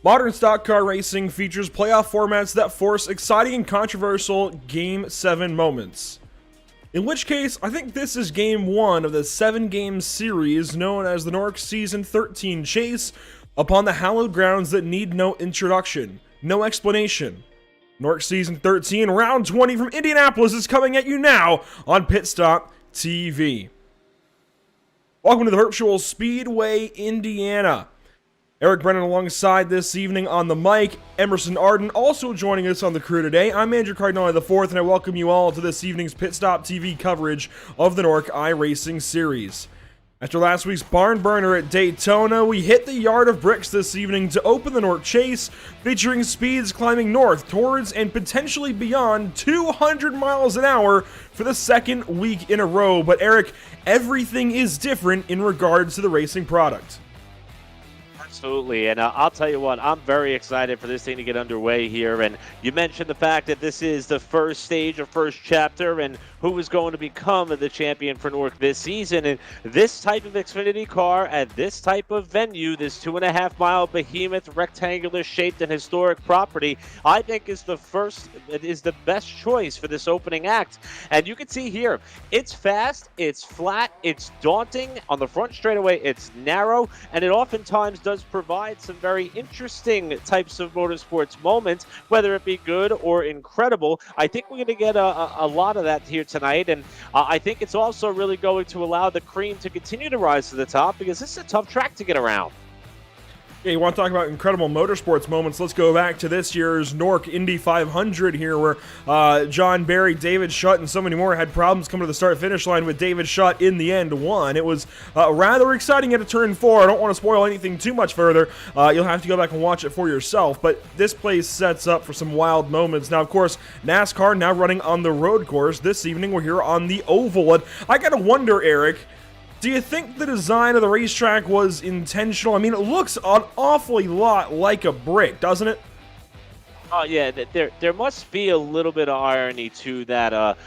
Modern stock car racing features playoff formats that force exciting and controversial Game 7 moments. In which case, I think this is Game 1 of the 7-game series known as the NORC Season 13 Chase upon the hallowed grounds that need no introduction, no explanation. NORC Season 13, Round 20 from Indianapolis is coming at you now on Pit Stop TV. Welcome to the Virtual Speedway, Indiana. Eric Brennan alongside this evening on the mic. Emerson Arden also joining us on the crew today. I'm Andrew Cardinale IV, and I welcome you all to this evening's Pit Stop TV coverage of the NORC iRacing Series. After last week's barn burner at Daytona, we hit the Yard of Bricks this evening to open the NORC Chase, featuring speeds climbing north towards and potentially beyond 200 miles an hour for the second week in a row. But Eric, everything is different in regards to the racing product. Absolutely, and I'll tell you what, I'm very excited for this thing to get underway here. And you mentioned the fact that this is the first stage or first chapter, and who is going to become the champion for NORC this season. And this type of Xfinity car at this type of venue, this 2.5-mile behemoth, rectangular shaped and historic property, I think is the best choice for this opening act. And you can see here, it's fast, it's flat, it's daunting. On the front straightaway, it's narrow, and it oftentimes does provide some very interesting types of motorsports moments, whether it be good or incredible. I think we're going to get a lot of that here tonight, and I think it's also really going to allow the cream to continue to rise to the top, because this is a tough track to get around. Yeah, you want to talk about incredible motorsports moments? Let's go back to this year's NORC Indy 500 here, where John Barry, David Shutt, and so many more had problems coming to the start-finish line, with David Shutt in the end won. It was rather exciting at a turn 4. I don't want to spoil anything too much further. You'll have to go back and watch it for yourself, but this place sets up for some wild moments. Now, of course, NASCAR now running on the road course. This evening, we're here on the oval, and I gotta wonder, Eric, do you think the design of the racetrack was intentional? I mean, it looks an awfully lot like a brick, doesn't it? Oh yeah, there must be a little bit of irony to that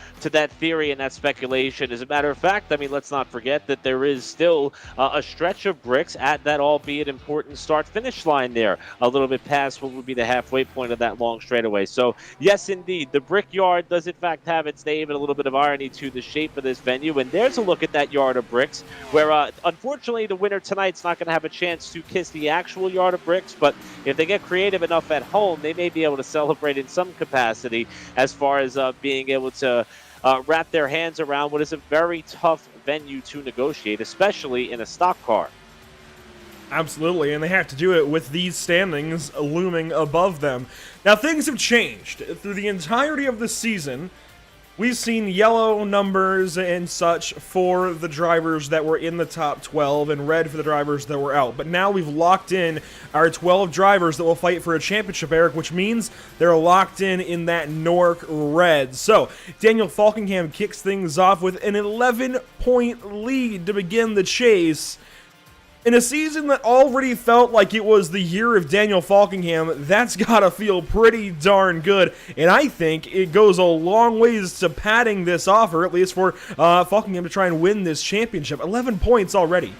theory and that speculation. As a matter of fact, I mean, let's not forget that there is still a stretch of bricks at that albeit important start-finish line there, a little bit past what would be the halfway point of that long straightaway. So yes, indeed, the Brickyard does in fact have its name, and a little bit of irony to the shape of this venue. And there's a look at that yard of bricks, where unfortunately the winner tonight's not going to have a chance to kiss the actual yard of bricks, but if they get creative enough at home, they may be able to celebrate in some capacity, as far as being able to wrap their hands around what is a very tough venue to negotiate, especially in a stock car. Absolutely, and they have to do it with these standings looming above them. Now, things have changed. Through the entirety of the season, we've seen yellow numbers and such for the drivers that were in the top 12 and red for the drivers that were out. But now we've locked in our 12 drivers that will fight for a championship, Eric, which means they're locked in that NORC red. So Daniel Falkingham kicks things off with an 11-point lead to begin the chase. In a season that already felt like it was the year of Daniel Falkingham, that's gotta feel pretty darn good, and I think it goes a long ways to padding this offer, at least for Falkingham to try and win this championship. 11 points already.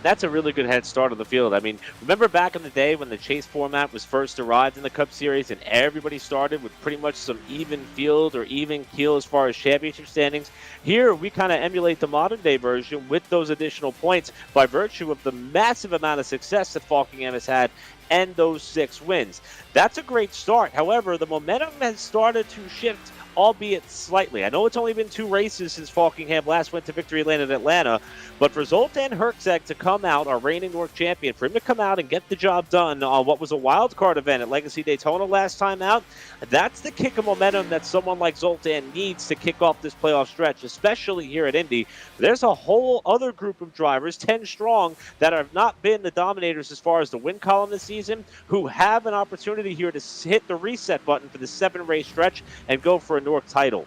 That's a really good head start on the field. I mean, remember back in the day when the chase format was first arrived in the Cup Series, and everybody started with pretty much some even field or even keel as far as championship standings? Here, we kind of emulate the modern day version with those additional points by virtue of the massive amount of success that Falkingham has had and those 6 wins. That's a great start. However, the momentum has started to shift, albeit slightly. I know it's only been 2 races since Falkingham last went to victory lane in Atlanta, but for Zoltan Herczeg to come out, our reigning NORC champion, for him to come out and get the job done on what was a wild card event at Legacy Daytona last time out, that's the kick of momentum that someone like Zoltan needs to kick off this playoff stretch, especially here at Indy. There's a whole other group of drivers, 10 strong, that have not been the dominators as far as the win column this season, who have an opportunity here to hit the reset button for the 7-race stretch and go for a NORC title.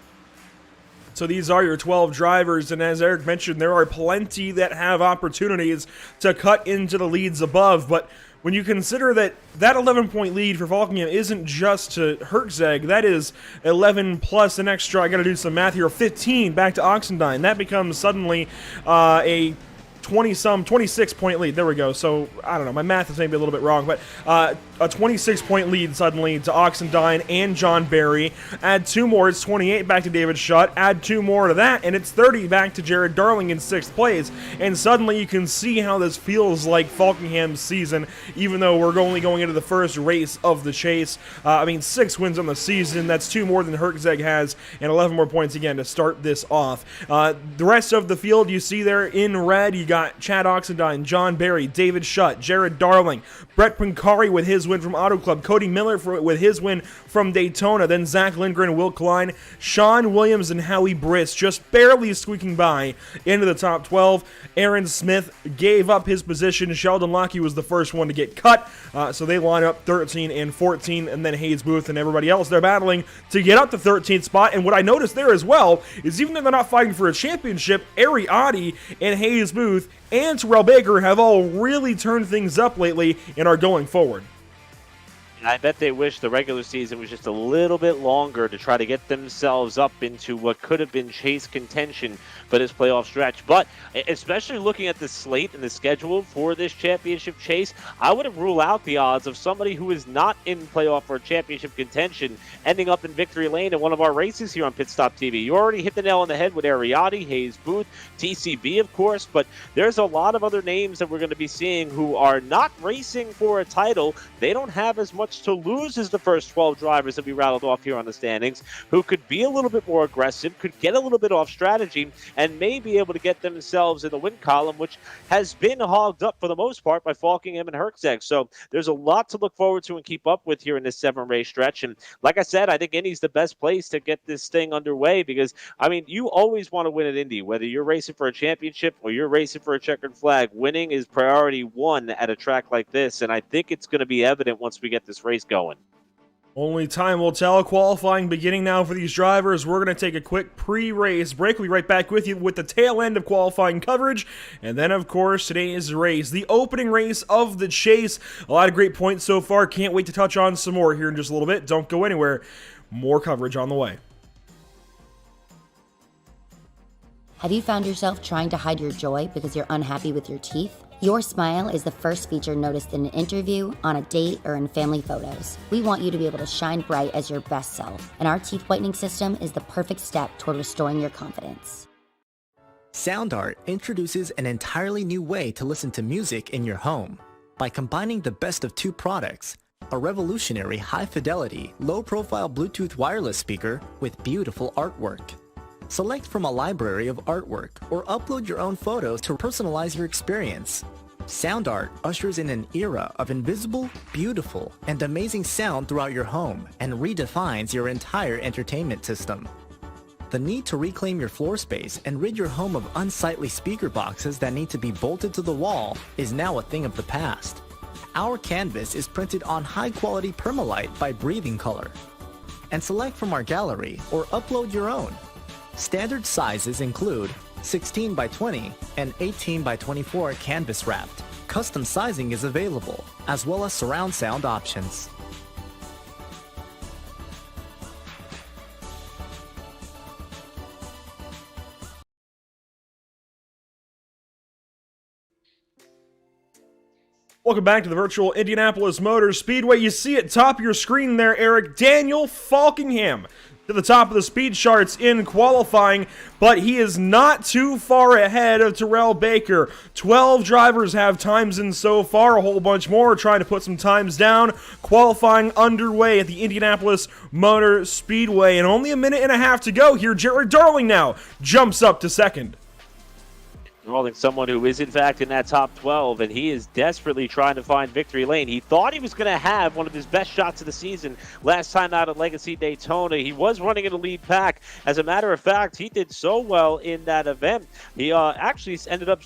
So these are your 12 drivers, and as Eric mentioned, there are plenty that have opportunities to cut into the leads above, but when you consider that 11-point lead for Falkingham isn't just to Herczeg, that is 11 plus an extra, I gotta do some math here, 15 back to Oxendine. That becomes suddenly a 26-point lead. There we go. So, I don't know, my math is maybe a little bit wrong, but a 26-point lead suddenly to Oxendine and John Barry. Add 2 more, it's 28 back to David Shutt. Add 2 more to that, and it's 30 back to Jared Darling in 6th place. And suddenly you can see how this feels like Falkingham's season, even though we're only going into the first race of the chase. 6 wins on the season. That's 2 more than Herczeg has, and 11 more points again to start this off. The rest of the field you see there in red, you got Chad Oxendine, John Barry, David Shutt, Jared Darling, Brett Pancari with his win from Auto Club, Cody Miller with his win from Daytona, then Zach Lindgren, Will Klein, Sean Williams, and Howie Briss just barely squeaking by into the top 12. Aaron Smith gave up his position. Sheldon Lockey was the first one to get cut, so they line up 13 and 14, and then Hayes Booth and everybody else, they're battling to get up the 13th spot. And what I noticed there as well is even though they're not fighting for a championship, Ariati and Hayes Booth and Terrell Baker have all really turned things up lately and are going forward. I bet they wish the regular season was just a little bit longer to try to get themselves up into what could have been chase contention for this playoff stretch. But especially looking at the slate and the schedule for this championship chase, I wouldn't rule out the odds of somebody who is not in playoff or championship contention ending up in victory lane in one of our races here on Pit Stop TV. You already hit the nail on the head with Ariati, Hayes Booth, TCB, of course, but there's a lot of other names that we're going to be seeing who are not racing for a title. They don't have as much to lose as the first 12 drivers that we rattled off here on the standings, who could be a little bit more aggressive, could get a little bit off strategy, and may be able to get themselves in the win column, which has been hogged up for the most part by Falkingham and Herczeg. So there's a lot to look forward to and keep up with here in this 7-race stretch. And like I said, I think Indy's the best place to get this thing underway because, I mean, you always want to win at Indy, whether you're racing for a championship or you're racing for a checkered flag. Winning is priority one at a track like this, and I think it's going to be evident once we get this race going. Only time will tell. Qualifying beginning now for these drivers. We're going to take a quick pre-race break. We'll be right back with you with the tail end of qualifying coverage. And then, of course, today's race, the opening race of the chase. A lot of great points so far. Can't wait to touch on some more here in just a little bit. Don't go anywhere. More coverage on the way. Have you found yourself trying to hide your joy because you're unhappy with your teeth? Your smile is the first feature noticed in an interview, on a date, or in family photos. We want you to be able to shine bright as your best self, and our teeth whitening system is the perfect step toward restoring your confidence. SoundArt introduces an entirely new way to listen to music in your home. By combining the best of two products, a revolutionary high-fidelity, low-profile Bluetooth wireless speaker with beautiful artwork. Select from a library of artwork or upload your own photos to personalize your experience. SoundArt ushers in an era of invisible, beautiful, and amazing sound throughout your home and redefines your entire entertainment system. The need to reclaim your floor space and rid your home of unsightly speaker boxes that need to be bolted to the wall is now a thing of the past. Our canvas is printed on high-quality permalite by Breathing Color. And select from our gallery or upload your own. Standard sizes include 16 by 20 and 18 by 24 canvas wrapped. Custom sizing is available, as well as surround sound options. Welcome back to the virtual Indianapolis Motor Speedway. You see at top of your screen there, Eric, Daniel Falkingham to the top of the speed charts in qualifying, but he is not too far ahead of Terrell Baker. 12 drivers have times in so far, a whole bunch more trying to put some times down. Qualifying underway at the Indianapolis Motor Speedway, and only a minute and a half to go here. Jared Darling now jumps up to second. Rolling someone who is in fact in that top 12, and he is desperately trying to find victory lane. He thought he was going to have one of his best shots of the season last time out at Legacy Daytona. He was running in the lead pack. As a matter of fact, he did so well in that event. He actually ended up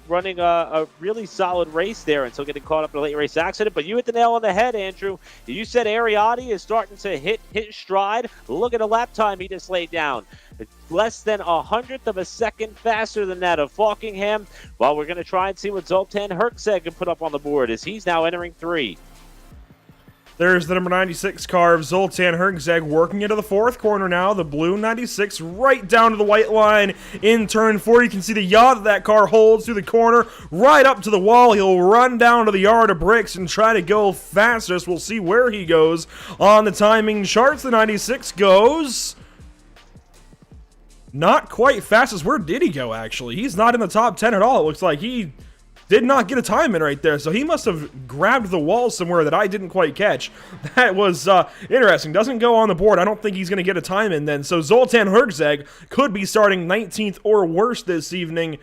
running a really solid race there until getting caught up in a late race accident. But you hit the nail on the head, Andrew. You said Ariati is starting to hit stride. Look at the lap time he just laid down. Less than 100th of a second faster than that of Falkingham. Well, we're going to try and see what Zoltan Herczeg can put up on the board as he's now entering 3. There's the number 96 car of Zoltan Herczeg working into the fourth corner now. The blue 96 right down to the white line in turn 4. You can see the yaw that car holds through the corner right up to the wall. He'll run down to the yard of bricks and try to go fastest. We'll see where he goes on the timing charts. The 96 goes not quite fastest. Where did he go, actually? He's not in the top 10 at all. It looks like he did not get a time in right there, so he must have grabbed the wall somewhere that I didn't quite catch. That was interesting. Doesn't go on the board. I don't think he's going to get a time in then. So Zoltan Herczeg could be starting 19th or worse this evening.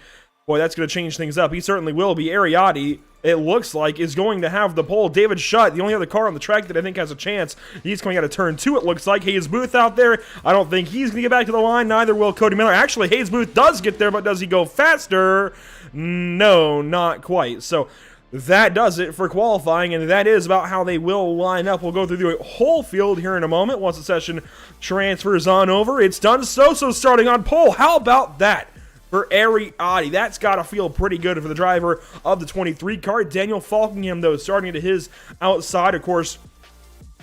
Boy, that's going to change things up. He certainly will be. Ariati, it looks like, is going to have the pole. David Shutt, the only other car on the track that I think has a chance. He's coming out of turn 2, it looks like. Hayes Booth out there. I don't think he's going to get back to the line. Neither will Cody Miller. Actually, Hayes Booth does get there, but does he go faster? No, not quite. So that does it for qualifying, and that is about how they will line up. We'll go through the whole field here in a moment once the session transfers on over. It's done. So starting on pole. How about that for Ariati? That's got to feel pretty good for the driver of the 23 car. Daniel Falkingham, though, starting to his outside. Of course,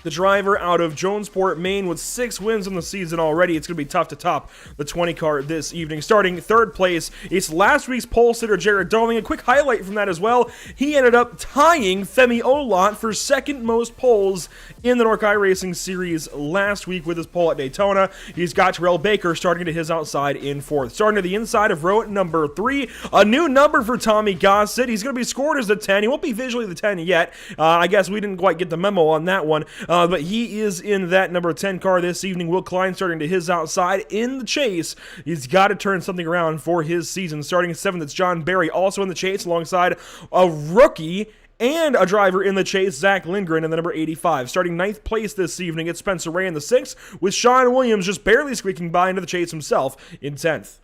The driver out of Jonesport, Maine, with 6 wins in the season already. It's going to be tough to top the 20 car this evening. Starting third place, it's last week's pole sitter, Jared Darling. A quick highlight from that as well. He ended up tying Femi Olot for second most poles in the NORC iRacing Series last week with his pole at Daytona. He's got Terrell Baker starting to his outside in fourth. Starting to the inside of row number 3, a new number for Tommy Gossett. He's going to be scored as the 10. He won't be visually the 10 yet. I guess we didn't quite get the memo on that one. But he is in that number 10 car this evening. Will Klein starting to his outside in the chase. He's got to turn something around for his season. Starting 7th, it's John Barry, also in the chase alongside a rookie and a driver in the chase, Zach Lindgren, in the number 85. Starting 9th place this evening, it's Spencer Ray in the 6th, with Sean Williams just barely squeaking by into the chase himself in 10th.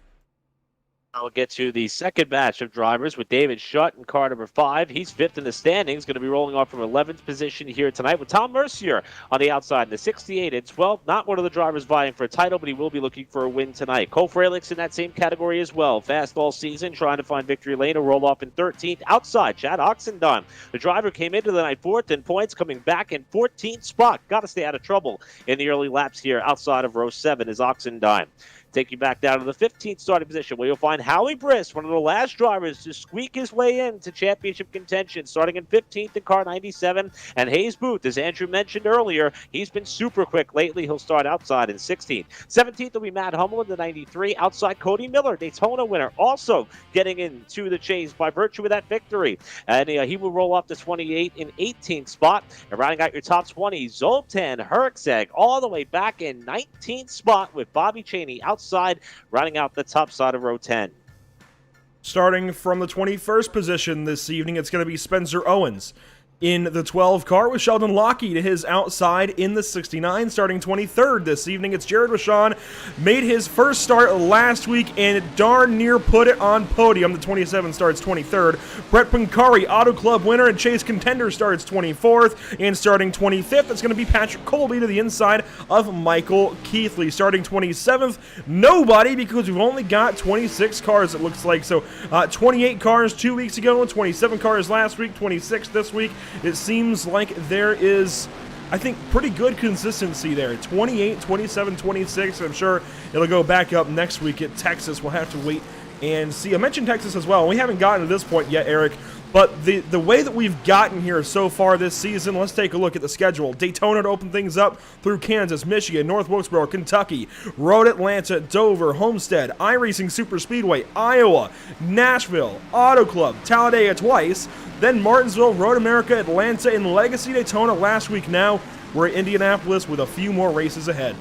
We'll get to the second batch of drivers with David Schutt in car number 5. He's 5th in the standings, going to be rolling off from 11th position here tonight with Tom Mercier on the outside in the 68 and 12. Not one of the drivers vying for a title, but he will be looking for a win tonight. Cole Frelick's in that same category as well. Fast all season, trying to find victory lane. A roll off in 13th. Outside, Chad Oxendine. The driver came into the night 4th in points, coming back in 14th spot. Got to stay out of trouble in the early laps here outside of row 7 is Oxendine. Take you back down to the 15th starting position where you'll find Howie Briss, one of the last drivers to squeak his way into championship contention, starting in 15th in car 97. And Hayes Booth, as Andrew mentioned earlier, he's been super quick lately. He'll start outside in 16th. 17th will be Matt Hummel in the 93. Outside Cody Miller, Daytona winner, also getting into the chase by virtue of that victory. And he will roll up to 28 in 18th spot. And rounding out your top 20, Zoltan Herczeg all the way back in 19th spot with Bobby Chaney outside, rounding out the top side of row 10. Starting from the 21st position this evening, it's going to be Spencer Owens in the 12 car with Sheldon Lockey to his outside in the 69. Starting 23rd this evening, it's Jared Rashawn. Made his first start last week and darn near put it on podium. The 27 starts 23rd. Brett Pancari, Auto Club winner and Chase Contender, starts 24th. And starting 25th, it's going to be Patrick Colby to the inside of Michael Keithley. Starting 27th, nobody, because we've only got 26 cars, it looks like. So 28 cars 2 weeks ago, 27 cars last week, 26 this week. It seems like there is, I think, pretty good consistency there. 28, 27, 26. I'm sure it'll go back up next week at Texas. We'll have to wait and see. I mentioned Texas as well. We haven't gotten to this point yet, Eric. But the way that we've gotten here so far this season, let's take a look at the schedule. Daytona to open things up through Kansas, Michigan, North Wilkesboro, Kentucky, Road Atlanta, Dover, Homestead, iRacing Super Speedway, Iowa, Nashville, Auto Club, Talladega twice, then Martinsville, Road America, Atlanta, and Legacy Daytona last week. Now we're at Indianapolis with a few more races ahead.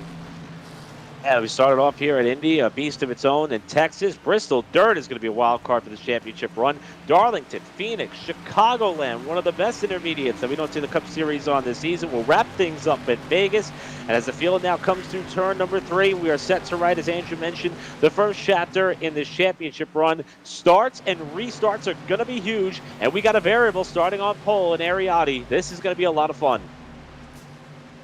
Yeah, we started off here at Indy, a beast of its own in Texas. Bristol Dirt is going to be a wild card for this championship run. Darlington, Phoenix, Chicagoland, one of the best intermediates that we don't see the Cup Series on this season. We'll wrap things up at Vegas. And as the field now comes through turn number 3, we are set to ride, as Andrew mentioned, the first chapter in this championship run. Starts and restarts are going to be huge. And we got a variable starting on pole in Ariati. This is going to be a lot of fun.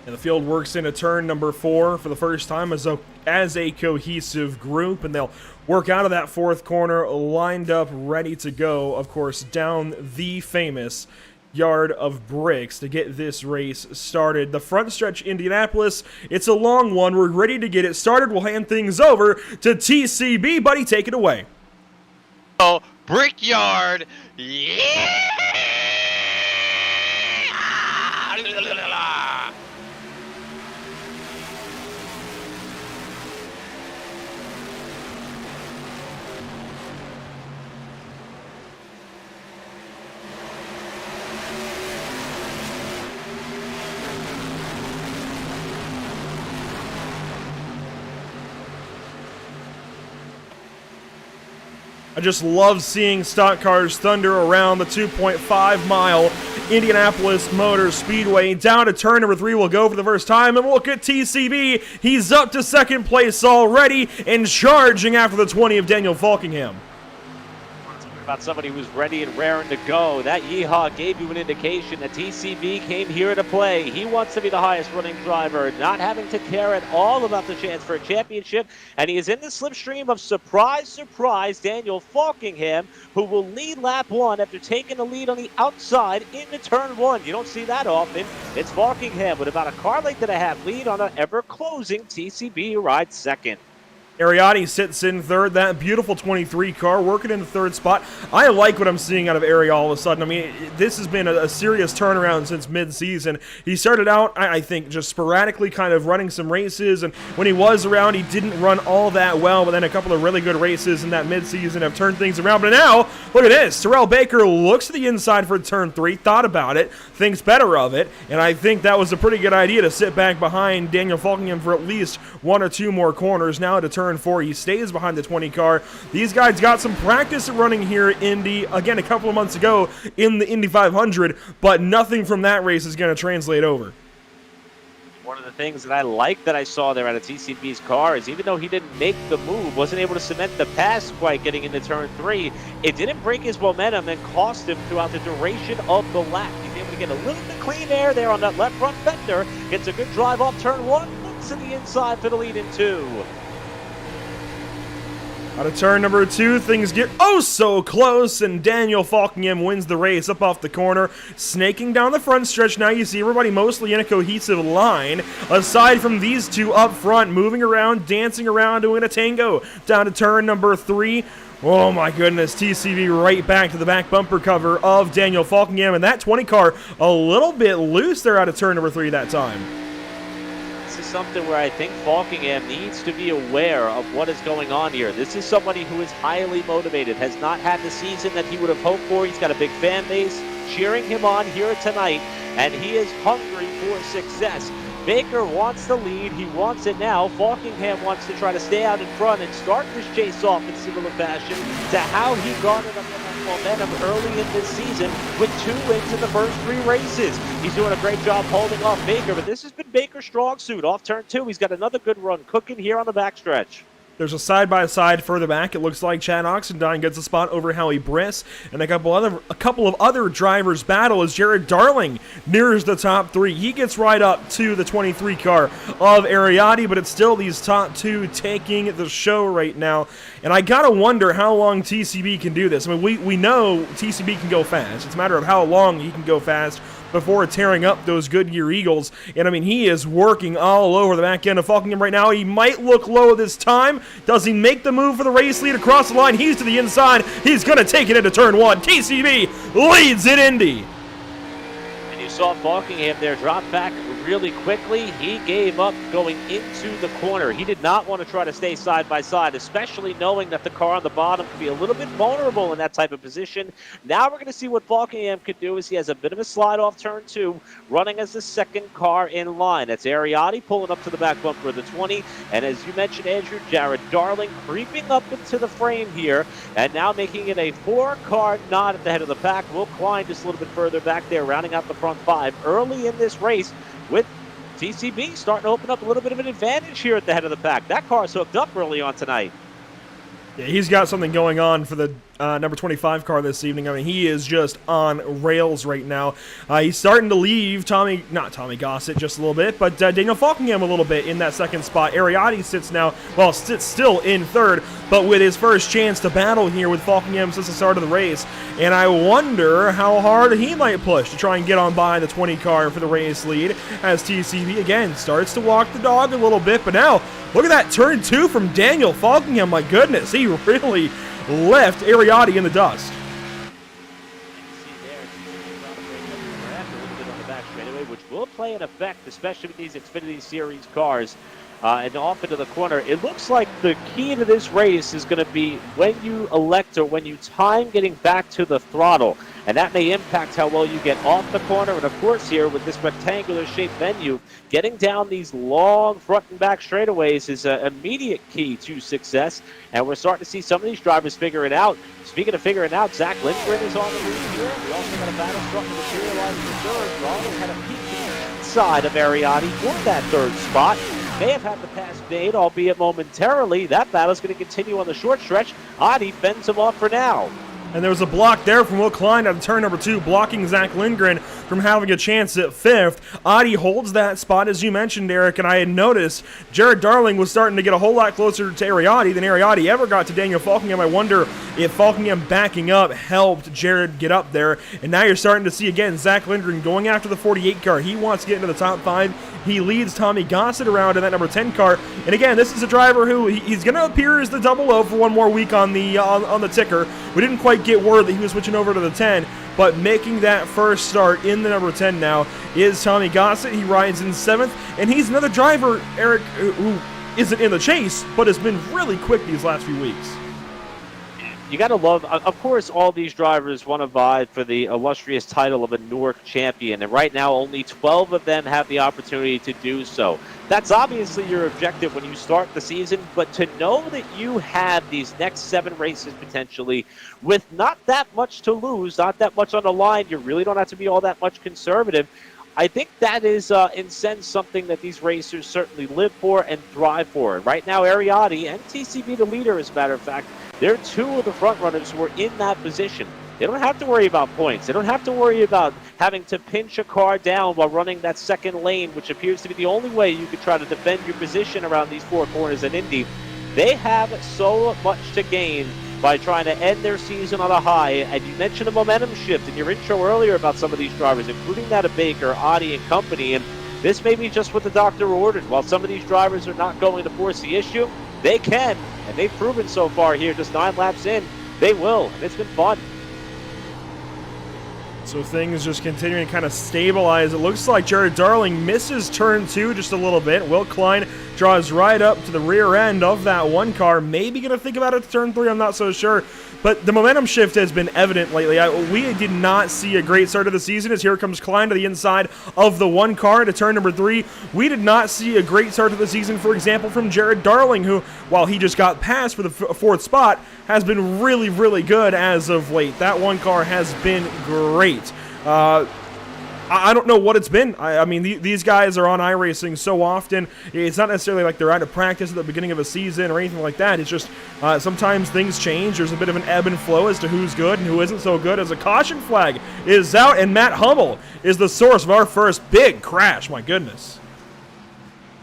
And the field works into turn number 4 for the first time as a cohesive group, and they'll work out of that 4th corner, lined up, ready to go, of course, down the famous yard of bricks to get this race started. The front stretch, Indianapolis, it's a long one. We're ready to get it started. We'll hand things over to TCB. Buddy, take it away. Oh, Brickyard, yeah! I just love seeing stock cars thunder around the 2.5-mile Indianapolis Motor Speedway. Down to turn number 3 we'll go for the first time, and look at TCB. He's up to 2nd place already and charging after the 20 of Daniel Falkingham. about somebody who's ready and raring to go. That yeehaw gave you an indication that TCB came here to play. He wants to be the highest running driver, not having to care at all about the chance for a championship. And he is in the slipstream of surprise, surprise, Daniel Falkingham, who will lead lap 1 after taking the lead on the outside into turn 1. You don't see that often. It's Falkingham with about a car length and a half lead on an ever-closing TCB who rides second. Ariati sits in third. That beautiful 23 car working in the third spot. I like what I'm seeing out of Ari all of a sudden. I mean, this has been a serious turnaround since mid-season. He started out, I think, just sporadically kind of running some races, and when he was around, he didn't run all that well, but then a couple of really good races in that mid-season have turned things around. But now, look at this. Terrell Baker looks to the inside for turn 3, thought about it, thinks better of it, and I think that was a pretty good idea to sit back behind Daniel Falkingham for at least 1 or 2 more corners. Now to turn 4, he stays behind the 20 car. These guys got some practice at running here at Indy, again, a couple of months ago in the Indy 500, but nothing from that race is going to translate over. One of the things that I like that I saw there out of TCB's car is even though he didn't make the move, wasn't able to cement the pass quite getting into turn 3, it didn't break his momentum and cost him throughout the duration of the lap. He's able to get a little bit clean air there on that left front fender, gets a good drive off turn 1, looks to the inside for the lead in 2. Out of turn number 2, things get oh so close, and Daniel Falkingham wins the race up off the corner, snaking down the front stretch. Now you see everybody mostly in a cohesive line, aside from these two up front, moving around, dancing around, doing a tango. Down to turn number 3. Oh my goodness, TCB right back to the back bumper cover of Daniel Falkingham, and that 20 car a little bit loose there out of turn number 3 that time. This is something where I think Falkingham needs to be aware of what is going on here. This is somebody who is highly motivated, has not had the season that he would have hoped for. He's got a big fan base cheering him on here tonight, and he is hungry for success. Baker wants the lead. He wants it now. Falkingham wants to try to stay out in front and start this chase off in similar fashion to how he garnered up momentum early in this season with 2 wins in the first 3 races. He's doing a great job holding off Baker, but this has been Baker's strong suit. Off turn 2, he's got another good run cooking here on the backstretch. There's a side-by-side further back. It looks like Chad Oxendine gets a spot over Howie Briss, and a couple of other drivers battle as Jared Darling nears the top 3. He gets right up to the 23 car of Ariati, but it's still these top 2 taking the show right now. And I gotta wonder how long TCB can do this. I mean, we know TCB can go fast. It's a matter of how long he can go fast before tearing up those Goodyear Eagles. And I mean, he is working all over the back end of Falkingham right now. He might look low this time. Does he make the move for the race lead across the line? He's to the inside. He's going to take it into turn 1. TCB leads at Indy. And you saw Falkingham there drop back really quickly. He gave up going into the corner. He did not want to try to stay side by side, especially knowing that the car on the bottom could be a little bit vulnerable in that type of position. Now we're going to see what Falkingham could do as he has a bit of a slide off turn 2, running as the second car in line. That's Ariati pulling up to the back bumper of the 20. And as you mentioned, Andrew, Jared Darling creeping up into the frame here and now making it a 4-car knot at the head of the pack. Will Klein just a little bit further back there, rounding out the front 5 early in this race, with TCB starting to open up a little bit of an advantage here at the head of the pack. That car's hooked up early on tonight. Yeah, he's got something going on for the number 25 car this evening. I mean, he is just on rails right now. He's starting to leave not Tommy Gossett just a little bit, but Daniel Falkingham a little bit in that second spot. Ariati sits still in third, but with his first chance to battle here with Falkingham since the start of the race. And I wonder how hard he might push to try and get on by the 20 car for the race lead as TCB again starts to walk the dog a little bit. But now, look at that turn 2 from Daniel Falkingham. My goodness, he really left Ariati in the dust. Which will play an effect, especially with these Xfinity Series cars. And off into the corner. It looks like the key to this race is going to be when you elect or when you time getting back to the throttle. And that may impact how well you get off the corner. And of course here with this rectangular shaped venue, getting down these long front and back straightaways is an immediate key to success. And we're starting to see some of these drivers figure it out. Speaking of figuring out, Zach Lindgren is on the lead here. We also got a battle starting to materialize in the third. Ronald had a peek inside of Ariati for that third spot. May have had the pass made, albeit momentarily. That battle is going to continue on the short stretch. Adi fends him off for now. And there was a block there from Will Klein at turn number 2, blocking Zach Lindgren from having a chance at 5th. Adi holds that spot, as you mentioned, Eric, and I had noticed Jared Darling was starting to get a whole lot closer to Ariati than Ariati ever got to Daniel Falkingham. I wonder if Falkingham backing up helped Jared get up there. And now you're starting to see, again, Zach Lindgren going after the 48 car. He wants to get into the top 5. He leads Tommy Gossett around in that number 10 car. And again, this is a driver who he's going to appear as the 00 for one more week on the ticker. We didn't quite get word that he was switching over to the 10, but making that first start in the number 10 now is Tommy Gossett. He rides in 7th, and he's another driver, Eric, who isn't in the chase, but has been really quick these last few weeks. You got to love, of course, all these drivers want to vie for the illustrious title of a NORC champion, and right now only 12 of them have the opportunity to do so. That's obviously your objective when you start the season, but to know that you have these next 7 races potentially with not that much to lose, not that much on the line, you really don't have to be all that much conservative. I think that is, in a sense, something that these racers certainly live for and thrive for. And right now, Ariati and TCB, the leader, as a matter of fact, they're 2 of the front runners who are in that position. They don't have to worry about points. They don't have to worry about having to pinch a car down while running that second lane, which appears to be the only way you could try to defend your position around these 4 corners in Indy. They have so much to gain by trying to end their season on a high. And you mentioned a momentum shift in your intro earlier about some of these drivers, including that of Baker, Adi, and company. And this may be just what the doctor ordered. While some of these drivers are not going to force the issue, they can. And they've proven so far here, just 9 laps in, they will. And it's been fun. So things just continuing to kind of stabilize. It looks like Jared Darling misses turn 2 just a little bit. Will Klein draws right up to the rear end of that 1 car. Maybe going to think about it to turn 3, I'm not so sure. But the momentum shift has been evident lately. We did not see a great start of the season as here comes Klein to the inside of the 1 car to turn number 3. We did not see a great start to the season, for example, from Jared Darling, who, while he just got passed for the 4th spot, has been really, really good as of late. That 1 car has been great. I don't know what it's been. I mean, these guys are on iRacing so often. It's not necessarily like they're out of practice at the beginning of a season or anything like that. It's just sometimes things change. There's a bit of an ebb and flow as to who's good and who isn't so good. As a caution flag is out, and Matt Hummel is the source of our first big crash. My goodness.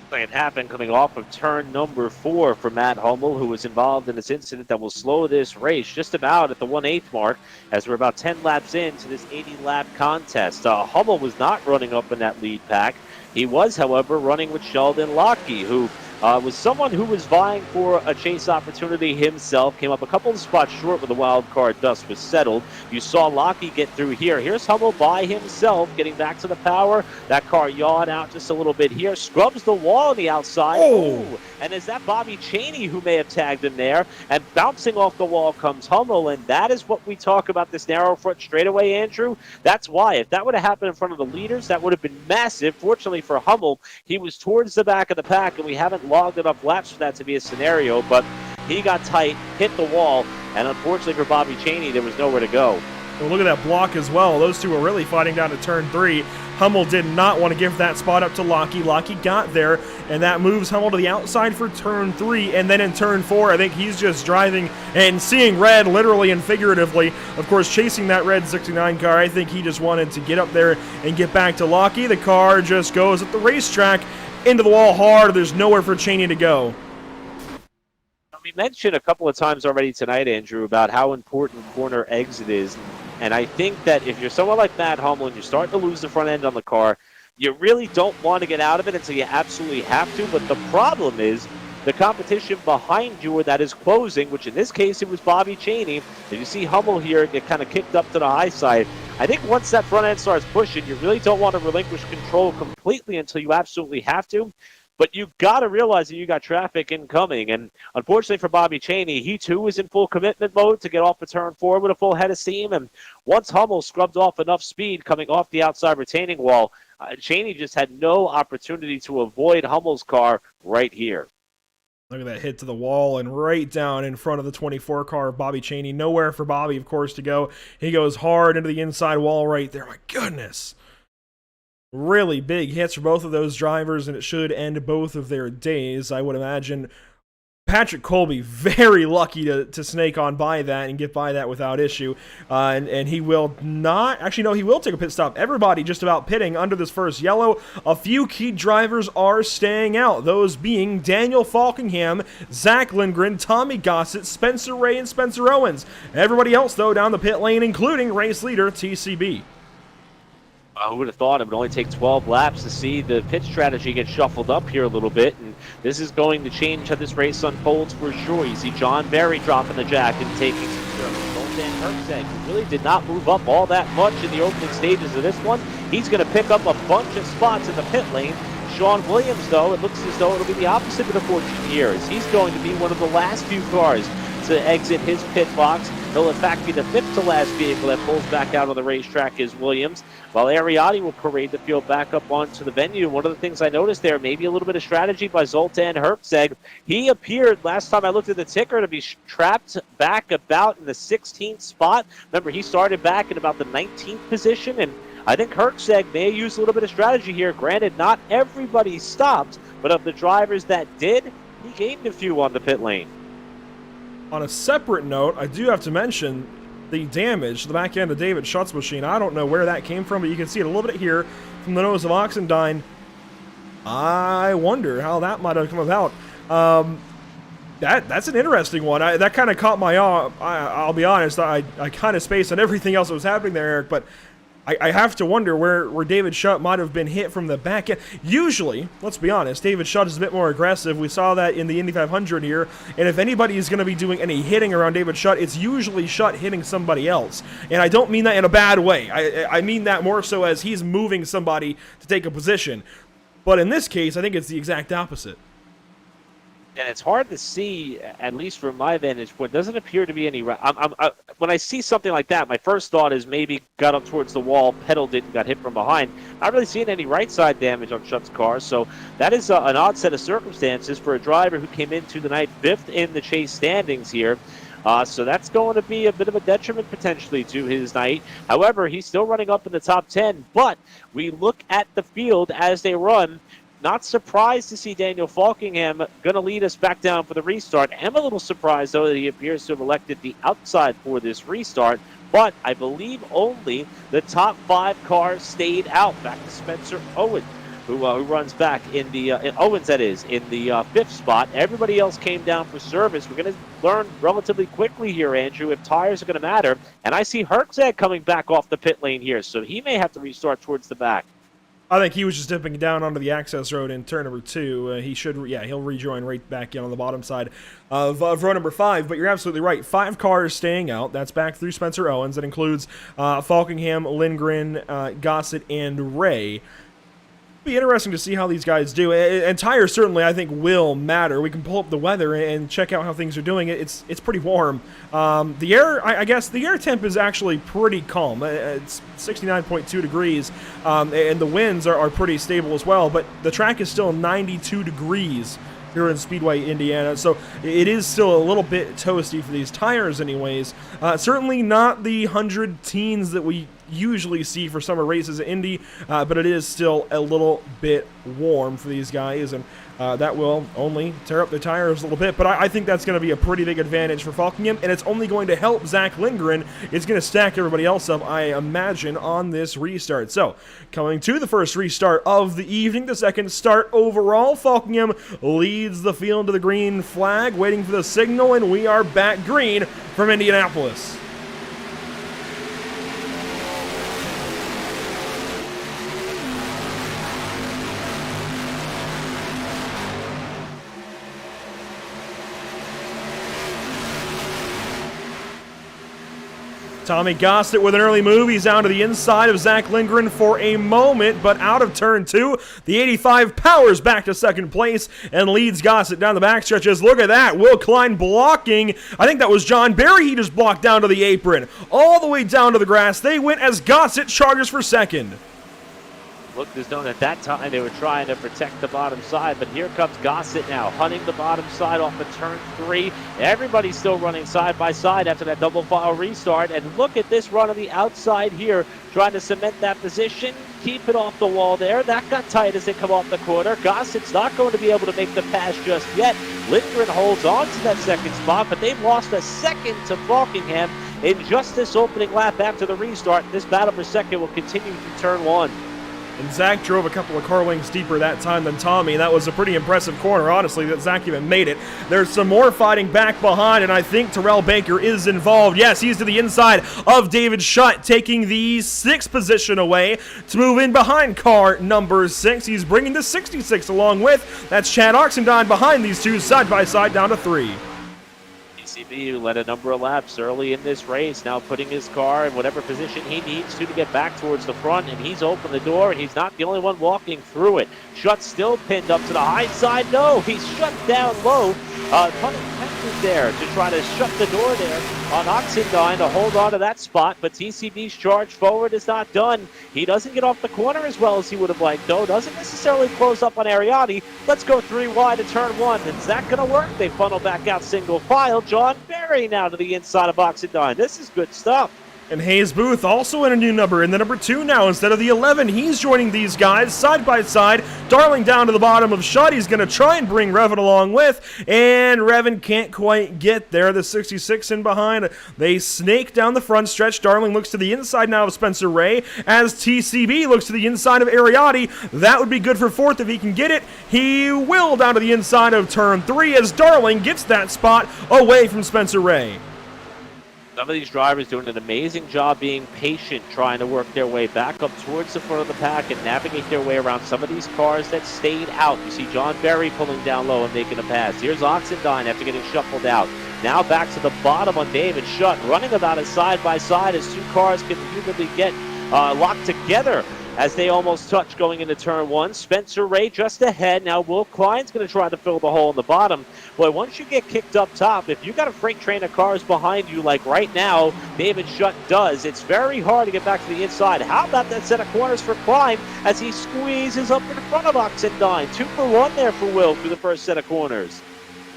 It happened coming off of turn number 4 for Matt Hummel, who was involved in this incident that will slow this race just about at the 1/8 mark, as we're about 10 laps into this 80-lap contest. Hummel was not running up in that lead pack. He was, however, running with Sheldon Lockie, who was someone who was vying for a chase opportunity himself. Came up a couple of spots short when the wild card dust was settled. You saw Lockie get through here. Here's Hummel by himself, getting back to the power. That car yawed out just a little bit here. Scrubs the wall on the outside. Oh! And is that Bobby Chaney who may have tagged him there? And bouncing off the wall comes Hummel, and that is what we talk about this narrow front straightaway, Andrew. That's why. If that would have happened in front of the leaders, that would have been massive. Fortunately for Hummel, he was towards the back of the pack, and we haven't logged enough laps for that to be a scenario, but he got tight, hit the wall, and unfortunately for Bobby Chaney, there was nowhere to go. Well, look at that block as well. Those two were really fighting down to turn 3. Hummel did not want to give that spot up to Lockie. Lockie got there, and that moves Hummel to the outside for turn 3. And then in turn 4, I think he's just driving and seeing red, literally and figuratively. Of course, chasing that red 69 car, I think he just wanted to get up there and get back to Lockie. The car just goes at the racetrack into the wall hard. There's nowhere for Chaney to go. We mentioned a couple of times already tonight, Andrew, about how important corner exit is. And I think that if you're someone like Matt Hummel and you're starting to lose the front end on the car, you really don't want to get out of it until you absolutely have to. But the problem is the competition behind you, or that is closing, which in this case it was Bobby Chaney. And you see Hummel here get kind of kicked up to the high side. I think once that front end starts pushing, you really don't want to relinquish control completely until you absolutely have to. But you got to realize that you got traffic incoming. And unfortunately for Bobby Chaney, he too was in full commitment mode to get off the turn 4 with a full head of steam. And once Hummel scrubbed off enough speed coming off the outside retaining wall, Chaney just had no opportunity to avoid Hummel's car right here. Look at that hit to the wall and right down in front of the 24 car of Bobby Chaney. Nowhere for Bobby, of course, to go. He goes hard into the inside wall right there. My goodness. Really big hits for both of those drivers, and it should end both of their days. I would imagine Patrick Colby very lucky to snake on by that and get by that without issue. And he will not... Actually, no, he will take a pit stop. Everybody just about pitting under this first yellow. A few key drivers are staying out. Those being Daniel Falkingham, Zach Lindgren, Tommy Gossett, Spencer Ray, and Spencer Owens. Everybody else, though, down the pit lane, including race leader TCB. Who would have thought it would only take 12 laps to see the pit strategy get shuffled up here a little bit, and this is going to change how this race unfolds for sure. You see John Berry dropping the jack and taking some service. Dan Herzeg, who really did not move up all that much in the opening stages of this one. He's going to pick up a bunch of spots in the pit lane. Sean Williams, though, it looks as though it'll be the opposite of the fortune here, as he's going to be one of the last few cars to exit his pit box. He'll in fact be the fifth to last vehicle that pulls back out on the racetrack is Williams, while Ariati will parade the field back up onto the venue. One of the things I noticed there, maybe a little bit of strategy by Zoltan Herzeg. He appeared, last time I looked at the ticker, to be trapped back about in the 16th spot. Remember, he started back in about the 19th position, and I think Herzeg may use a little bit of strategy here. Granted, not everybody stopped, but of the drivers that did, he gained a few on the pit lane. On a separate note, I do have to mention the damage to the back end of David Schutt's machine. I don't know where that came from, but you can see it a little bit here from the nose of Oxendine. I wonder how that might have come about. That's an interesting one. That kind of caught my eye. I'll be honest, I kind of spaced on everything else that was happening there, Eric, but I have to wonder where David Schutt might have been hit from the back end. Usually, let's be honest, David Schutt is a bit more aggressive. We saw that in the Indy 500 here, and if anybody is going to be doing any hitting around David Schutt, it's usually Schutt hitting somebody else. And I don't mean that in a bad way. I mean that more so as he's moving somebody to take a position. But in this case, I think it's the exact opposite. And it's hard to see, at least from my vantage point, doesn't appear to be any... when I see something like that, my first thought is maybe got up towards the wall, pedaled it, and got hit from behind. Not really seeing any right-side damage on Schutt's car, so that is an odd set of circumstances for a driver who came into the night fifth in the chase standings here. So that's going to be a bit of a detriment potentially to his night. However, he's still running up in the top 10, but we look at the field as they run. Not surprised to see Daniel Falkingham going to lead us back down for the restart. I'm a little surprised, though, that he appears to have elected the outside for this restart. But I believe only the top 5 cars stayed out. Back to Spencer Owens, who runs back in the Owens, that is, in the 5th spot. Everybody else came down for service. We're going to learn relatively quickly here, Andrew, if tires are going to matter. And I see Herzeg coming back off the pit lane here, so he may have to restart towards the back. I think he was just dipping down onto the access road in turn number 2. He'll rejoin right back in on the bottom side of row number 5. But you're absolutely right. 5 cars staying out. That's back through Spencer Owens. That includes Falkingham, Lindgren, Gossett, and Ray. Be interesting to see how these guys do, and tires certainly I think will matter. We can pull up the weather and check out how things are doing. It's pretty warm. The air, I guess the air temp is actually pretty calm. It's 69.2 degrees, and the winds are pretty stable as well, but the track is still 92 degrees here in Speedway, Indiana, so it is still a little bit toasty for these tires anyways. Certainly not the 100 teens that we usually see for summer races at Indy, but it is still a little bit warm for these guys, and that will only tear up their tires a little bit, but I think that's going to be a pretty big advantage for Falkingham, and it's only going to help Zach Lindgren. It's going to stack everybody else up, I imagine, on this restart. So, coming to the first restart of the evening, the second start overall, Falkingham leads the field to the green flag, waiting for the signal, and we are back green from Indianapolis. Tommy Gossett with an early move. He's down to the inside of Zach Lindgren for a moment, but out of turn 2, the 85 powers back to second place and leads Gossett down the backstretches. Look at that. Will Klein blocking. I think that was John Berry. He just blocked down to the apron. All the way down to the grass. They went as Gossett charges for second. Looked as though at that time they were trying to protect the bottom side, but here comes Gossett now, hunting the bottom side off of turn 3. Everybody's still running side by side after that double file restart, and look at this run on the outside here, trying to cement that position. keep it off the wall there. That got tight as they come off the corner. Gossett's not going to be able to make the pass just yet. Lindgren holds on to that second spot, but they've lost a second to Falkingham in just this opening lap after the restart. This battle for second will continue through turn 1. And Zach drove a couple of car lengths deeper that time than Tommy. That was a pretty impressive corner, honestly, that Zach even made it. There's some more fighting back behind, and I think Terrell Baker is involved. Yes, he's to the inside of David Schutt, taking the 6th position away to move in behind car number 6. He's bringing the 66 along with. That's Chad Oxendine behind these two side by side down to 3. TCB, who led a number of laps early in this race, now putting his car in whatever position he needs to get back towards the front, and he's opened the door, and he's not the only one walking through it. Schutt's still pinned up to the high side. No, he's shut down low. Pun intended there to try to shut the door there on Oxendine to hold on to that spot, but TCB's charge forward is not done. He doesn't get off the corner as well as he would have liked, though. Doesn't necessarily close up on Ariati. Let's go 3 wide to turn 1. Is that going to work? They funnel back out single file. John Berry now to the inside of Oxendine. This is good stuff. And Hayes Booth also in a new number, in the number 2 now instead of the 11. He's joining these guys side by side. Darling down to the bottom of Schutt. He's going to try and bring Revan along with, and Revan can't quite get there. The 66 in behind. They snake down the front stretch. Darling looks to the inside now of Spencer Ray as TCB looks to the inside of Ariati. That would be good for 4th if he can get it. He will down to the inside of turn 3 as Darling gets that spot away from Spencer Ray. Some of these drivers doing an amazing job being patient, trying to work their way back up towards the front of the pack and navigate their way around some of these cars that stayed out. You see John Berry pulling down low and making a pass. Here's Oxendine after getting shuffled out. Now back to the bottom on David Schutt, running about as side by side as two cars continually get locked together as they almost touch going into turn 1. Spencer Ray just ahead. Now Will Klein's going to try to fill the hole in the bottom. Boy, once you get kicked up top, if you got a freight train of cars behind you like right now, David Schutt does, it's very hard to get back to the inside. How about that set of corners for Klein as he squeezes up in front of Oxendine? 2 for 1 there for Will through the first set of corners.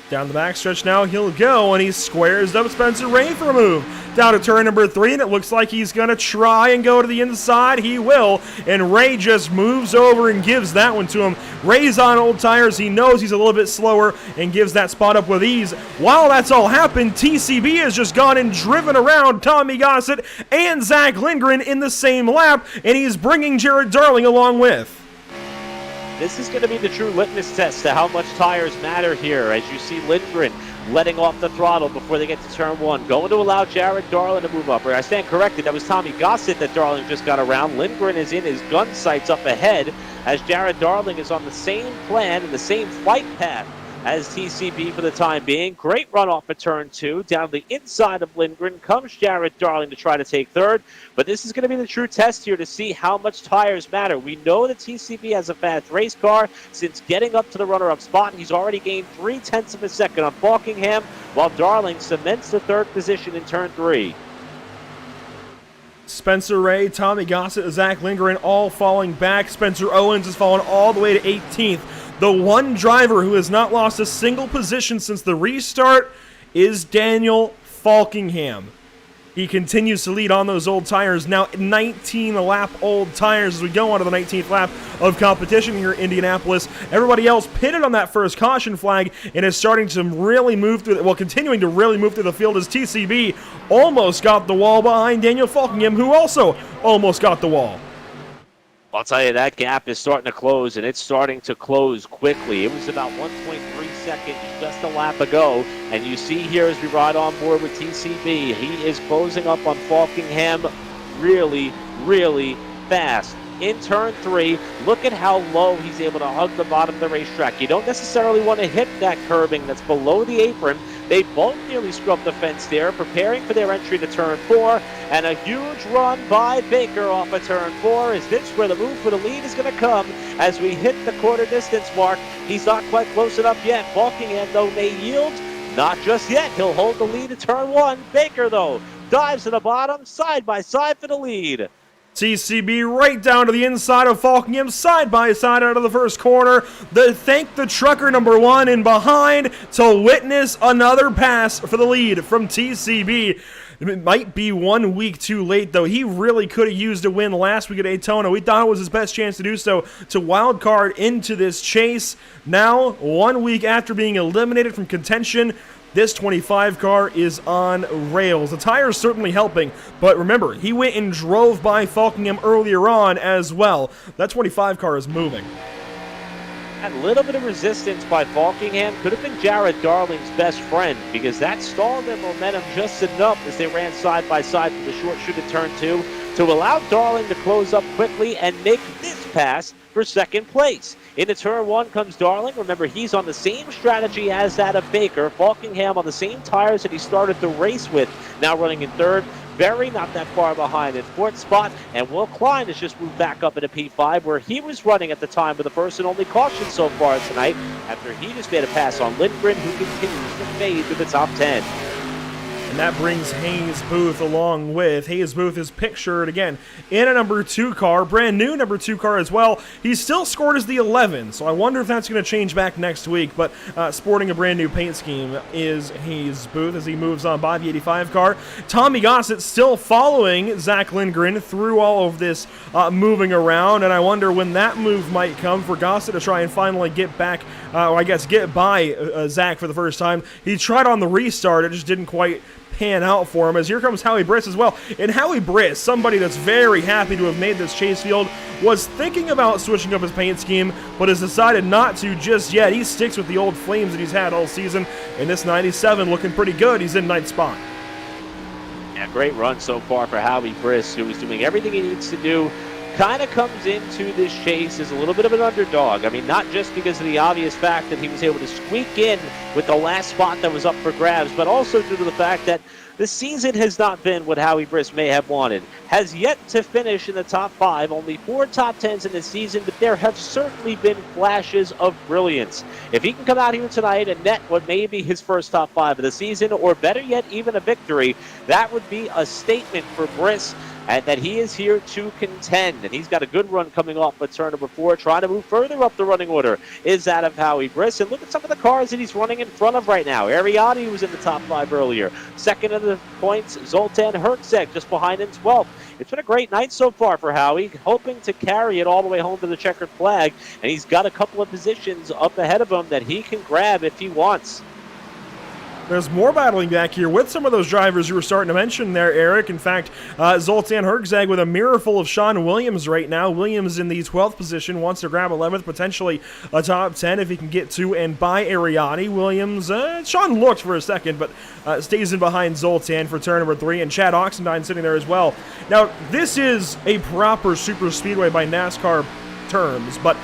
Down the backstretch now, he'll go, and he squares up Spencer Ray for a move. Down to turn number 3, and it looks like he's going to try and go to the inside. He will, and Ray just moves over and gives that one to him. Ray's on old tires. He knows he's a little bit slower and gives that spot up with ease. While that's all happened, TCB has just gone and driven around Tommy Gossett and Zach Lindgren in the same lap, and he's bringing Jared Darling along with. This is going to be the true litmus test to how much tires matter here, as you see Lindgren letting off the throttle before they get to turn 1, going to allow Jared Darling to move up. Or I stand corrected, that was Tommy Gossett that Darling just got around. Lindgren is in his gun sights up ahead as Jared Darling is on the same plan and the same flight path as TCB for the time being. Great run off of turn 2. Down the inside of Lindgren comes Jared Darling to try to take 3rd. But this is going to be the true test here to see how much tires matter. We know that TCB has a fast race car. Since getting up to the runner-up spot, he's already gained 0.3 of a second on Falkingham, while Darling cements the 3rd position in turn 3. Spencer Ray, Tommy Gossett, Zach Lindgren all falling back. Spencer Owens has fallen all the way to 18th. The one driver who has not lost a single position since the restart is Daniel Falkingham. He continues to lead on those old tires, now 19-lap old tires as we go on to the 19th lap of competition here in Indianapolis. Everybody else pitted on that first caution flag and is starting to really move through, continuing to really move through the field as TCB almost got the wall behind Daniel Falkingham, who also almost got the wall. I'll tell you, that gap is starting to close, and it's starting to close quickly. It was about 1.3 seconds just a lap ago, and you see here as we ride on board with TCB, he is closing up on Falkingham really, really fast. In turn 3, look at how low he's able to hug the bottom of the racetrack. You don't necessarily want to hit that curbing that's below the apron. They both nearly scrubbed the fence there, preparing for their entry to turn 4, and a huge run by Baker off of turn 4. Is this where the move for the lead is going to come as we hit the quarter distance mark? He's not quite close enough yet. Falkingham, though, may yield. Not just yet. He'll hold the lead at turn 1. Baker, though, dives to the bottom, side by side for the lead. TCB right down to the inside of Falkingham, side by side out of the first corner. Thank the trucker number 1 in behind to witness another pass for the lead from TCB. It might be 1 week too late, though. He really could have used a win last week at Daytona. We thought it was his best chance to do so, to wild card into this chase. Now, 1 week after being eliminated from contention, this 25 car is on rails. The tire's certainly helping, but remember, he went and drove by Falkingham earlier on as well. That 25 car is moving. A little bit of resistance by Falkingham could have been Jared Darling's best friend, because that stalled their momentum just enough as they ran side by side for the short shoot at turn 2 to allow Darling to close up quickly and make this pass for second place. Into turn 1 comes Darling. Remember, he's on the same strategy as that of Baker. Falkingham on the same tires that he started the race with, now running in third. Berry not that far behind in fourth spot, and Will Klein has just moved back up into P5, where he was running at the time with the first and only caution so far tonight, after he just made a pass on Lindgren, who continues to fade to the top 10. And that brings Hayes Booth along with. Hayes Booth is pictured again in a number 2 car, brand new number 2 car as well. He's still scored as the 11, so I wonder if that's going to change back next week. But sporting a brand new paint scheme is Hayes Booth as he moves on by the 85 car. Tommy Gossett still following Zach Lindgren through all of this moving around, and I wonder when that move might come for Gossett to try and finally get back, or I guess get by Zach for the first time. He tried on the restart, it just didn't quite pan out for him, as here comes Howie Briss as well. And Howie Briss, somebody that's very happy to have made this chase field, was thinking about switching up his paint scheme, but has decided not to just yet. He sticks with the old flames that he's had all season, and this 97 looking pretty good. He's in 9th spot. Yeah, great run so far for Howie Briss, who is doing everything he needs to do. Kind of comes into this chase as a little bit of an underdog. I mean, not just because of the obvious fact that he was able to squeak in with the last spot that was up for grabs, but also due to the fact that the season has not been what Howie Briss may have wanted. Has yet to finish in the top 5, only 4 top 10s in the season, but there have certainly been flashes of brilliance. If he can come out here tonight and net what may be his first top 5 of the season, or better yet, even a victory, that would be a statement for Briss, and that he is here to contend. And he's got a good run coming off of turn number 4, trying to move further up the running order is that of Howie Briss. And look at some of the cars that he's running in front of right now. Ariati was in the top 5 earlier. Second of the points, Zoltan Herzeg just behind in 12th. It's been a great night so far for Howie, hoping to carry it all the way home to the checkered flag. And he's got a couple of positions up ahead of him that he can grab if he wants. There's more battling back here with some of those drivers you were starting to mention there, Eric. In fact, Zoltan Herzeg with a mirror full of Sean Williams right now. Williams in the 12th position, wants to grab 11th, potentially a top 10 if he can get to and by Ariati. Williams, Sean looked for a second, but stays in behind Zoltan for turn number 3, and Chad Oxendine sitting there as well. Now, this is a proper super speedway by NASCAR terms, but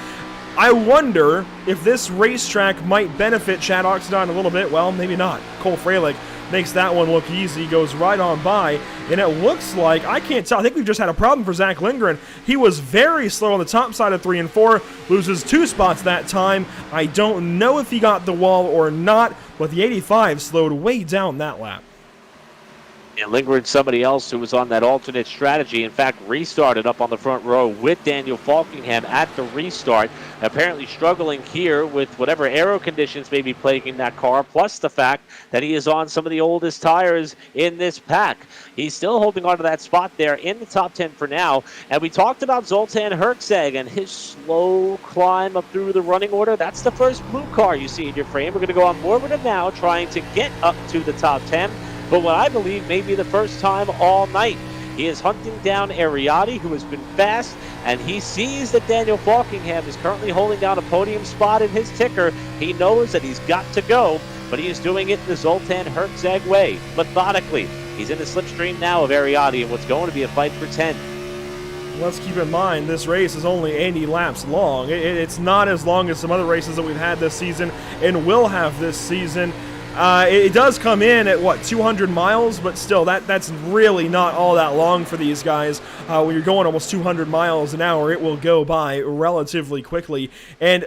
I wonder if this racetrack might benefit Chad Oxendine a little bit. Well, maybe not. Cole Freilich makes that one look easy, goes right on by, and it looks like, I can't tell, I think we've just had a problem for Zach Lindgren. He was very slow on the top side of 3 and 4, loses 2 spots that time. I don't know if he got the wall or not, but the 85 slowed way down that lap. And Lindgren, somebody else who was on that alternate strategy, in fact, restarted up on the front row with Daniel Falkingham at the restart. Apparently struggling here with whatever aero conditions may be plaguing that car, plus the fact that he is on some of the oldest tires in this pack. He's still holding on to that spot there in the top 10 for now. And we talked about Zoltan Herzeg and his slow climb up through the running order. That's the first blue car you see in your frame. We're going to go on board with him now, trying to get up to the top 10. But what I believe may be the first time all night. He is hunting down Ariati, who has been fast, and he sees that Daniel Falkingham is currently holding down a podium spot in his ticker. He knows that he's got to go, but he is doing it the Zoltan Herzeg way, methodically. He's in the slipstream now of Ariati in what's going to be a fight for 10. Let's keep in mind, this race is only 80 laps long. It's not as long as some other races that we've had this season and will have this season. It does come in at, 200 miles, but still, that's really not all that long for these guys. When you're going almost 200 miles an hour, it will go by relatively quickly. And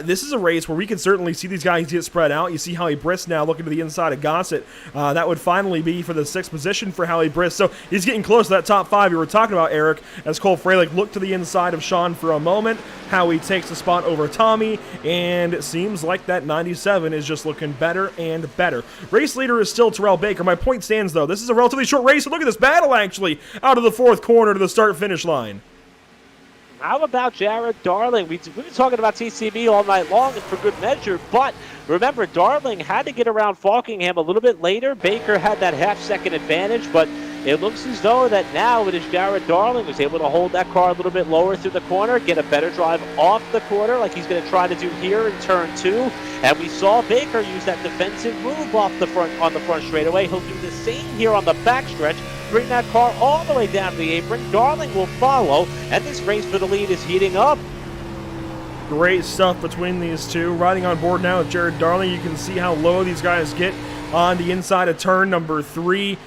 This is a race where we can certainly see these guys get spread out. You see Howie Briss now looking to the inside of Gossett. That would finally be for the 6th position for Howie Briss. So he's getting close to that top 5 you were talking about, Eric, as Cole Freilich looked to the inside of Sean for a moment. Howie takes the spot over Tommy, and it seems like that 97 is just looking better and better. Race leader is still Terrell Baker. My point stands, though. This is a relatively short race, and look at this battle, actually, out of the 4th corner to the start-finish line. How about Jared Darling? We've been talking about TCB all night long, and for good measure, but remember, Darling had to get around Falkingham a little bit later. Baker had that half-second advantage, but it looks as though that now it is Jared Darling who's able to hold that car a little bit lower through the corner, get a better drive off the corner like he's going to try to do here in turn 2. And we saw Baker use that defensive move off the front on the front straightaway. He'll do the same here on the backstretch. Bring that car all the way down to the apron. Darling will follow, and this race for the lead is heating up. Great stuff between these two. Riding on board now with Jared Darling. You can see how low these guys get on the inside of turn number 3.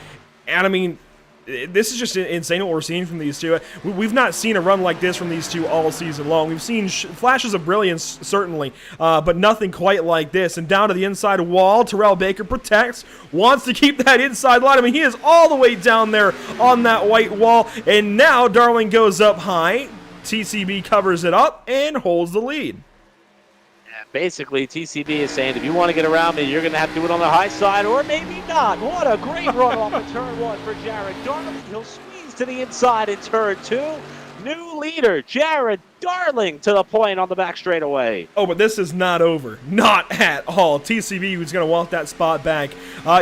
And I mean, this is just insane what we're seeing from these two. We've not seen a run like this from these two all season long. We've seen flashes of brilliance, certainly, but nothing quite like this. And down to the inside wall, Terrell Baker protects, wants to keep that inside line. I mean, he is all the way down there on that white wall. And now Darling goes up high. TCB covers it up and holds the lead. Basically, TCB is saying, if you want to get around me, you're going to have to do it on the high side, or maybe not. What a great run off of turn 1 for Jared Darling. He'll squeeze to the inside in turn 2. New leader, Jared Darling, to the point on the back straightaway. Oh, but this is not over. Not at all. TCB was going to walk that spot back.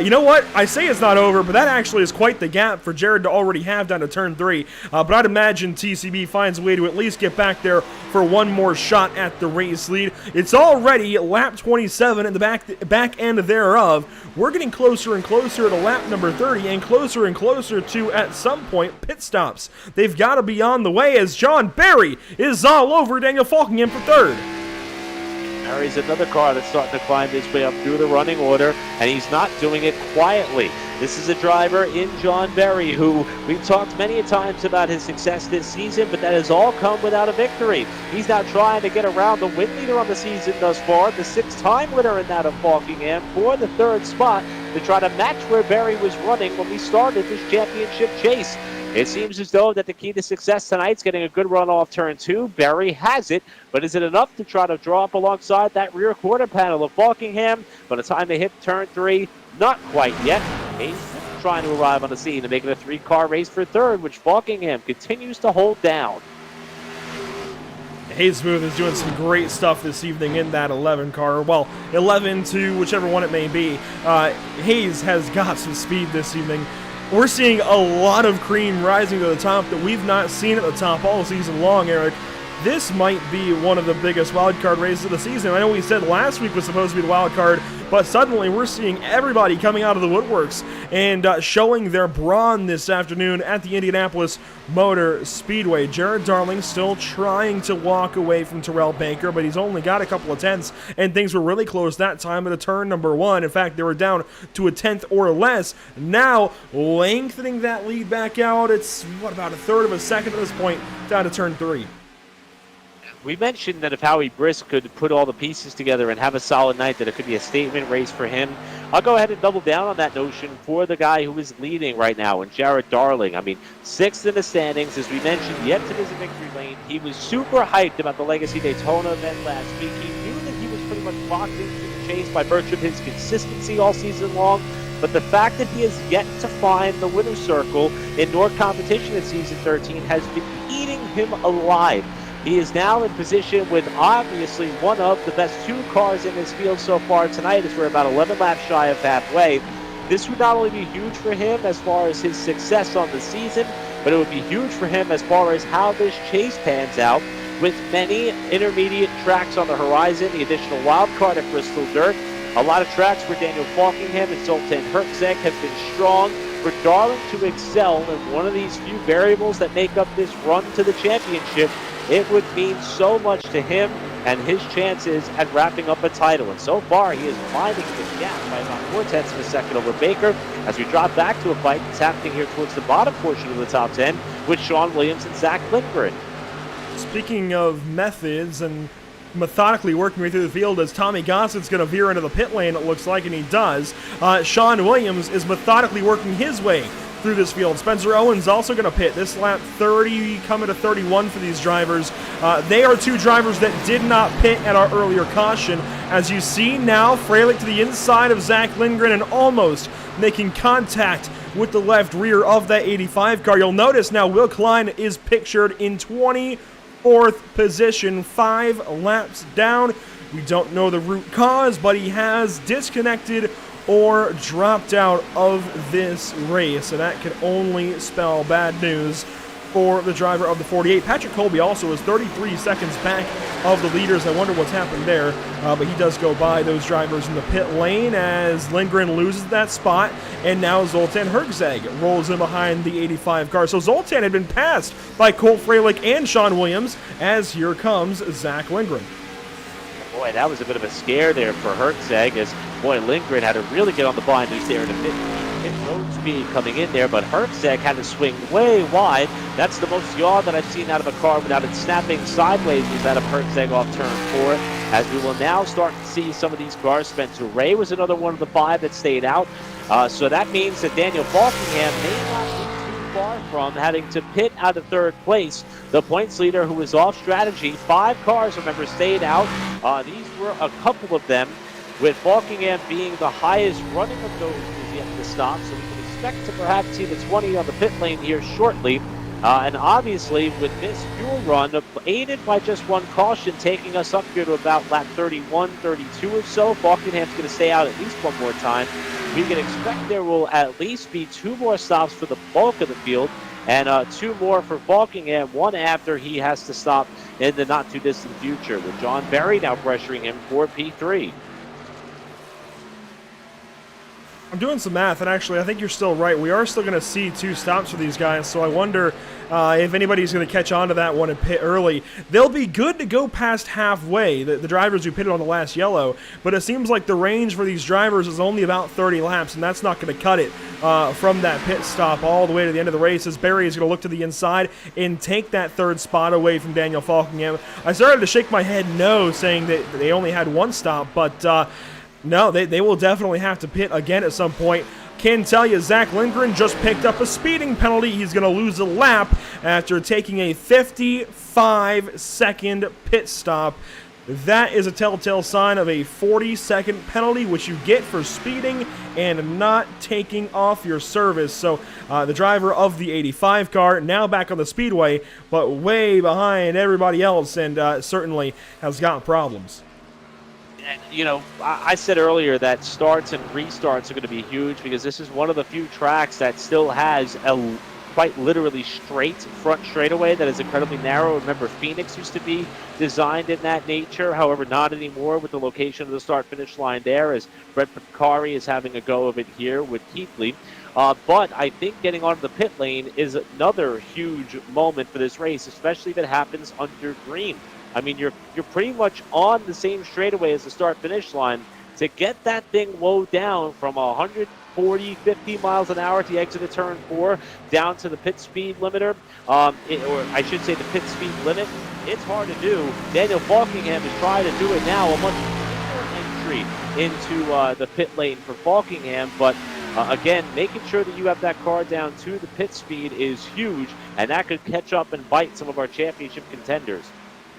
You know what? I say it's not over, but that actually is quite the gap for Jared to already have down to turn 3. But I'd imagine TCB finds a way to at least get back there for one more shot at the race lead. It's already lap 27 and the back end thereof. We're getting closer and closer to lap number 30 and closer to, at some point, pit stops. They've got to be on the way as John Barry is all over Daniel Falkingham for 3rd. Barry's another car that's starting to climb his way up through the running order, and he's not doing it quietly. This is a driver in John Barry who we've talked many times about his success this season, but that has all come without a victory. He's now trying to get around the win leader on the season thus far, the 6-time winner in that of Falkingham, for the 3rd spot to try to match where Barry was running when we started this championship chase. It seems as though that the key to success tonight is getting a good run off turn 2. Barry has it, but is it enough to try to draw up alongside that rear quarter panel of Falkingham? By the time they hit turn 3, not quite yet. Hayes trying to arrive on the scene to make it a 3-car race for 3rd, which Falkingham continues to hold down. Hayes Smooth is doing some great stuff this evening in that 11 car. Well, 11 to whichever one it may be. Hayes has got some speed this evening. We're seeing a lot of cream rising to the top that we've not seen at the top all season long, Eric. This might be one of the biggest wildcard races of the season. I know we said last week was supposed to be the wildcard, but suddenly we're seeing everybody coming out of the woodworks and showing their brawn this afternoon at the Indianapolis Motor Speedway. Jared Darling still trying to walk away from Terrell Baker, but he's only got a couple of tenths, and things were really close that time at a turn number 1. In fact, they were down to a tenth or less. Now, lengthening that lead back out, it's, about a third of a second at this point, down to turn 3. We mentioned that if Howie Brisk could put all the pieces together and have a solid night, that it could be a statement race for him. I'll go ahead and double down on that notion for the guy who is leading right now, and Jared Darling. I mean, 6th in the standings, as we mentioned, yet to visit victory lane. He was super hyped about the Legacy Daytona event last week. He knew that he was pretty much locked into the chase by virtue of his consistency all season long. But the fact that he has yet to find the winner's circle in NORC competition in Season 13 has been eating him alive. He is now in position with obviously one of the best 2 cars in this field so far tonight, as we're about 11 laps shy of halfway. This would not only be huge for him as far as his success on the season, but it would be huge for him as far as how this chase pans out, with many intermediate tracks on the horizon, the additional wild card at Bristol Dirt, a lot of tracks where Daniel Falkingham and Zoltan Herzeg have been strong. For Darling to excel in one of these few variables that make up this run to the championship, it would mean so much to him and his chances at wrapping up a title. And so far, he is climbing the gap by about 4/10 of a second over Baker. As we drop back to a fight that's happening here towards the bottom portion of the top 10 with Sean Williams and Zach Lindgren. Speaking of methods and methodically working way through the field as Tommy Gossett's going to veer into the pit lane, it looks like, and he does. Sean Williams is methodically working his way through this field. Spencer Owens also going to pit. This lap 30 coming to 31 for these drivers. They are two drivers that did not pit at our earlier caution. As you see now, Freilich to the inside of Zach Lindgren and almost making contact with the left rear of that 85 car. You'll notice now Will Klein is pictured in 24th position, 5 laps down. We don't know the root cause, but he has disconnected or dropped out of this race, and that can only spell bad news for the driver of the 48. Patrick Colby also is 33 seconds back of the leaders. I wonder what's happened there, but he does go by those drivers in the pit lane as Lindgren loses that spot, and now Zoltan Herzeg rolls in behind the 85 car. So Zoltan had been passed by Colt Freilich and Sean Williams, as here comes Zach Lindgren. Boy, that was a bit of a scare there for Herzeg, as boy, Lindgren had to really get on the blind loose there to hit road speed coming in there, but Herzeg had to swing way wide. That's the most yaw that I've seen out of a car without it snapping sideways was that of Herzeg off turn 4. As we will now start to see some of these cars. Spencer Ray was another one of the 5 that stayed out. So that means that Daniel Falkingham may not be too far from having to pit out of 3rd place. The points leader, who was off strategy, 5 cars, remember, stayed out. These were a couple of them, with Falkingham being the highest running of those who's yet to stop. So we can expect to perhaps see the 20 on the pit lane here shortly. And obviously, with this fuel run, aided by just 1 caution, taking us up here to about lap 31, 32 or so, Falkingham's going to stay out at least 1 more time. We can expect there will at least be 2 more stops for the bulk of the field, and 2 more for Falkingham, 1 after he has to stop in the not-too-distant future, with John Berry now pressuring him for P3. I'm doing some math, and actually, I think you're still right. We are still going to see 2 stops for these guys, so I wonder if anybody's going to catch on to that one and pit early. They'll be good to go past halfway, the drivers who pitted on the last yellow, but it seems like the range for these drivers is only about 30 laps, and that's not going to cut it from that pit stop all the way to the end of the race, as Barry is going to look to the inside and take that 3rd spot away from Daniel Falkingham. I started to shake my head no, saying that they only had 1 stop, but no, they will definitely have to pit again at some point. Can tell you, Zach Lindgren just picked up a speeding penalty. He's going to lose a lap after taking a 55-second pit stop. That is a telltale sign of a 40-second penalty, which you get for speeding and not taking off your service. So the driver of the 85 car now back on the speedway, but way behind everybody else, and certainly has got problems. You know, I said earlier that starts and restarts are going to be huge, because this is one of the few tracks that still has a quite literally straight front straightaway that is incredibly narrow. Remember, Phoenix used to be designed in that nature, however, not anymore with the location of the start-finish line there, as Brett Picari is having a go of it here with Keithley. But I think getting onto the pit lane is another huge moment for this race, especially if it happens under green. I mean, you're pretty much on the same straightaway as the start-finish line. To get that thing low down from 140, 50 miles an hour to exit at turn 4 down to the pit speed limiter, or I should say the pit speed limit, it's hard to do. Daniel Falkingham is trying to do it now, a much quicker entry into the pit lane for Falkingham, but again, making sure that you have that car down to the pit speed is huge, and that could catch up and bite some of our championship contenders.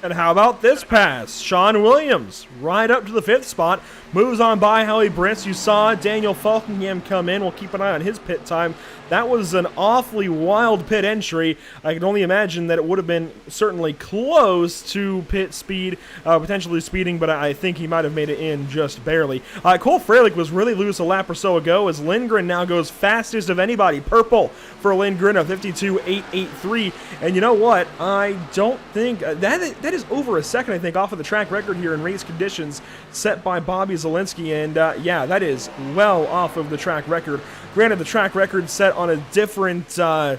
And how about this pass? Sean Williams, right up to the 5th spot, moves on by Howie Briss. You saw Daniel Falkingham come in. We'll keep an eye on his pit time. That was an awfully wild pit entry. I can only imagine that it would have been certainly close to pit speed, potentially speeding, but I think he might have made it in just barely. Cole Freilich was really loose a lap or so ago, as Lindgren now goes fastest of anybody. Purple for Lindgren, a 52.883. And you know what? I don't think that is over a second, I think, off of the track record here in race conditions set by Bobby Zielinski. And yeah, that is well off of the track record. Granted, the track record set on a different, certainly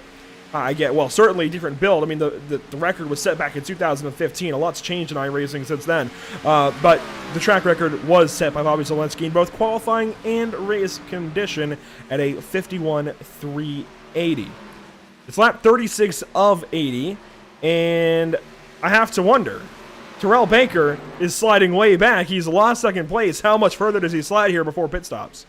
a different build. I mean, the record was set back in 2015. A lot's changed in iRacing since then. But the track record was set by Bobby Zielinski in both qualifying and race condition at a 51.380. It's lap 36 of 80, and I have to wonder, Terrell Baker is sliding way back. He's lost second place. How much further does he slide here before pit stops?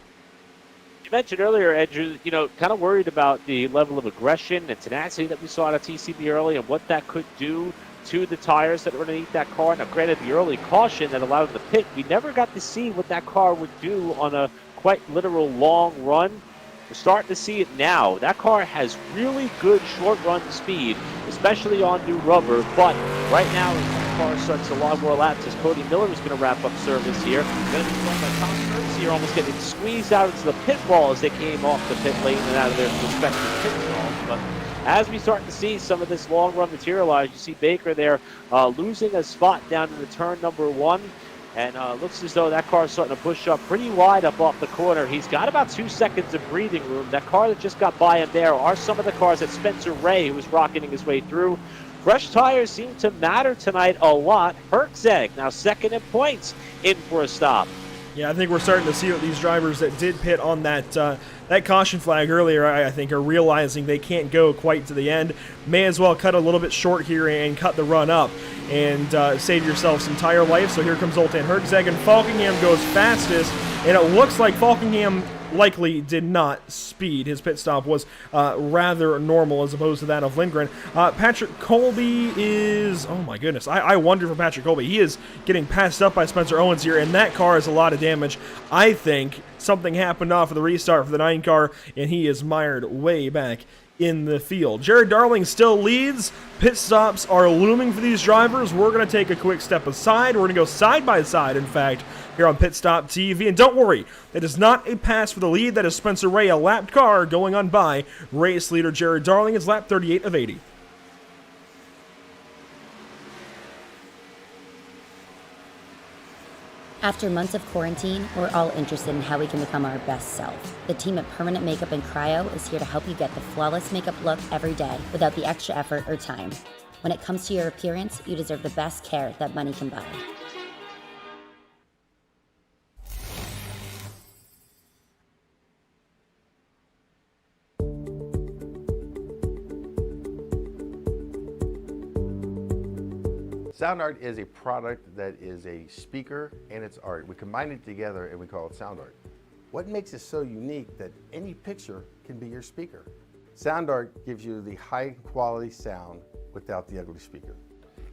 You mentioned earlier, Andrew, kind of worried about the level of aggression and tenacity that we saw out of TCB early and what that could do to the tires that are underneath that car. Now, granted, the early caution that allowed him to pit, we never got to see what that car would do on a quite literal long run. We're starting to see it now. That car has really good short run speed, especially on new rubber, but right now, as the car starts a lot more laps, as Cody Miller is going to wrap up service here. Going to be joined by Tom Kurtz here, almost getting squeezed out into the pit wall as they came off the pit lane and out of their respective pit stalls. But as we start to see some of this long run materialize, you see Baker there losing a spot down in the turn number 1. And looks as though that car is starting to push up pretty wide up off the corner. He's got about 2 seconds of breathing room. That car that just got by him there are some of the cars that Spencer Ray, who was rocketing his way through. Fresh tires seem to matter tonight a lot. Herczeg now second in points, in for a stop. Yeah, I think we're starting to see what these drivers that did pit on that caution flag earlier, I think, are realizing they can't go quite to the end. May as well cut a little bit short here and cut the run up and save yourself some tire life. So here comes Zoltan Herczeg, and Falkingham goes fastest, and it looks like Falkingham likely did not speed. His pit stop was rather normal as opposed to that of Lindgren. Patrick Colby is, oh my goodness, I wonder for Patrick Colby. He is getting passed up by Spencer Owens here, and that car has a lot of damage. I think something happened off of the restart for the 9 car, and he is mired way back in the field. Jared Darling still leads. Pit stops are looming for these drivers. We're going to take a quick step aside. We're going to go side by side, in fact, here on Pit Stop TV. And don't worry, that is not a pass for the lead. That is Spencer Ray, a lapped car going on by race leader Jared Darling. It's lap 38 of 80. After months of quarantine, we're all interested in how we can become our best self. The team at Permanent Makeup and Cryo is here to help you get the flawless makeup look every day without the extra effort or time. When it comes to your appearance, you deserve the best care that money can buy. Sound art is a product that is a speaker and it's art. We combine it together and we call it sound art. What makes it so unique that any picture can be your speaker? Sound art gives you the high quality sound without the ugly speaker.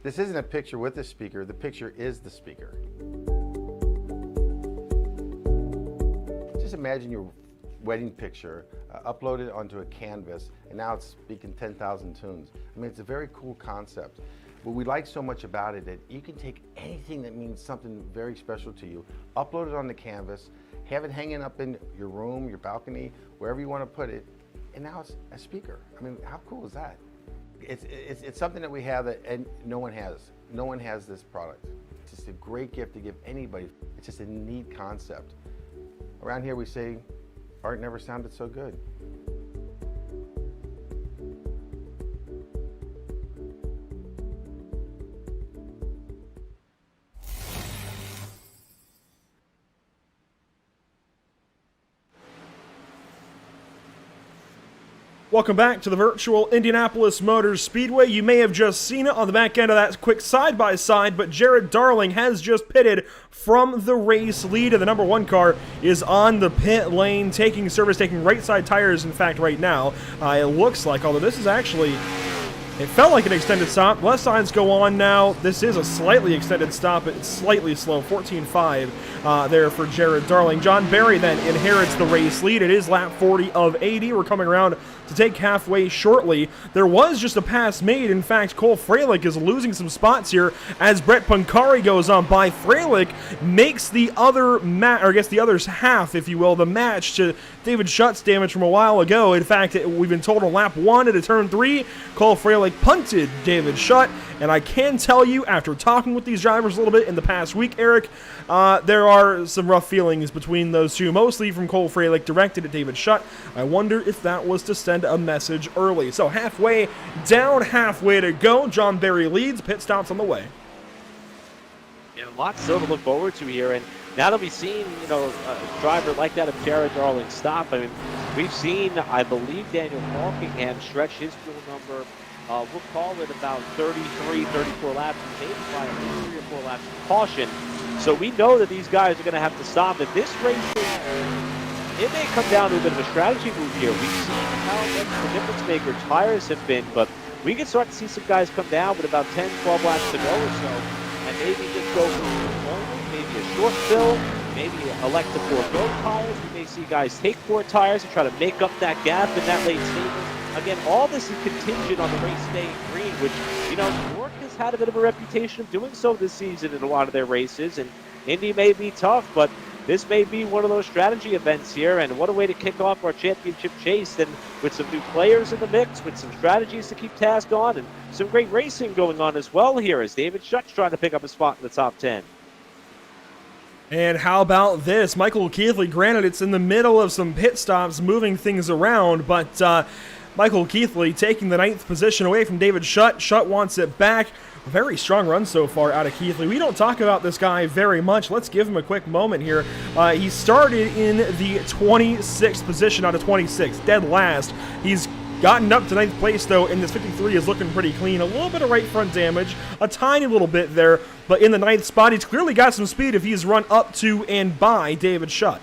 This isn't a picture with a speaker, the picture is the speaker. Just imagine your wedding picture uploaded onto a canvas and now it's speaking 10,000 tunes. I mean, it's a very cool concept. What we like so much about it that you can take anything that means something very special to you, upload it on the canvas, have it hanging up in your room, your balcony, wherever you want to put it, and now it's a speaker. I mean, how cool is that? It's something that we have that and no one has. No one has this product. It's just a great gift to give anybody. It's just a neat concept. Around here we say, art never sounded so good. Welcome back to the virtual Indianapolis Motor Speedway. You may have just seen it on the back end of that quick side-by-side, but Jared Darling has just pitted from the race lead, and the number 1 car is on the pit lane, taking service, taking right side tires, in fact, right now. It looks like, although this is actually, it felt like an extended stop. Left sides go on now. This is a slightly extended stop. It's slightly slow, 14.5 there for Jared Darling. John Barry then inherits the race lead. It is lap 40 of 80. We're coming around to take halfway shortly. There was just a pass made. In fact, Cole Freilich is losing some spots here as Brett Pancari goes on by. Freilich makes the other the other's half, if you will, the match to David Schutt's damage from a while ago. In fact, we've been told on lap 1 at a turn 3, Cole Freilich punted David Schutt, and I can tell you, after talking with these drivers a little bit in the past week, Eric, there are some rough feelings between those two, mostly from Cole Freilich directed at David Schutt. I wonder if that was to send a message early. So halfway down, halfway to go. John Barry leads. Pit stops on the way. Yeah, lots still to look forward to here, and now that we've seen, a driver like that of Jared Darling stop, I mean, we've seen, I believe, Daniel Falkingham stretch his fuel number we'll call it about 33, 34 laps, maybe by at least 3 or 4 laps of caution. So we know that these guys are going to have to stop. And this race, it may come down to a bit of a strategy move here. We've seen how much the difference maker tires have been, but we can start to see some guys come down with about 10, 12 laps to go or so, and maybe just go for maybe a short fill, maybe elect to forego tires. We may see guys take 4 tires and try to make up that gap in that late stages. Again, all this is contingent on the race staying green, which, you know, NORC has had a bit of a reputation of doing so this season in a lot of their races, and Indy may be tough, but this may be one of those strategy events here, and what a way to kick off our championship chase, and with some new players in the mix, with some strategies to keep task on, and some great racing going on as well here as David Schutt's trying to pick up a spot in the top 10. And how about this? Michael Keithley, granted it's in the middle of some pit stops moving things around, but Michael Keithley taking the 9th position away from David Schutt. Schutt wants it back. Very strong run so far out of Keithley. We don't talk about this guy very much. Let's give him a quick moment here. He started in the 26th position out of 26, dead last. He's gotten up to 9th place, though, and this 53 is looking pretty clean. A little bit of right front damage, a tiny little bit there, but in the 9th spot, he's clearly got some speed if he's run up to and by David Schutt.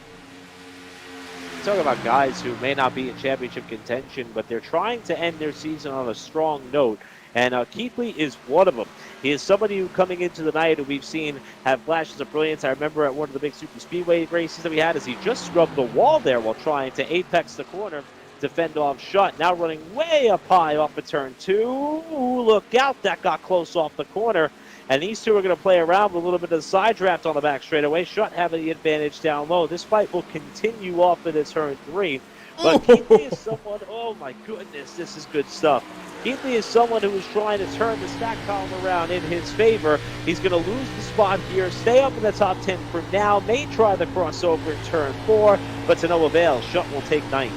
Talking about guys who may not be in championship contention, but they're trying to end their season on a strong note. And Keithley is one of them. He is somebody who, coming into the night, who we've seen have flashes of brilliance. I remember at one of the big super speedway races that we had, as he just scrubbed the wall there while trying to apex the corner to fend off Schutt. Now running way up high off of turn 2. Ooh, look out, that got close off the corner. And these two are going to play around with a little bit of the side draft on the back straightaway. Schutt having the advantage down low. This fight will continue off into turn 3. But Keithley is someone, oh my goodness, this is good stuff. Keithley is someone who is trying to turn the stack column around in his favor. He's going to lose the spot here, stay up in the top 10 for now, may try the crossover in turn 4, but to no avail. Schutt will take 9th.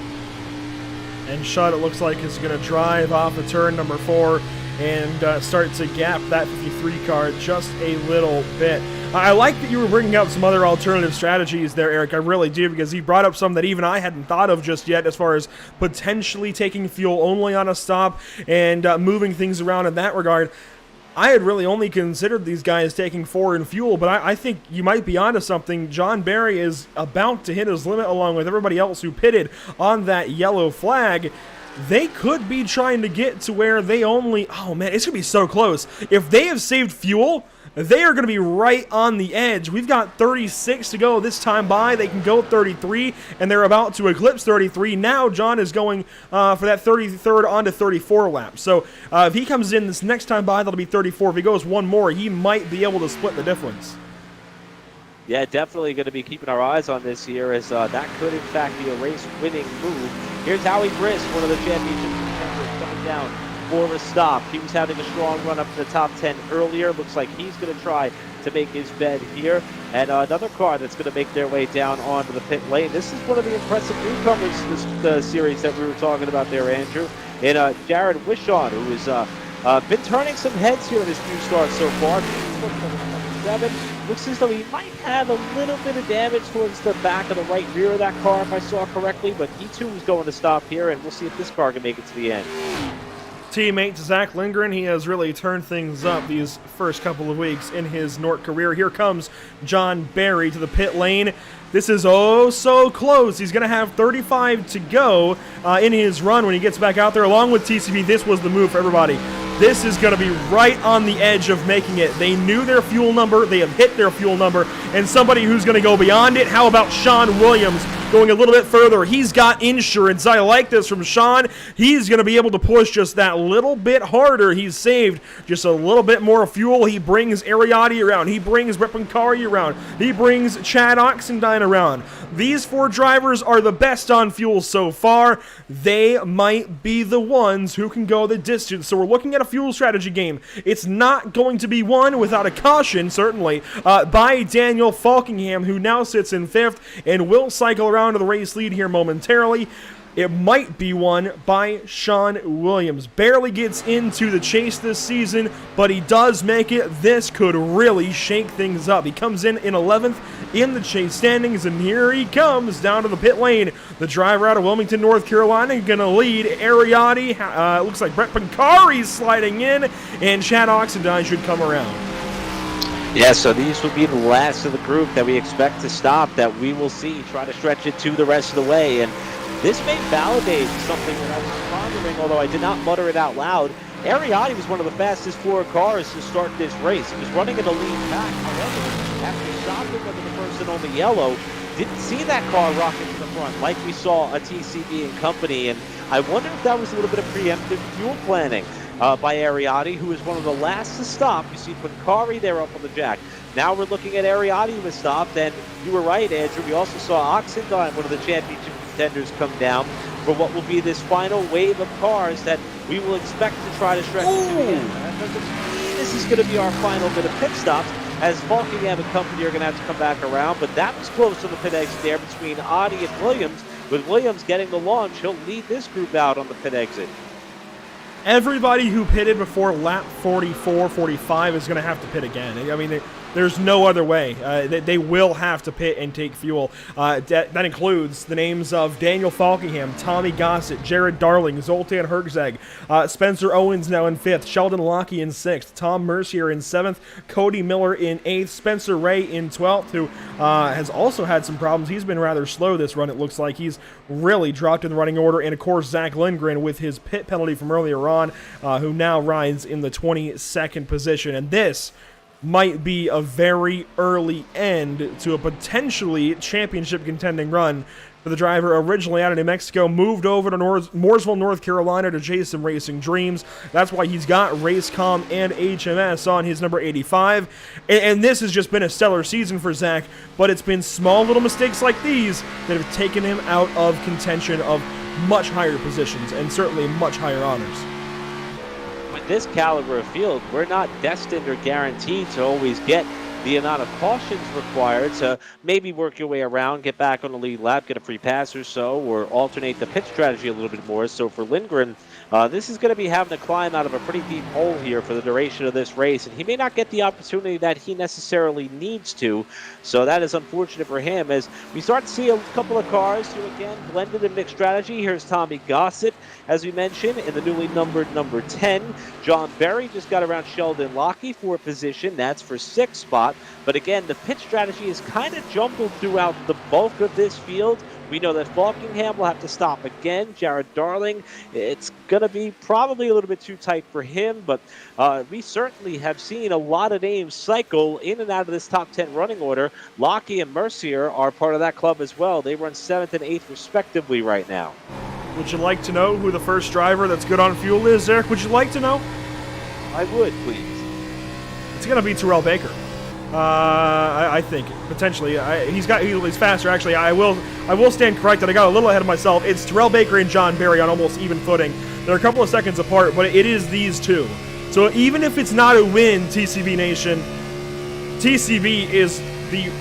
And Schutt, it looks like, is going to drive off of turn number 4 and start to gap that 53 car just a little bit. I like that you were bringing up some other alternative strategies there, Eric. I really do, because he brought up some that even I hadn't thought of just yet, as far as potentially taking fuel only on a stop and moving things around in that regard. I had really only considered these guys taking 4 in fuel, but I think you might be onto something. John Barry is about to hit his limit along with everybody else who pitted on that yellow flag. They could be trying to get to where they only... Oh, man, it's going to be so close. If they have saved fuel, they are going to be right on the edge. We've got 36 to go this time by. They can go 33, and they're about to eclipse 33. Now John is going for that 33rd on to 34 lap. So if he comes in this next time by, that'll be 34. If he goes one more, he might be able to split the difference. Yeah, definitely going to be keeping our eyes on this here, as that could, in fact, be a race-winning move. Here's Howie Brisk, one of the championship contenders, coming down for a stop. He was having a strong run up to the top 10 earlier. Looks like he's going to try to make his bed here. And another car that's going to make their way down onto the pit lane. This is one of the impressive newcomers to this series that we were talking about there, Andrew. And Jared Wishon, who has been turning some heads here in his few starts so far. Looks as though he might have a little bit of damage towards the back of the right rear of that car, if I saw correctly, but he too is going to stop here, and we'll see if this car can make it to the end. Teammate Zach Lindgren, he has really turned things up these first couple of weeks in his NORC career. Here comes John Barry to the pit lane. This is oh so close. He's going to have 35 to go in his run when he gets back out there. Along with TCB, this was the move for everybody. This is going to be right on the edge of making it. They knew their fuel number. They have hit their fuel number. And somebody who's going to go beyond it, how about Sean Williams going a little bit further? He's got insurance. I like this from Sean. He's going to be able to push just that little bit harder. He's saved just a little bit more fuel. He brings Ariotti around. He brings Repankari around. He brings Chad Oxendine around. These 4 drivers are the best on fuel so far. They might be the ones who can go the distance. So we're looking at a fuel strategy game. It's not going to be won without a caution, certainly, by Daniel Falkingham, who now sits in 5th and will cycle around to the race lead here momentarily. it might be won by Sean Williams. Barely gets into the chase this season, but he does make it. This could really shake things up. He comes in 11th in the chase standings, and here he comes down to the pit lane. The driver out of Wilmington, North Carolina, going to lead Ariotti. Looks like Brett Pancari's sliding in, and Chad Oxendine should come around. Yeah, so these will be the last of the group that we expect to stop, that we will see try to stretch it to the rest of the way. And this may validate something that I was pondering, although I did not mutter it out loud. Ariotti was one of the fastest 4 cars to start this race. He was running in the lead pack. However, after stopping under the person on the yellow, didn't see that car rocket to the front like we saw a TCB and company. And I wonder if that was a little bit of preemptive fuel planning by Ariotti, who is one of the last to stop. You see Pancari there up on the jack. Now we're looking at Ariotti who has stopped, and you were right, Andrew. We also saw Oxendine, one of the championship contenders, come down for what will be this final wave of cars that we will expect to try to stretch to the end. This is going to be our final bit of pit stops, as Falkingham and company are going to have to come back around, but that was close to the pit exit there between Audi and Williams. With Williams getting the launch, he'll lead this group out on the pit exit. Everybody who pitted before lap 44, 45 is going to have to pit again. I mean, there's no other way. They will have to pit and take fuel. That includes the names of Daniel Falkingham, Tommy Gossett, Jared Darling, Zoltan Herzeg, Spencer Owens now in 5th, Sheldon Locke in 6th, Tom Mercier in 7th, Cody Miller in 8th, Spencer Ray in 12th, who has also had some problems. He's been rather slow this run, it looks like. He's really dropped in the running order. And, of course, Zach Lindgren with his pit penalty from earlier on, who now rides in the 22nd position. And this might be a very early end to a potentially championship contending run for the driver originally out of New Mexico, moved over to Mooresville, North Carolina to chase some racing dreams. That's why he's got Racecom and HMS on his number 85. And this has just been a stellar season for Zach, but it's been small little mistakes like these that have taken him out of contention of much higher positions and certainly much higher honors. With this caliber of field, we're not destined or guaranteed to always get the amount of cautions required to maybe work your way around, get back on the lead lap, get a free pass or so, or alternate the pit strategy a little bit more. So for Lindgren, this is going to be having to climb out of a pretty deep hole here for the duration of this race, and he may not get the opportunity that he necessarily needs to. So that is unfortunate for him, as we start to see a couple of cars who, again, blended and mixed strategy. Here's Tommy Gossett, as we mentioned, in the newly numbered number 10. John Berry just got around Sheldon Locke for a position. That's for 6th spot. But again, the pit strategy is kind of jumbled throughout the bulk of this field. We know that Falkingham will have to stop again. Jared Darling, it's going to be probably a little bit too tight for him, but we certainly have seen a lot of names cycle in and out of this top 10 running order. Locke and Mercier are part of that club as well. They run 7th and 8th respectively right now. Would you like to know who the first driver that's good on fuel is, Eric? Would you like to know? I would, please. It's going to be Terrell Baker. I think potentially he's faster. Actually, I will stand corrected. I got a little ahead of myself. It's Terrell Baker and John Berry on almost even footing. They're a couple of seconds apart, but it is these two. So even if it's not a win, TCB Nation, TCB is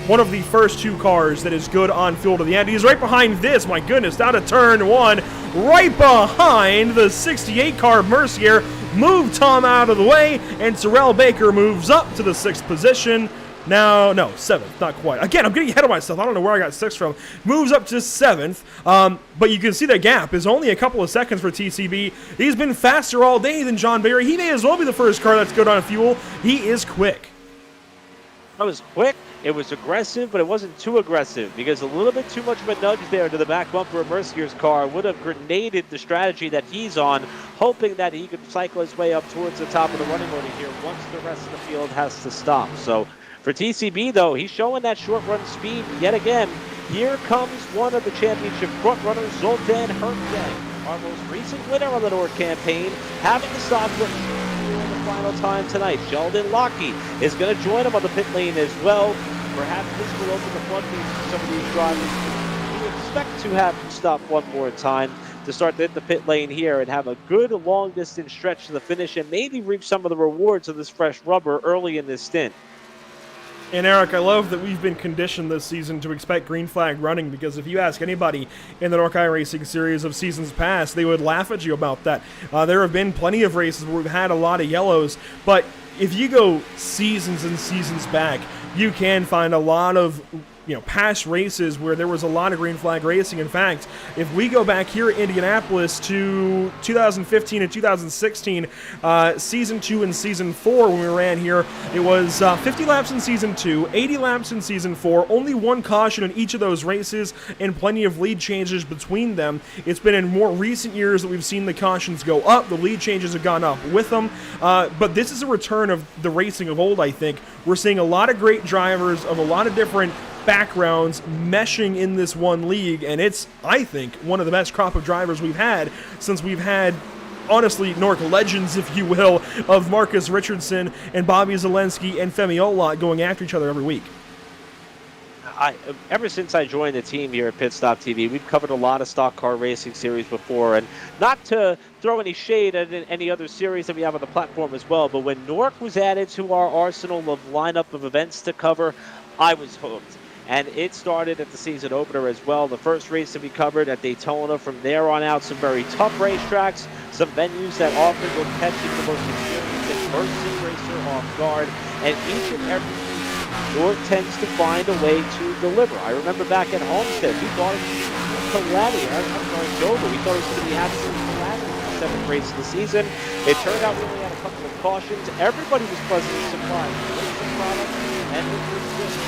one of the first 2 cars that is good on fuel to the end. He's right behind this. My goodness, down to turn 1, right behind the 68 car Mercier. Move Tom out of the way, and Terrell Baker moves up to the 6th position. Now, no, 7th, not quite. Again, I'm getting ahead of myself. I don't know where I got 6th from. Moves up to 7th, but you can see the gap is only a couple of seconds for TCB. He's been faster all day than John Berry. He may as well be the first car that's good on fuel. He is quick. That was quick. It was aggressive, but it wasn't too aggressive, because a little bit too much of a nudge there to the back bumper of Mercier's car would have grenaded the strategy that he's on, hoping that he could cycle his way up towards the top of the running order here once the rest of the field has to stop. So for TCB, though, he's showing that short run speed yet again. Here comes one of the championship front runners, Zoltan Herzeg, our most recent winner on the NORC campaign, having to stop for the final time tonight. Sheldon Locke is going to join him on the pit lane as well. Perhaps this will open the floodgates for some of these drivers. We expect to have him stop one more time to start to hit the pit lane here and have a good long-distance stretch to the finish and maybe reap some of the rewards of this fresh rubber early in this stint. And Eric, I love that we've been conditioned this season to expect green flag running, because if you ask anybody in the NORC Racing series of seasons past, they would laugh at you about that. There have been plenty of races where we've had a lot of yellows, but if you go seasons and seasons back, you can find a lot of past races where there was a lot of green flag racing. In fact, if we go back here at Indianapolis to 2015 and 2016, Season 2 and Season 4 when we ran here, it was 50 laps in Season 2, 80 laps in Season 4, only one caution in each of those races, and plenty of lead changes between them. It's been in more recent years that we've seen the cautions go up, the lead changes have gone up with them, but this is a return of the racing of old, I think. We're seeing a lot of great drivers of a lot of different backgrounds meshing in this one league, and it's, I think, one of the best crop of drivers we've had since we've had, honestly, NORC legends, if you will, of Marcus Richardson and Bobby Zelensky and Femi Olot going after each other every week. Ever since I joined the team here at Pit Stop TV, we've covered a lot of stock car racing series before, and not to throw any shade at any other series that we have on the platform as well, but when NORC was added to our arsenal of lineup of events to cover, I was hooked. And it started at the season opener as well. The first race that we covered at Daytona. From there on out, some very tough racetracks, some venues that often will catch the most experienced and first racer off guard. And each and every week, NORC tends to find a way to deliver. I remember back at Homestead, we thought it was calamity. We thought it was going to be absolutely calamity in the seventh race of the season. It turned out we only had a couple of cautions. Everybody was pleasantly surprised. And it was just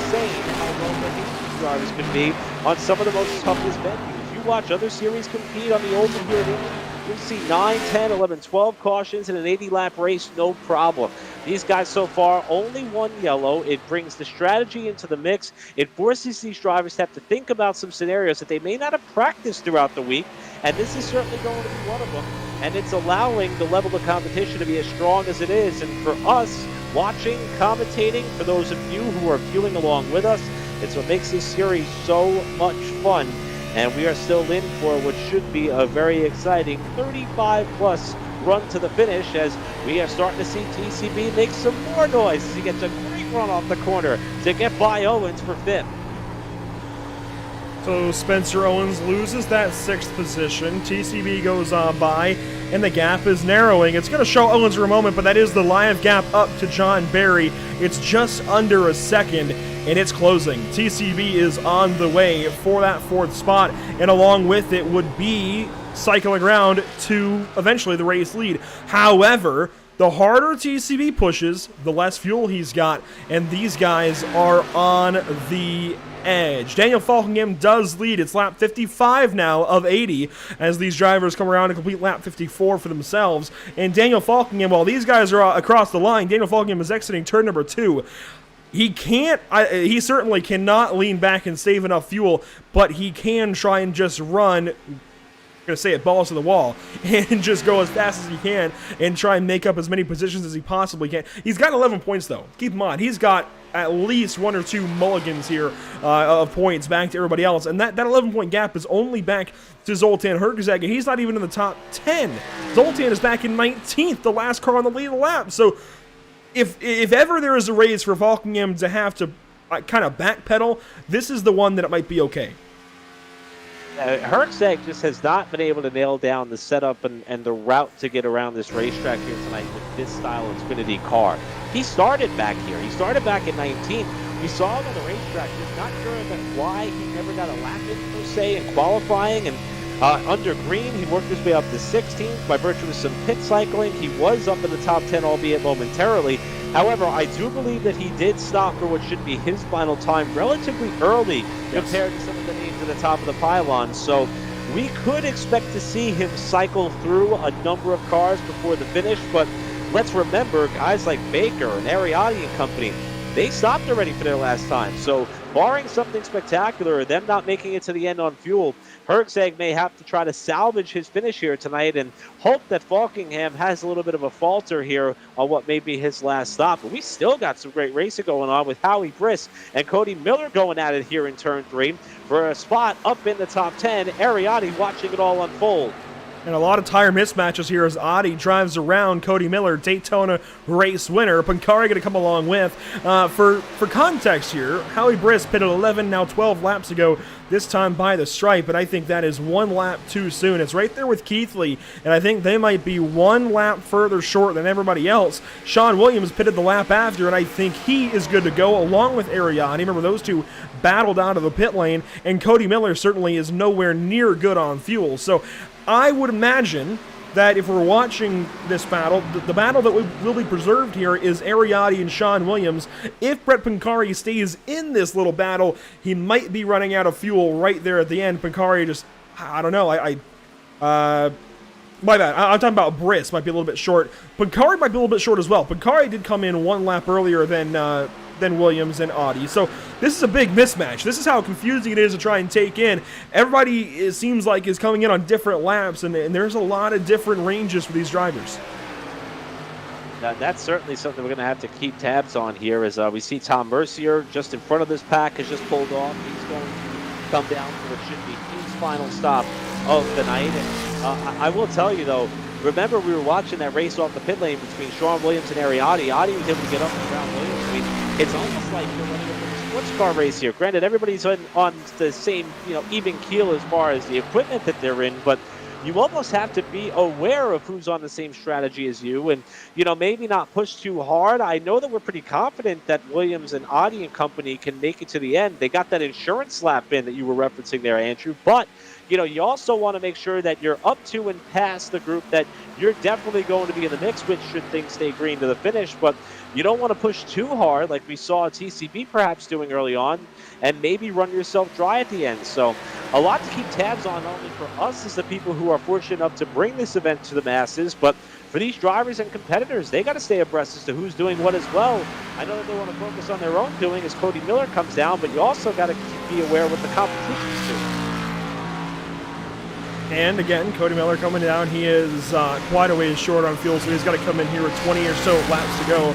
insane how well the these drivers can be on some of the most toughest venues. You watch other series compete on the open here in England, you'll see 9, 10, 11, 12 cautions in an 80-lap race, no problem. These guys so far, only one yellow. It brings the strategy into the mix. It forces these drivers to have to think about some scenarios that they may not have practiced throughout the week, and this is certainly going to be one of them. And it's allowing the level of competition to be as strong as it is. And for us, watching, commentating, for those of you who are viewing along with us, it's what makes this series so much fun. And we are still in for what should be a very exciting 35-plus run to the finish, as we are starting to see TCB make some more noise as he gets a great run off the corner to get by Owens for 5th. So Spencer Owens loses that 6th position. TCB goes on by, and the gap is narrowing. It's going to show Owens for a moment, but that is the live gap up to John Barry. It's just under a second, and it's closing. TCB is on the way for that 4th spot, and along with it would be cycling around to eventually the race lead. However, the harder TCB pushes, the less fuel he's got, and these guys are on the edge. Daniel Falkingham does lead. It's lap 55 now of 80 as these drivers come around and complete lap 54 for themselves. And Daniel Falkingham, while these guys are across the line, Daniel Falkingham is exiting turn number 2. He he certainly cannot lean back and save enough fuel, but he can try and just run, going to say it, balls to the wall, and just go as fast as he can and try and make up as many positions as he possibly can. He's got 11 points, though. Keep in mind, he's got at least 1 or 2 mulligans here of points back to everybody else, and that 11-point gap is only back to Zoltan Herczeg, and he's not even in the top 10. Zoltan is back in 19th, the last car on the lead of the lap. So if ever there is a race for Falkingham to have to kind of backpedal, this is the one that it might be okay. Herczeg just has not been able to nail down the setup and the route to get around this racetrack here tonight with this style Xfinity car. He started back here. He started back in 19. We saw him on the racetrack. Just not sure why he never got a lap in, per se, in qualifying. And under green, he worked his way up to 16th by virtue of some pit cycling. He was up in the top 10, albeit momentarily. However, I do believe that he did stop for what should be his final time relatively early compared to some of the names at the top of the pylon. So we could expect to see him cycle through a number of cars before the finish. But let's remember, guys like Baker and Ariati and company, they stopped already for their last time. So barring something spectacular or them not making it to the end on fuel, Herczeg may have to try to salvage his finish here tonight and hope that Falkingham has a little bit of a falter here on what may be his last stop. But we still got some great racing going on with Howie Briss and Cody Miller going at it here in turn 3 for a spot up in the top 10. Ariati watching it all unfold. And a lot of tire mismatches here as Adi drives around Cody Miller, Daytona race winner. Pancari going to come along with. For context here, Howie Briss pitted 11, now 12 laps ago, this time by the stripe, but I think that is 1 lap too soon. It's right there with Keithley, and I think they might be 1 lap further short than everybody else. Sean Williams pitted the lap after, and I think he is good to go, along with Ariani. Remember, those two battled out of the pit lane, and Cody Miller certainly is nowhere near good on fuel. So I would imagine that if we're watching this battle, the battle that will be preserved here is Ariati and Sean Williams. If Brett Pancari stays in this little battle, he might be running out of fuel right there at the end. Pancari just, I don't know, my bad. I'm talking about Briss, might be a little bit short. Pancari might be a little bit short as well. Pancari did come in 1 lap earlier than Williams and Audi. So this is a big mismatch. This is how confusing it is to try and take in. Everybody, it seems like, is coming in on different laps, and there's a lot of different ranges for these drivers. Now, that's certainly something we're going to have to keep tabs on here as we see Tom Mercier just in front of this pack has just pulled off. He's going to come down for what should be his final stop of the night. And I will tell you, though, remember we were watching that race off the pit lane between Sean Williams and Ariati. Adi was able to get up and around Williams. I mean, it's almost like you're running a sports car race here. Granted, everybody's on the same, even keel as far as the equipment that they're in, but you almost have to be aware of who's on the same strategy as you and, maybe not push too hard. I know that we're pretty confident that Williams and Audi and company can make it to the end. They got that insurance lap in that you were referencing there, Andrew, but you also want to make sure that you're up to and past the group that you're definitely going to be in the mix with should things stay green to the finish. But you don't want to push too hard like we saw TCB perhaps doing early on and maybe run yourself dry at the end. So a lot to keep tabs on, not only for us as the people who are fortunate enough to bring this event to the masses, but for these drivers and competitors. They got to stay abreast as to who's doing what as well. I know that they want to focus on their own doing as Cody Miller comes down, but you also got to be aware of what the competition's doing. And again, Cody Miller coming down. He is quite a ways short on fuel, so he's got to come in here with 20 or so laps to go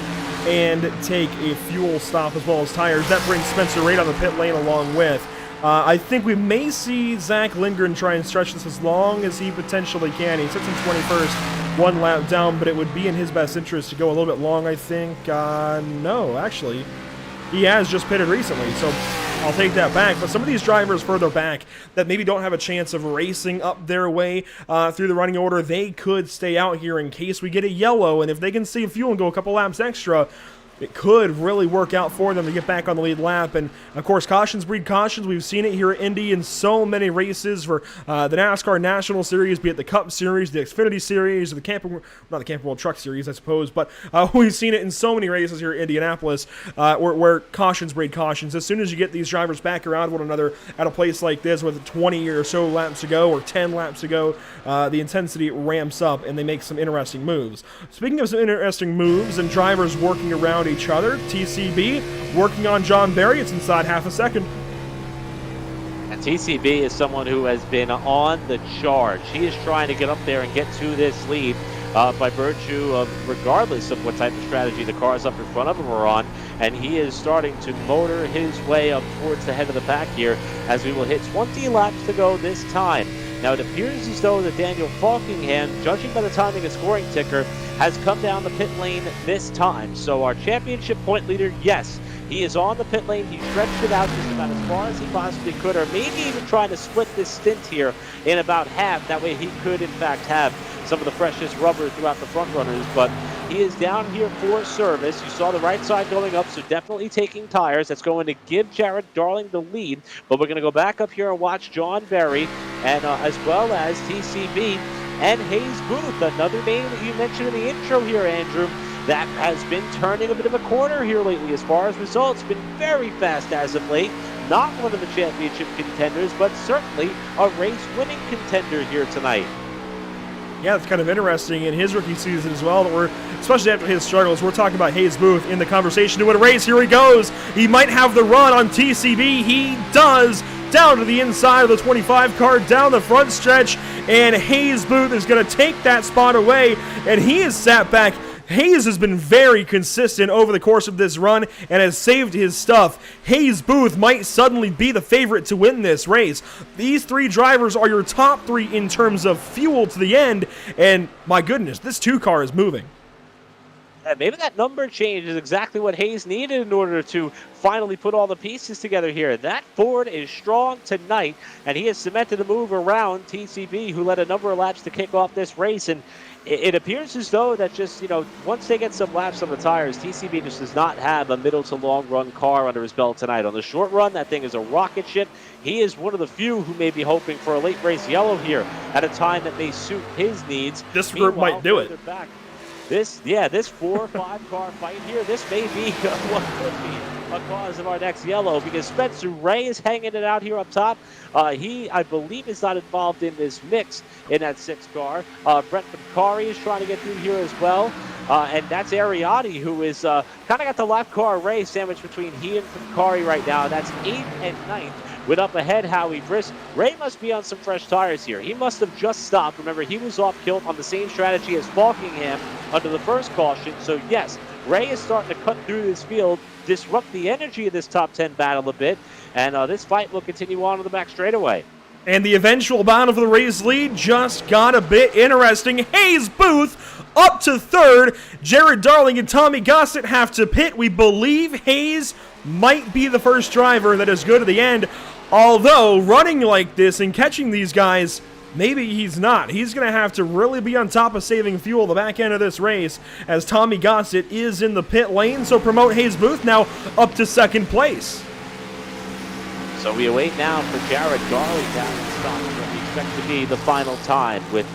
and take a fuel stop as well as tires. That brings Spencer Reid on the pit lane along with. I think we may see Zach Lindgren try and stretch this as long as he potentially can. He sits in 21st, 1 lap down, but it would be in his best interest to go a little bit long, I think. No, actually, he has just pitted recently, so I'll take that back. But some of these drivers further back that maybe don't have a chance of racing up their way through the running order, they could stay out here in case we get a yellow. And if they can save fuel and go a couple laps extra, it could really work out for them to get back on the lead lap. And, of course, cautions breed cautions. We've seen it here at Indy in so many races for the NASCAR National Series, be it the Cup Series, the Xfinity Series, or not the Camping World Truck Series, I suppose, but we've seen it in so many races here at Indianapolis where cautions breed cautions. As soon as you get these drivers back around one another at a place like this with 20 or so laps to go or 10 laps to go, the intensity ramps up and they make some interesting moves. Speaking of some interesting moves and drivers working around each other, TCB working on John Berry. It's inside half a second. And TCB is someone who has been on the charge. He is trying to get up there and get to this lead by virtue of, regardless of what type of strategy the cars up in front of him are on, and he is starting to motor his way up towards the head of the pack here as we will hit 20 laps to go this time. Now, it appears as though that Daniel Falkingham, judging by the timing of scoring ticker, has come down the pit lane this time. So our championship point leader, yes, he is on the pit lane. He stretched it out just about as far as he possibly could, or maybe even trying to split this stint here in about half. That way he could, in fact, have some of the freshest rubber throughout the front runners. But he is down here for service. You saw the right side going up, so definitely taking tires. That's going to give Jared Darling the lead. But we're going to go back up here and watch John Berry, and as well as TCB and Hayes Booth, another name that you mentioned in the intro here, Andrew, that has been turning a bit of a corner here lately as far as results. Been very fast as of late. Not one of the championship contenders, but certainly a race-winning contender here tonight. Yeah, it's kind of interesting in his rookie season as well, that especially after his struggles, we're talking about Hayes Booth in the conversation to win a race. Here he goes. He might have the run on TCB. He does. Down to the inside of the 25 car, down the front stretch, and Hayes Booth is going to take that spot away, and he is sat back Hayes has been very consistent over the course of this run and has saved his stuff. Hayes Booth might suddenly be the favorite to win this race. These three drivers are your top three in terms of fuel to the end, and my goodness, this 2 car is moving. Maybe that number change is exactly what Hayes needed in order to finally put all the pieces together here. That Ford is strong tonight, and he has cemented a move around TCB, who led a number of laps to kick off this race. And it appears as though that just, you know, once they get some laps on the tires, TCB just does not have a middle to long run car under his belt tonight. On the short run, that thing is a rocket ship. He is one of the few who may be hoping for a late race yellow here at a time that may suit his needs. This group might do it. Back, this 4 or 5 car fight here, this may be what could be a cause of our next yellow, because Spencer Ray is hanging it out here up top. He, I believe, is not involved in this mix in that 6 car. Brett Macari is trying to get through here as well. And that's Ariati, who is kind of got the left car Ray sandwiched between he and Macari right now. That's 8th and 9th. With up ahead, Howie Brisk. Ray must be on some fresh tires here. He must have just stopped. Remember, he was off kilt on the same strategy as Falkingham under the first caution. So, yes, Ray is starting to cut through this field, disrupt the energy of this top 10 battle a bit, and this fight will continue on the back straightaway. And the eventual battle for the race lead just got a bit interesting. Hayes Booth up to 3rd. Jared Darling and Tommy Gossett have to pit. We believe Hayes might be the first driver that is good at the end. Although, running like this and catching these guys, maybe he's not. He's going to have to really be on top of saving fuel the back end of this race, as Tommy Gossett is in the pit lane. So promote Hayes Booth now up to 2nd place. So we await now for Jared Darling down in stock, what we expect to be the final time, with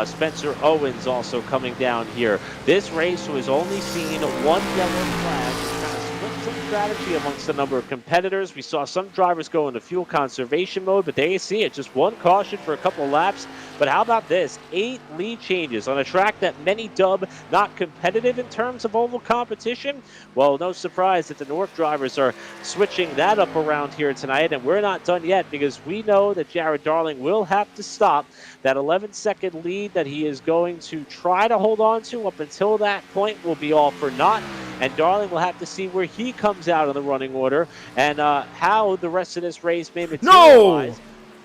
Spencer Owens also coming down here. This race was only seen 1 yellow flag. Kind of split some strategy amongst a number of competitors. We saw some drivers go into fuel conservation mode, but there you see it, just 1 caution for a couple of laps. But how about this? 8 lead changes on a track that many dub not competitive in terms of oval competition. Well, no surprise that the NORC drivers are switching that up around here tonight, and we're not done yet, because we know that Jared Darling will have to stop that 11-second lead that he is going to try to hold on to. Up until that point will be all for naught, and Darling will have to see where he comes out in the running order and how the rest of this race may materialize. No!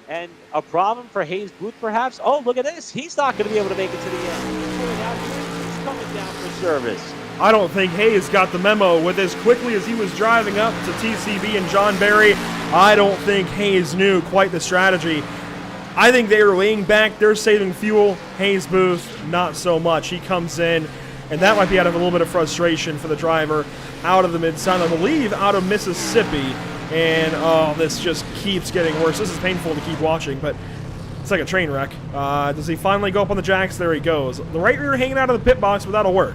And a problem for Hayes Booth, perhaps. Oh, look at this. He's not going to be able to make it to the end. He's coming down for service. I don't think Hayes got the memo. With as quickly as he was driving up to TCB and John Barry, I don't think Hayes knew quite the strategy. I think they were laying back. They're saving fuel. Hayes Booth, not so much. He comes in, and that might be out of a little bit of frustration for the driver out of the Mid-South, I believe out of Mississippi. And, oh, this just keeps getting worse. This is painful to keep watching, but it's like a train wreck. Does he finally go up on the jacks? There he goes. The right rear hanging out of the pit box, but that'll work.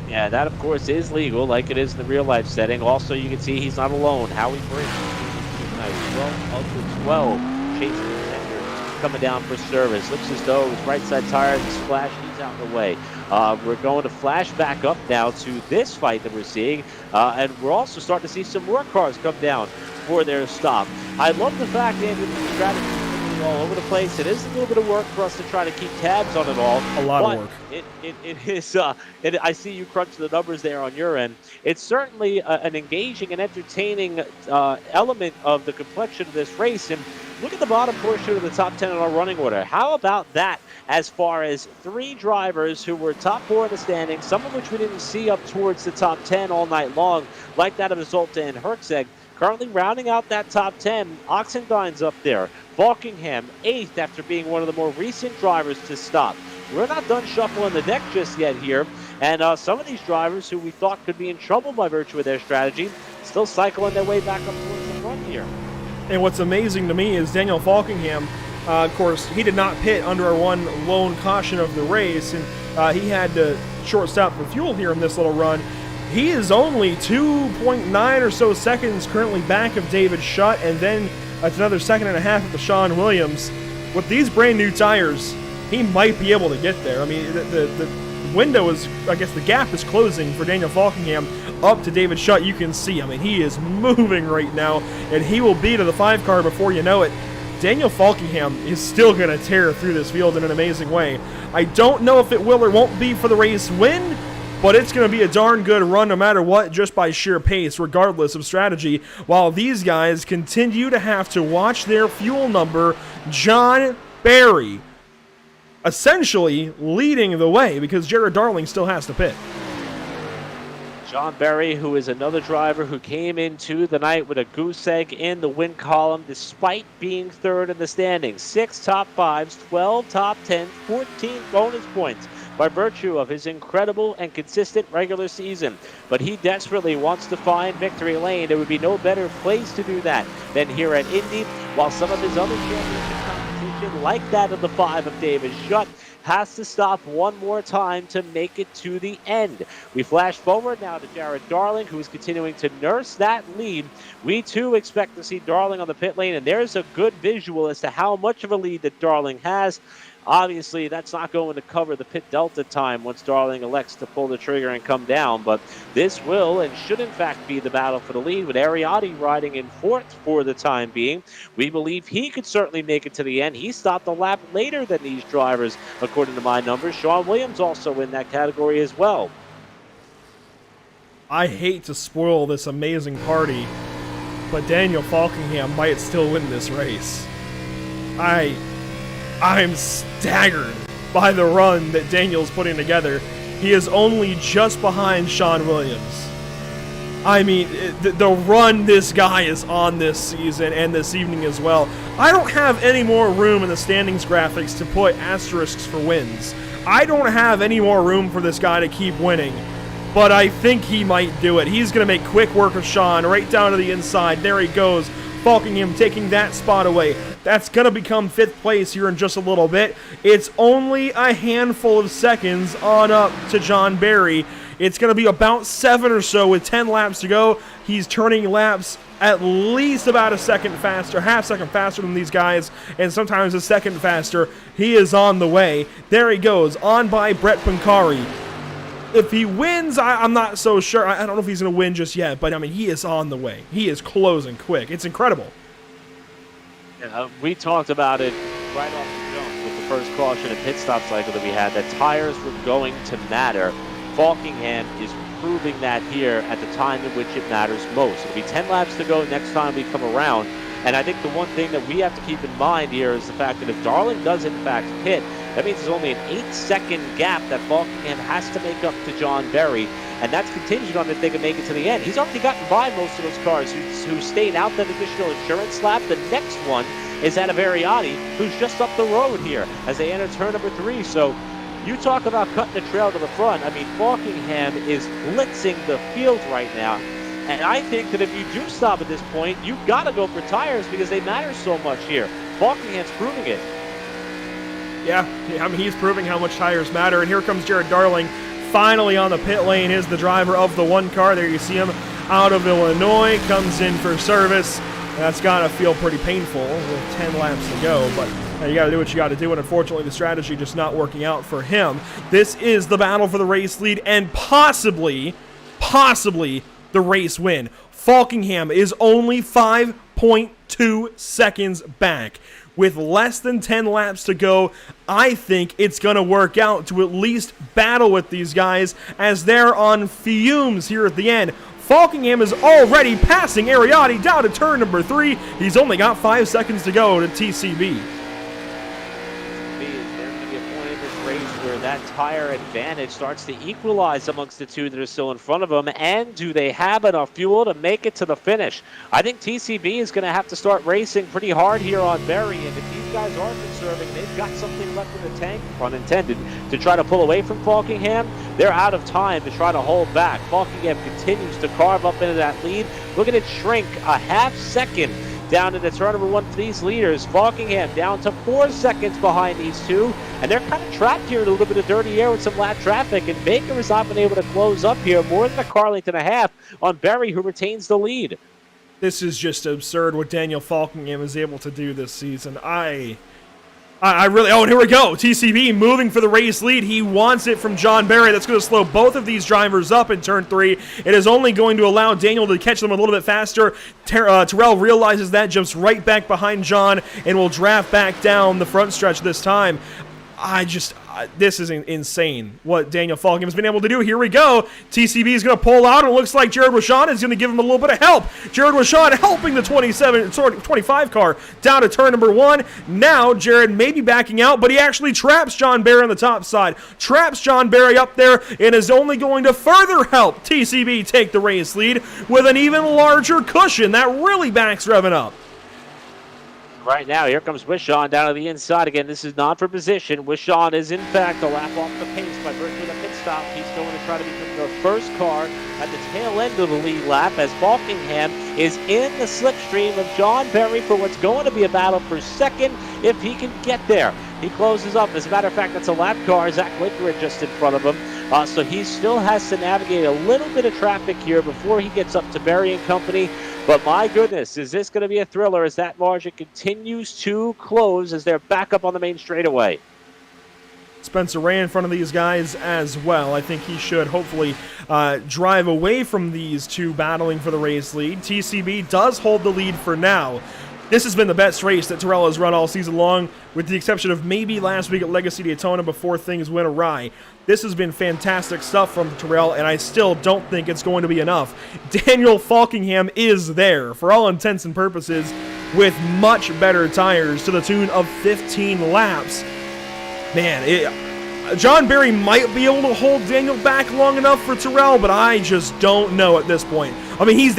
Yeah, that, of course, is legal, like it is in the real-life setting. Also, you can see he's not alone. Howie Briggs, 12 of the 12 chasing contender coming down for service. Looks as though his right side tire is splashed. He's out of the way. We're going to flash back up now to this fight that we're seeing, and we're also starting to see some more cars come down for their stop. I love the fact, Andrew, that the strategy is all over the place. It is a little bit of work for us to try to keep tabs on it all. A lot of work. It is. I see you crunch the numbers there on your end. It's certainly an engaging and entertaining element of the complexion of this race. And look at the bottom portion of the top 10 in our running order. How about that as far as 3 drivers who were top 4 in the standings, some of which we didn't see up towards the top 10 all night long, like that of Zolta and Herczeg. Currently rounding out that top 10, Oxendine's up there. Falkingham, 8th after being one of the more recent drivers to stop. We're not done shuffling the deck just yet here, and some of these drivers who we thought could be in trouble by virtue of their strategy still cycling their way back up towards the front here. And what's amazing to me is Daniel Falkingham, of course, he did not pit under our 1 lone caution of the race, and he had to short stop for fuel here in this little run. He is only 2.9 or so seconds currently back of David Shutt, and then that's another 1.5 seconds at the Sean Williams. With these brand new tires, he might be able to get there. I mean, the window is, I guess the gap is closing for Daniel Falkingham up to David Shutt. You can see, I mean, he is moving right now, and he will be to the 5 car before you know it. Daniel Falkingham is still going to tear through this field in an amazing way. I don't know if it will or won't be for the race win, but it's going to be a darn good run no matter what, just by sheer pace, regardless of strategy, while these guys continue to have to watch their fuel number, John Barry, essentially leading the way because Jared Darling still has to pit. John Berry, who is another driver who came into the night with a goose egg in the win column despite being third in the standings. 6 top 5s, 12 top 10s, 14 bonus points by virtue of his incredible and consistent regular season. But he desperately wants to find victory lane. There would be no better place to do that than here at Indy, while some of his other championship competition, like that of the 5 of David Schutt, has to stop one more time to make it to the end. We flash forward now to Jared Darling, who is continuing to nurse that lead. We too expect to see Darling on the pit lane, and there's a good visual as to how much of a lead that Darling has. Obviously, that's not going to cover the pit delta time once Darling elects to pull the trigger and come down, but this will and should in fact be the battle for the lead, with Arriati riding in 4th for the time being. We believe he could certainly make it to the end. He stopped a lap later than these drivers, according to my numbers. Sean Williams also in that category as well. I hate to spoil this amazing party, but Daniel Falkingham might still win this race. I'm staggered by the run that Daniel's putting together. He is only just behind Sean Williams. I mean, the run this guy is on this season and this evening as well. I don't have any more room in the standings graphics to put asterisks for wins. I don't have any more room for this guy to keep winning. But I think he might do it. He's going to make quick work of Sean right down to the inside. There he goes. Falkingham taking that spot away. That's going to become 5th place here in just a little bit. It's only a handful of seconds on up to John Barry. It's going to be about 7 or so with 10 laps to go. He's turning laps at least about a second faster, half second faster than these guys, and sometimes a second faster. He is on the way. There he goes, on by Brett Pancari. If he wins, I'm not so sure. I don't know if he's going to win just yet, but I mean, he is on the way. He is closing quick. It's incredible. We talked about it right off the jump with the first caution and pit stop cycle that we had, that tires were going to matter. Falkingham is proving that here at the time in which it matters most. It'll be 10 laps to go next time we come around. And I think the one thing that we have to keep in mind here is the fact that if Darling does in fact pit, that means there's only an 8-second gap that Falkingham has to make up to John Barry, and that's contingent on if they can make it to the end. He's already gotten by most of those cars who stayed out that additional insurance lap. The next one is at Arriati, who's just up the road here as they enter turn number 3. So you talk about cutting the trail to the front. I mean, Falkingham is blitzing the field right now. And I think that if you do stop at this point, you've got to go for tires because they matter so much here. Falkingham's proving it. Yeah, I mean, he's proving how much tires matter. And here comes Jared Darling, finally on the pit lane, is the driver of the 1 car. There you see him out of Illinois, comes in for service. That's got to feel pretty painful with 10 laps to go, but you got to do what you got to do, and unfortunately the strategy just not working out for him. This is the battle for the race lead and possibly the race win. Falkingham is only 5.2 seconds back. With less than 10 laps to go, I think it's going to work out to at least battle with these guys as they're on fumes here at the end. Falkingham is already passing Arriati down to turn number 3. He's only got 5 seconds to go to TCB. Where that tire advantage starts to equalize amongst the 2 that are still in front of them, and do they have enough fuel to make it to the finish? I think TCB is going to have to start racing pretty hard here on Berry, and if these guys are conserving, they've got something left in the tank, pun intended, to try to pull away from Falkingham. They're out of time to try to hold back. Falkingham continues to carve up into that lead. Look at it shrink a half second down into turn number 1 for these leaders. Falkingham down to 4 seconds behind these 2, and they're kind of trapped here in a little bit of dirty air with some lap traffic, and Baker has not been able to close up here more than a car length and a half on Berry, who retains the lead. This is just absurd what Daniel Falkingham is able to do this season. I really, oh, and here we go. TCB moving for the race lead. He wants it from John Barry. That's going to slow both of these drivers up in turn 3. It is only going to allow Daniel to catch them a little bit faster. Terrell realizes that, jumps right back behind John, and will draft back down the front stretch this time. This is insane what Daniel Falkham has been able to do. Here we go. TCB is going to pull out, and it looks like Jared Washon is going to give him a little bit of help. Jared Washon helping the 25 car down to turn number 1. Now Jared may be backing out, but he actually traps John Barry on the top side. Traps John Barry up there, and is only going to further help TCB take the race lead with an even larger cushion. That really backs Revin up. Right now, here comes Wishon down to the inside again. This is not for position. Wishon is, in fact, a lap off the pace by virtue of the pit stop. He's going to try to become the first car at the tail end of the lead lap as Falkingham is in the slipstream of John Barry for what's going to be a battle for second if he can get there. He closes up. As a matter of fact, that's a lap car. Zach Lickard just in front of him. So he still has to navigate a little bit of traffic here before he gets up to Barry and company. But my goodness, is this going to be a thriller as that margin continues to close as they're back up on the main straightaway. Spencer Ray in front of these guys as well. I think he should hopefully drive away from these two battling for the race lead. TCB does hold the lead for now. This has been the best race that Terrell has run all season long, with the exception of maybe last week at Legacy Daytona before things went awry. This has been fantastic stuff from Terrell, and I still don't think it's going to be enough. Daniel Falkingham is there, for all intents and purposes, with much better tires to the tune of 15 laps. Man, John Barry might be able to hold Daniel back long enough for Terrell, but I just don't know at this point. I mean, he's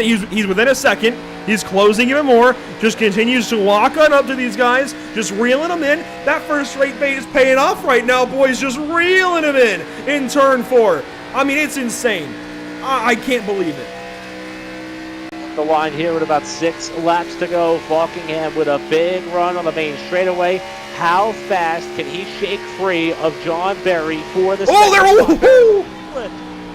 within a second. He's closing even more. Just continues to walk on up to these guys, just reeling them in. That first straight bait is paying off right now, boys. Just reeling them in turn 4. I mean, it's insane. I can't believe it. The line here with about 6 laps to go. Falkingham with a big run on the main straightaway. How fast can he shake free of John Barry for the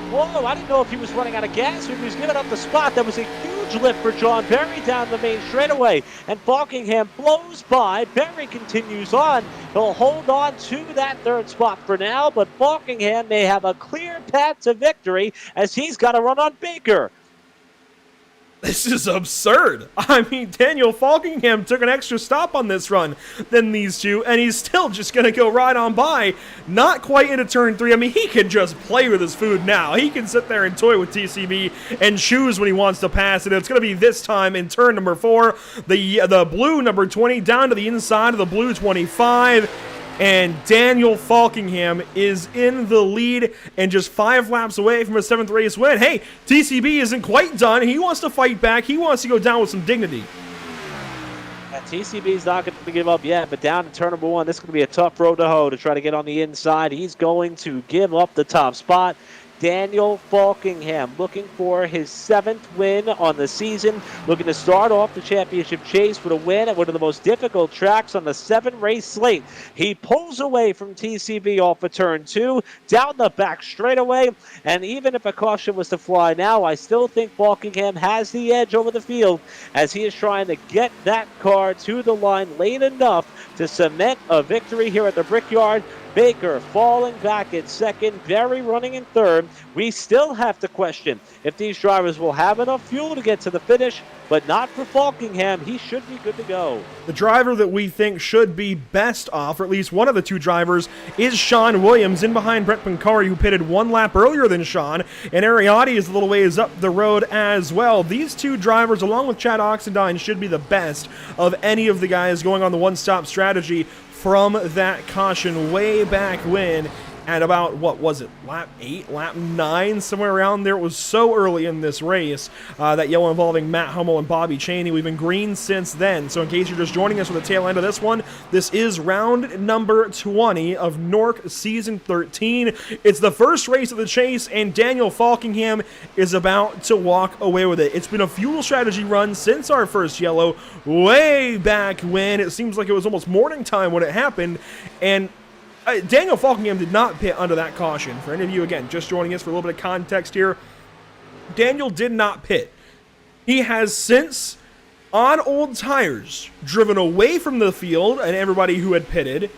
Whoa, I didn't know if he was running out of gas or if he was giving up the spot. That was a huge lift for John Barry down the main straightaway. And Falkingham blows by. Barry continues on. He'll hold on to that third spot for now, but Falkingham may have a clear path to victory as he's got to run on Baker. This is absurd. I mean, Daniel Falkingham took an extra stop on this run than these two, and he's still just going to go right on by. Not quite into turn 3. I mean, he can just play with his food now. He can sit there and toy with TCB and choose when he wants to pass it. It's going to be this time in turn number 4. The blue number 20 down to the inside of the blue 25. And Daniel Falkingham is in the lead and just 5 laps away from a 7th race win. Hey, TCB isn't quite done. He wants to fight back. He wants to go down with some dignity. TCB's not going to give up yet, but down to turn number 1, this is going to be a tough road to hoe to try to get on the inside. He's going to give up the top spot. Daniel Falkingham looking for his 7th win on the season, looking to start off the championship chase with a win at one of the most difficult tracks on the 7-race slate. He pulls away from TCB off of turn 2, down the back straightaway, and even if a caution was to fly now, I still think Falkingham has the edge over the field as he is trying to get that car to the line late enough to cement a victory here at the Brickyard. Baker falling back in second, Barry running in third. We still have to question if these drivers will have enough fuel to get to the finish, but not for Falkingham. He should be good to go. The driver that we think should be best off, or at least one of the two drivers, is Sean Williams, in behind Brett Pancari, who pitted 1 lap earlier than Sean, and Ariotti is a little ways up the road as well. These two drivers, along with Chad Oxendine, should be the best of any of the guys going on the one-stop strategy from that caution way back when at about, what was it, lap 8, lap 9, somewhere around there. It was so early in this race, that yellow involving Matt Hummel and Bobby Chaney. We've been green since then. So in case you're just joining us for the tail end of this one, this is round number 20 of NORC Season 13. It's the first race of the chase, and Daniel Falkingham is about to walk away with it. It's been a fuel strategy run since our first yellow, way back when. It seems like it was almost morning time when it happened, and Daniel Falkingham did not pit under that caution. For any of you, again, just joining us for a little bit of context here, Daniel did not pit. He has since on old tires, driven away from the field and everybody who had pitted,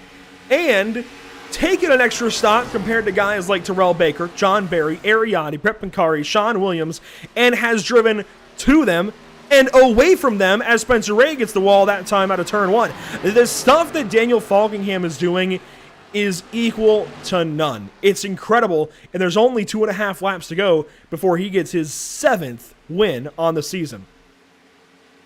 and taken an extra stop compared to guys like Terrell Baker, John Barry, Ariani, Brett Pincari, Sean Williams, and has driven to them and away from them as Spencer Ray gets the wall that time out of turn 1. The stuff that Daniel Falkingham is doing is equal to none. It's incredible, and there's only 2.5 laps to go before he gets his 7th win on the season.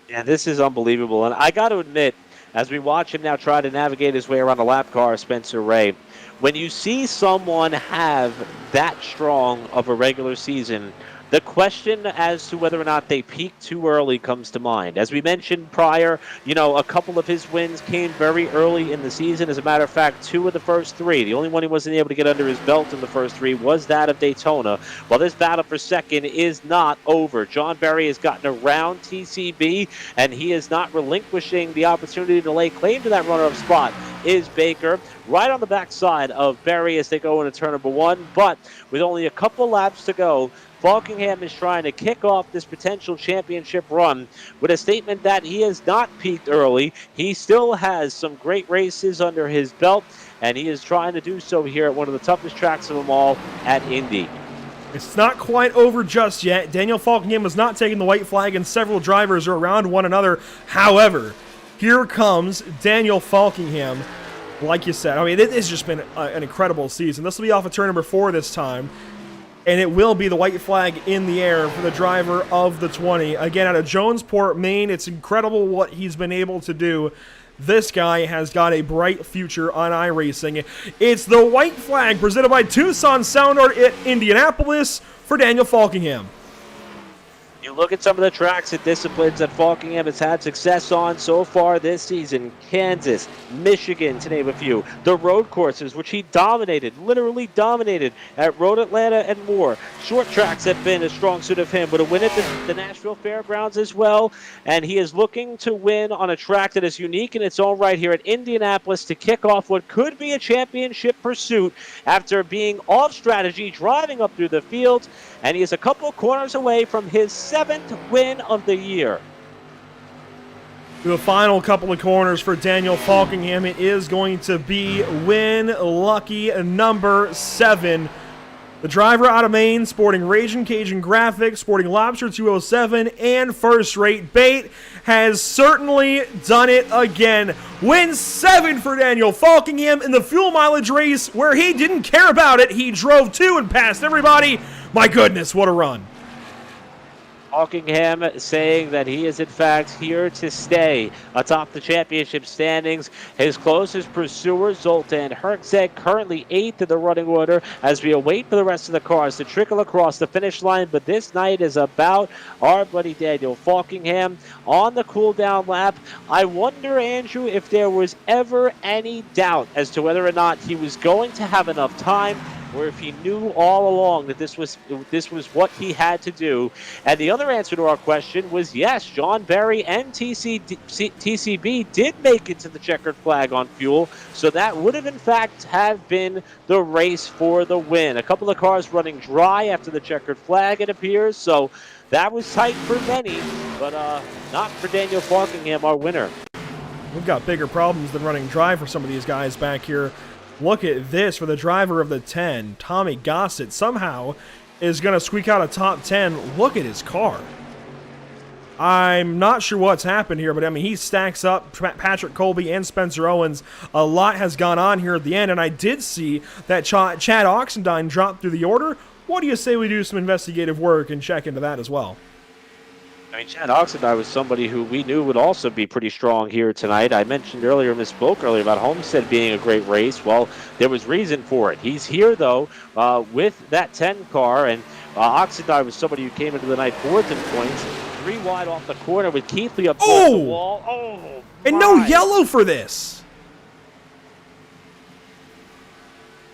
Yeah, this is unbelievable, and I got to admit, as we watch him now try to navigate his way around the lap car, Spencer Ray, when you see someone have that strong of a regular season, the question as to whether or not they peaked too early comes to mind. As we mentioned prior, a couple of his wins came very early in the season. As a matter of fact, 2 of the first 3. The only one he wasn't able to get under his belt in the first 3 was that of Daytona. Well, this battle for second is not over. John Barry has gotten around TCB, and he is not relinquishing the opportunity to lay claim to that runner-up spot. Is Baker right on the backside of Barry as they go into turn number 1, but with only a couple laps to go, Falkingham is trying to kick off this potential championship run with a statement that he has not peaked early. He still has some great races under his belt, and he is trying to do so here at one of the toughest tracks of them all at Indy. It's not quite over just yet. Daniel Falkingham has not taken the white flag, and several drivers are around one another. However, here comes Daniel Falkingham. Like you said, I mean, it has just been an incredible season. This will be off of turn number 4 this time. And it will be the white flag in the air for the driver of the 20. Again, out of Jonesport, Maine, it's incredible what he's been able to do. This guy has got a bright future on iRacing. It's the white flag presented by Tucson Sound Art at Indianapolis for Daniel Falkingham. You look at some of the tracks and disciplines that Falkingham has had success on so far this season. Kansas, Michigan, to name a few. The road courses, which he dominated, literally dominated at Road Atlanta and more. Short tracks have been a strong suit of him, but a win at the Nashville Fairgrounds as well. And he is looking to win on a track that is unique in its own right here at Indianapolis to kick off what could be a championship pursuit after being off strategy, driving up through the field. And he is a couple corners away from his 7th win of the year. The final couple of corners for Daniel Falkingham, it is going to be win lucky number 7. The driver out of Maine, sporting Raging Cajun graphics, sporting Lobster 207, and first-rate bait, has certainly done it again. Win 7 for Daniel Falkingham in the fuel mileage race where he didn't care about it. He drove 2 and passed everybody. My goodness, what a run. Falkingham saying that he is in fact here to stay atop the championship standings. His closest pursuer, Zoltan Herczeg, currently 8th in the running order as we await for the rest of the cars to trickle across the finish line. But this night is about our buddy Daniel Falkingham on the cool-down lap. I wonder, Andrew, if there was ever any doubt as to whether or not he was going to have enough time, or if he knew all along that this was what he had to do. And the other answer to our question was yes, John Barry and TCB did make it to the checkered flag on fuel, so that would have in fact have been the race for the win. A couple of cars running dry after the checkered flag, it appears, so that was tight for many, but not for Daniel Falkingham, our winner. We've got bigger problems than running dry for some of these guys back here. Look at this for the driver of the 10, Tommy Gossett, somehow is going to squeak out a top 10. Look at his car. I'm not sure what's happened here, but I mean, he stacks up Patrick Colby and Spencer Owens. A lot has gone on here at the end, and I did see that Chad Oxendine dropped through the order. What do you say we do some investigative work and check into that as well? I mean, Chad Oxendine was somebody who we knew would also be pretty strong here tonight. I mentioned earlier, misspoke earlier about Homestead being a great race. Well, there was reason for it. He's here, though, with that 10 car, and Oxendine was somebody who came into the night 4th in points, 3 wide off the corner with Keithley up towards the wall. Oh, and no yellow for this.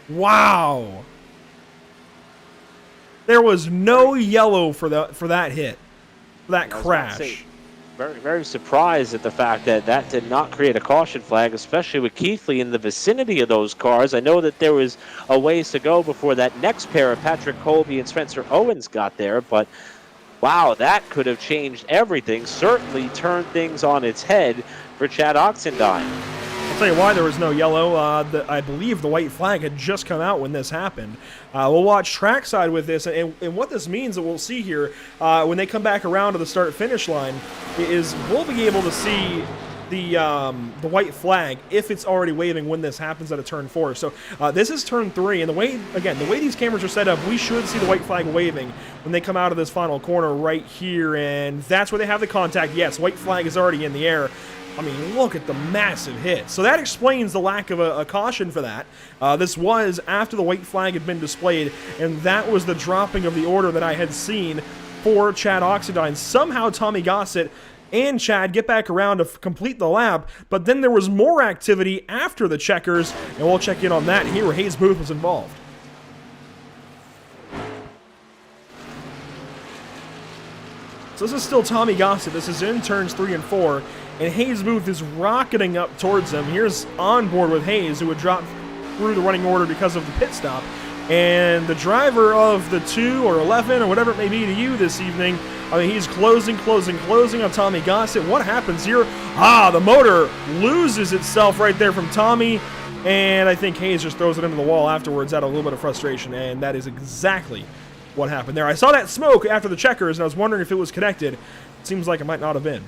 Wow. There was no yellow for that hit. That crash. Very, very surprised at the fact that that did not create a caution flag, especially with Keithley in the vicinity of those cars. I know that there was a ways to go before that next pair of Patrick Colby and Spencer Owens got there, but Wow, that could have changed everything. Certainly turned things on its head for Chad Oxendine. I'll tell you why there was no yellow. I believe the white flag had just come out when this happened. We'll watch trackside with this, and what this means that we'll see here when they come back around to the start-finish line is we'll be able to see the white flag if it's already waving when this happens at a turn 4. So this is turn 3, and the way these cameras are set up, we should see the white flag waving when they come out of this final corner right here, and that's where they have the contact. Yes, white flag is already in the air. I mean, look at the massive hit. So that explains the lack of a caution for that. This was after the white flag had been displayed, and that was the dropping of the order that I had seen for Chad Oxendine. Somehow Tommy Gossett and Chad get back around to complete the lap, but then there was more activity after the checkers, and we'll check in on that here where Hayes Booth was involved. So this is still Tommy Gossett. This is in turns 3 and 4, and Hayes Booth is rocketing up towards him. Here's onboard with Hayes, who would drop through the running order because of the pit stop. And the driver of the 2 or 11 or whatever it may be to you this evening, I mean, he's closing on Tommy Gossett. What happens here? The motor loses itself right there from Tommy, and I think Hayes just throws it into the wall afterwards out of a little bit of frustration, and that is exactly what happened there. I saw that smoke after the checkers, and I was wondering if it was connected. It seems like it might not have been.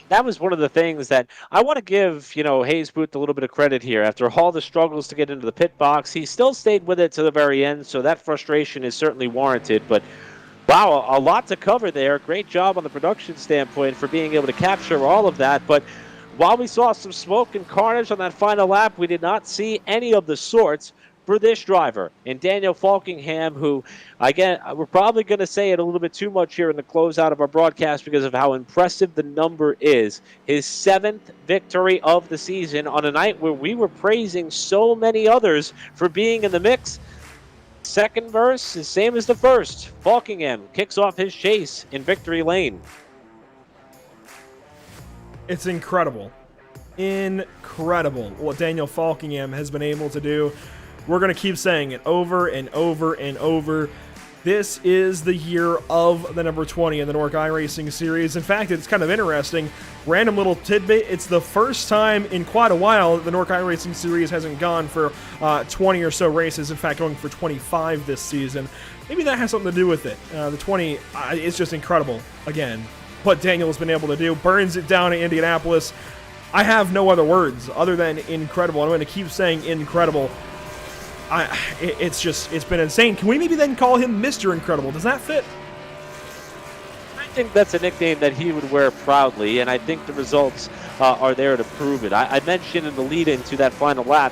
That was one of the things that I want to give, Hayes Booth a little bit of credit here. After all the struggles to get into the pit box, he still stayed with it to the very end, so that frustration is certainly warranted. But, wow, a lot to cover there. Great job on the production standpoint for being able to capture all of that. But while we saw some smoke and carnage on that final lap, we did not see any of the sorts for this driver, and Daniel Falkingham, who, again, we're probably going to say it a little bit too much here in the closeout of our broadcast because of how impressive the number is. His 7th victory of the season on a night where we were praising so many others for being in the mix. Second verse is same as the first. Falkingham kicks off his chase in victory lane. It's incredible. Incredible what Daniel Falkingham has been able to do. We're going to keep saying it over and over and over. This is the year of the number 20 in the NORC iRacing series. In fact, it's kind of interesting. Random little tidbit. It's the first time in quite a while that the NORC iRacing series hasn't gone for 20 or so races. In fact, going for 25 this season. Maybe that has something to do with it. The 20 is just incredible. Again, what Daniel's been able to do. Burns it down in Indianapolis. I have no other words other than incredible. I'm going to keep saying incredible. It's been insane. Can we maybe then call him Mr. Incredible? Does that fit? I think that's a nickname that he would wear proudly, and I think the results are there to prove it. I mentioned in the lead-in to that final lap,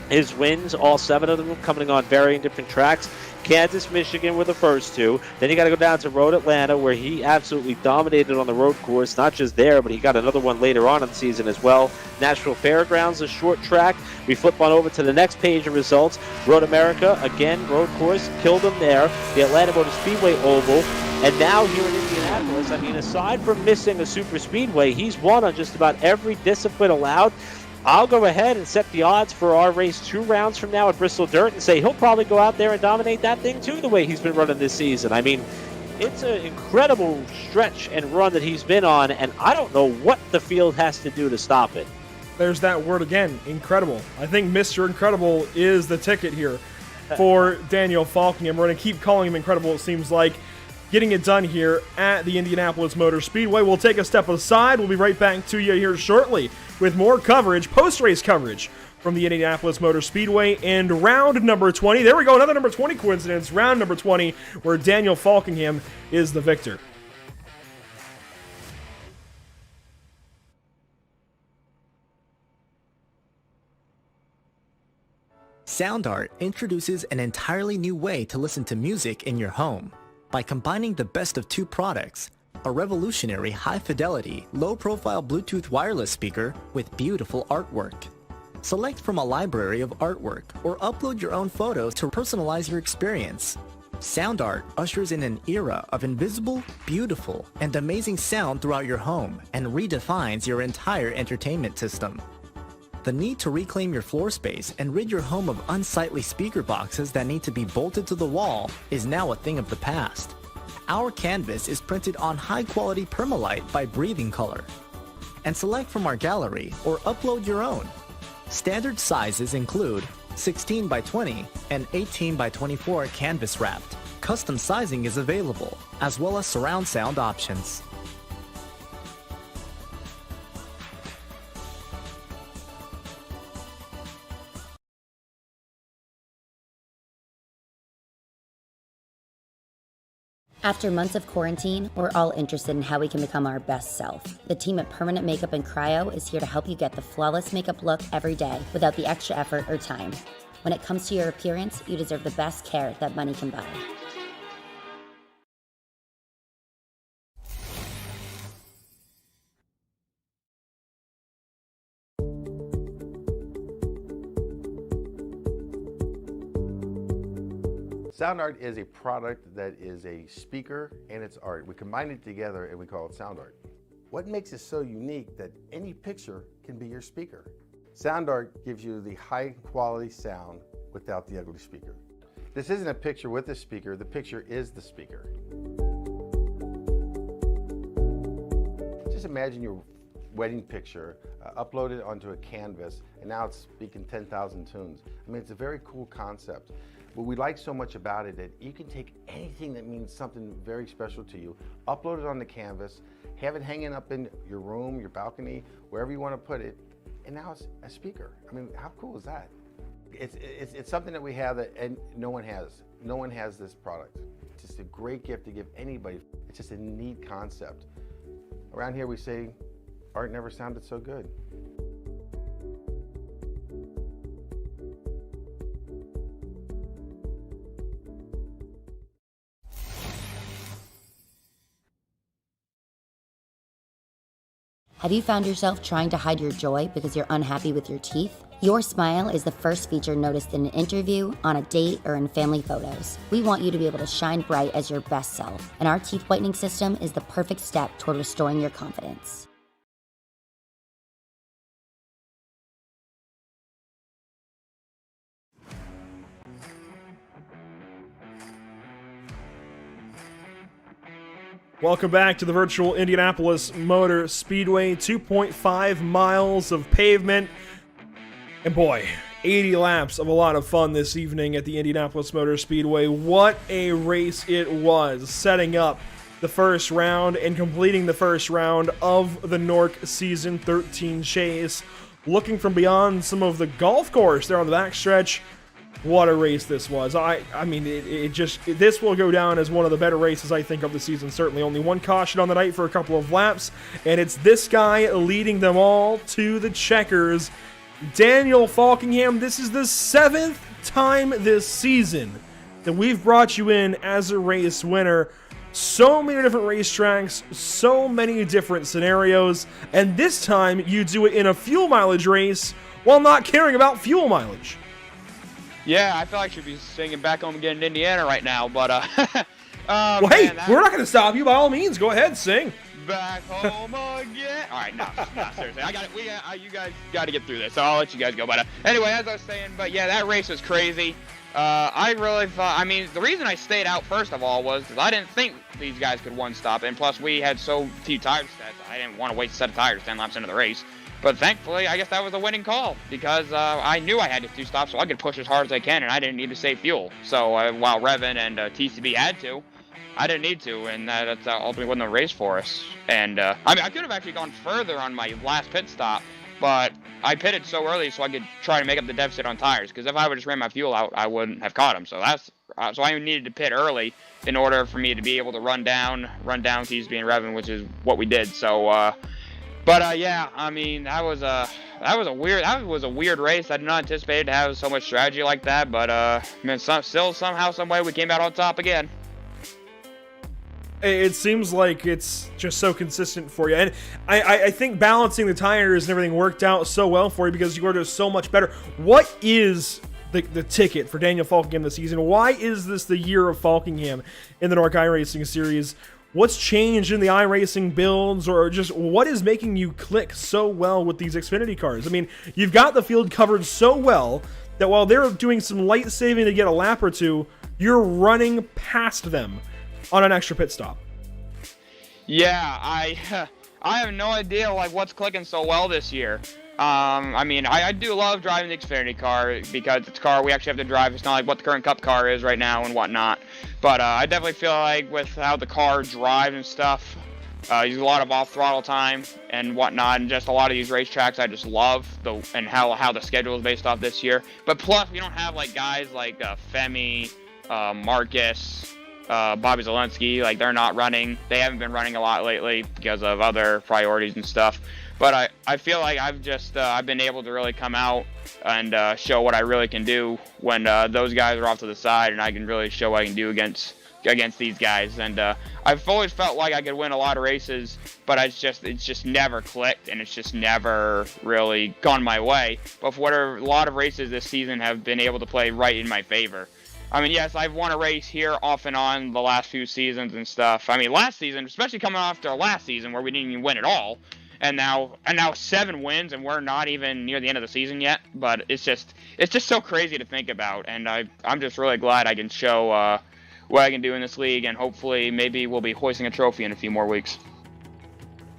his wins, all 7 of them coming on varying different tracks. Kansas, Michigan were the first 2. Then you got to go down to Road Atlanta, where he absolutely dominated on the road course. Not just there, but he got another one later on in the season as well. Nashville Fairgrounds, a short track. We flip on over to the next page of results. Road America, again, road course, killed him there. The Atlanta Motor Speedway Oval. And now here in Indianapolis, I mean, aside from missing a super speedway, he's won on just about every discipline allowed. I'll go ahead and set the odds for our race 2 rounds from now at Bristol Dirt and say he'll probably go out there and dominate that thing too, the way he's been running this season. I mean, it's an incredible stretch and run that he's been on, and I don't know what the field has to do to stop it. There's that word again, incredible. I think Mr. Incredible is the ticket here for Daniel Falkingham. We're going to keep calling him incredible, it seems like. Getting it done here at the Indianapolis Motor Speedway. We'll take a step aside. We'll be right back to you here shortly with more coverage, post-race coverage from the Indianapolis Motor Speedway and round number 20. There we go, another number 20 coincidence. Round number 20 where Daniel Falkingham is the victor. SoundArt introduces an entirely new way to listen to music in your home. By combining the best of 2 products, a revolutionary high-fidelity, low-profile Bluetooth wireless speaker with beautiful artwork. Select from a library of artwork or upload your own photos to personalize your experience. SoundArt ushers in an era of invisible, beautiful, and amazing sound throughout your home and redefines your entire entertainment system. The need to reclaim your floor space and rid your home of unsightly speaker boxes that need to be bolted to the wall is now a thing of the past. Our canvas is printed on high-quality permalite by Breathing Color. And select from our gallery or upload your own. Standard sizes include 16 by 20 and 18 by 24 canvas wrapped. Custom sizing is available, as well as surround sound options. After months of quarantine, we're all interested in how we can become our best self. The team at Permanent Makeup and Cryo is here to help you get the flawless makeup look every day without the extra effort or time. When it comes to your appearance, you deserve the best care that money can buy. Sound art is a product that is a speaker and it's art. We combine it together and we call it sound art. What makes it so unique that any picture can be your speaker? Sound art gives you the high quality sound without the ugly speaker. This isn't a picture with a speaker, the picture is the speaker. Just imagine your wedding picture uploaded onto a canvas and now it's speaking 10,000 tunes. I mean, it's a very cool concept. What we like so much about it that you can take anything that means something very special to you, upload it on the canvas, have it hanging up in your room, your balcony, wherever you want to put it, and now it's a speaker. I mean, how cool is that? It's something that we have that and no one has. No one has this product. It's just a great gift to give anybody. It's just a neat concept. Around here we say, art never sounded so good. Have you found yourself trying to hide your joy because you're unhappy with your teeth? Your smile is the first feature noticed in an interview, on a date, or in family photos. We want you to be able to shine bright as your best self, and our teeth whitening system is the perfect step toward restoring your confidence. Welcome back to the virtual Indianapolis Motor Speedway. 2.5 miles of pavement. And boy, 80 laps of a lot of fun this evening at the Indianapolis Motor Speedway. What a race it was, setting up the first round and completing the first round of the NORC Season 13 chase. Looking from beyond some of the golf course there on the backstretch, what a race this was. I mean, this will go down as one of the better races, I think, of the season. Certainly only one caution on the night for a couple of laps, and it's this guy leading them all to the checkers. Daniel Falkingham, this is the 7th time this season that we've brought you in as a race winner. So many different racetracks, so many different scenarios, and this time you do it in a fuel mileage race while not caring about fuel mileage. Yeah, I feel like I should be singing Back Home Again in Indiana right now, but, well, hey, we're not going to stop you. By all means, go ahead, sing. Back home again. All right, no, seriously. I got it. You guys got to get through this, so I'll let you guys go. But anyway, as I was saying, but yeah, that race was crazy. I really thought, I mean, the reason I stayed out, first of all, was because I didn't think these guys could one stop, and plus we had so few tire sets, I didn't want to waste a set of tires 10 laps into the race. But thankfully, I guess that was a winning call because I knew I had to two stops, so I could push as hard as I can, and I didn't need to save fuel. So while Revin and TCB had to, I didn't need to, and that's ultimately wasn't a race for us. And I mean, I could have actually gone further on my last pit stop, but I pitted so early so I could try to make up the deficit on tires. Because if I would just ran my fuel out, I wouldn't have caught him. So so I needed to pit early in order for me to be able to run down TCB and Revin, which is what we did. So. But yeah, I mean, that was a weird race. I did not anticipate it to have so much strategy like that. But I mean, still somehow, some way, we came out on top again. It seems like it's just so consistent for you, and I think balancing the tires and everything worked out so well for you because you were just so much better. What is the ticket for Daniel Falkingham this season? Why is this the year of Falkingham in the NORC iRacing series? What's changed in the iRacing builds, or just what is making you click so well with these Xfinity cars? I mean, you've got the field covered so well that while they're doing some light saving to get a lap or two, you're running past them. on an extra pit stop. Yeah, I have no idea like what's clicking so well this year. I mean, I do love driving the Xfinity car because it's a car we actually have to drive. It's not like what the current Cup car is right now and whatnot. But I definitely feel like with how the car drives and stuff, use a lot of off-throttle time and whatnot, and just a lot of these racetracks I just love, and how the schedule is based off this year. But plus, we don't have like guys like Femi, Marcus, Bobby Zelensky. Like they're not running. They haven't been running a lot lately because of other priorities and stuff. But I feel like I've been able to really come out and show what I really can do when those guys are off to the side, and I can really show what I can do against these guys. And I've always felt like I could win a lot of races, but it's just never clicked, and it's just never really gone my way. But for a lot of races this season have been able to play right in my favor. I mean, yes, I've won a race here off and on the last few seasons and stuff. I mean, last season, especially coming off our last season where we didn't even win at all. And now 7 wins, and we're not even near the end of the season yet. But it's just so crazy to think about, and I'm just really glad I can show what I can do in this league, and hopefully maybe we'll be hoisting a trophy in a few more weeks.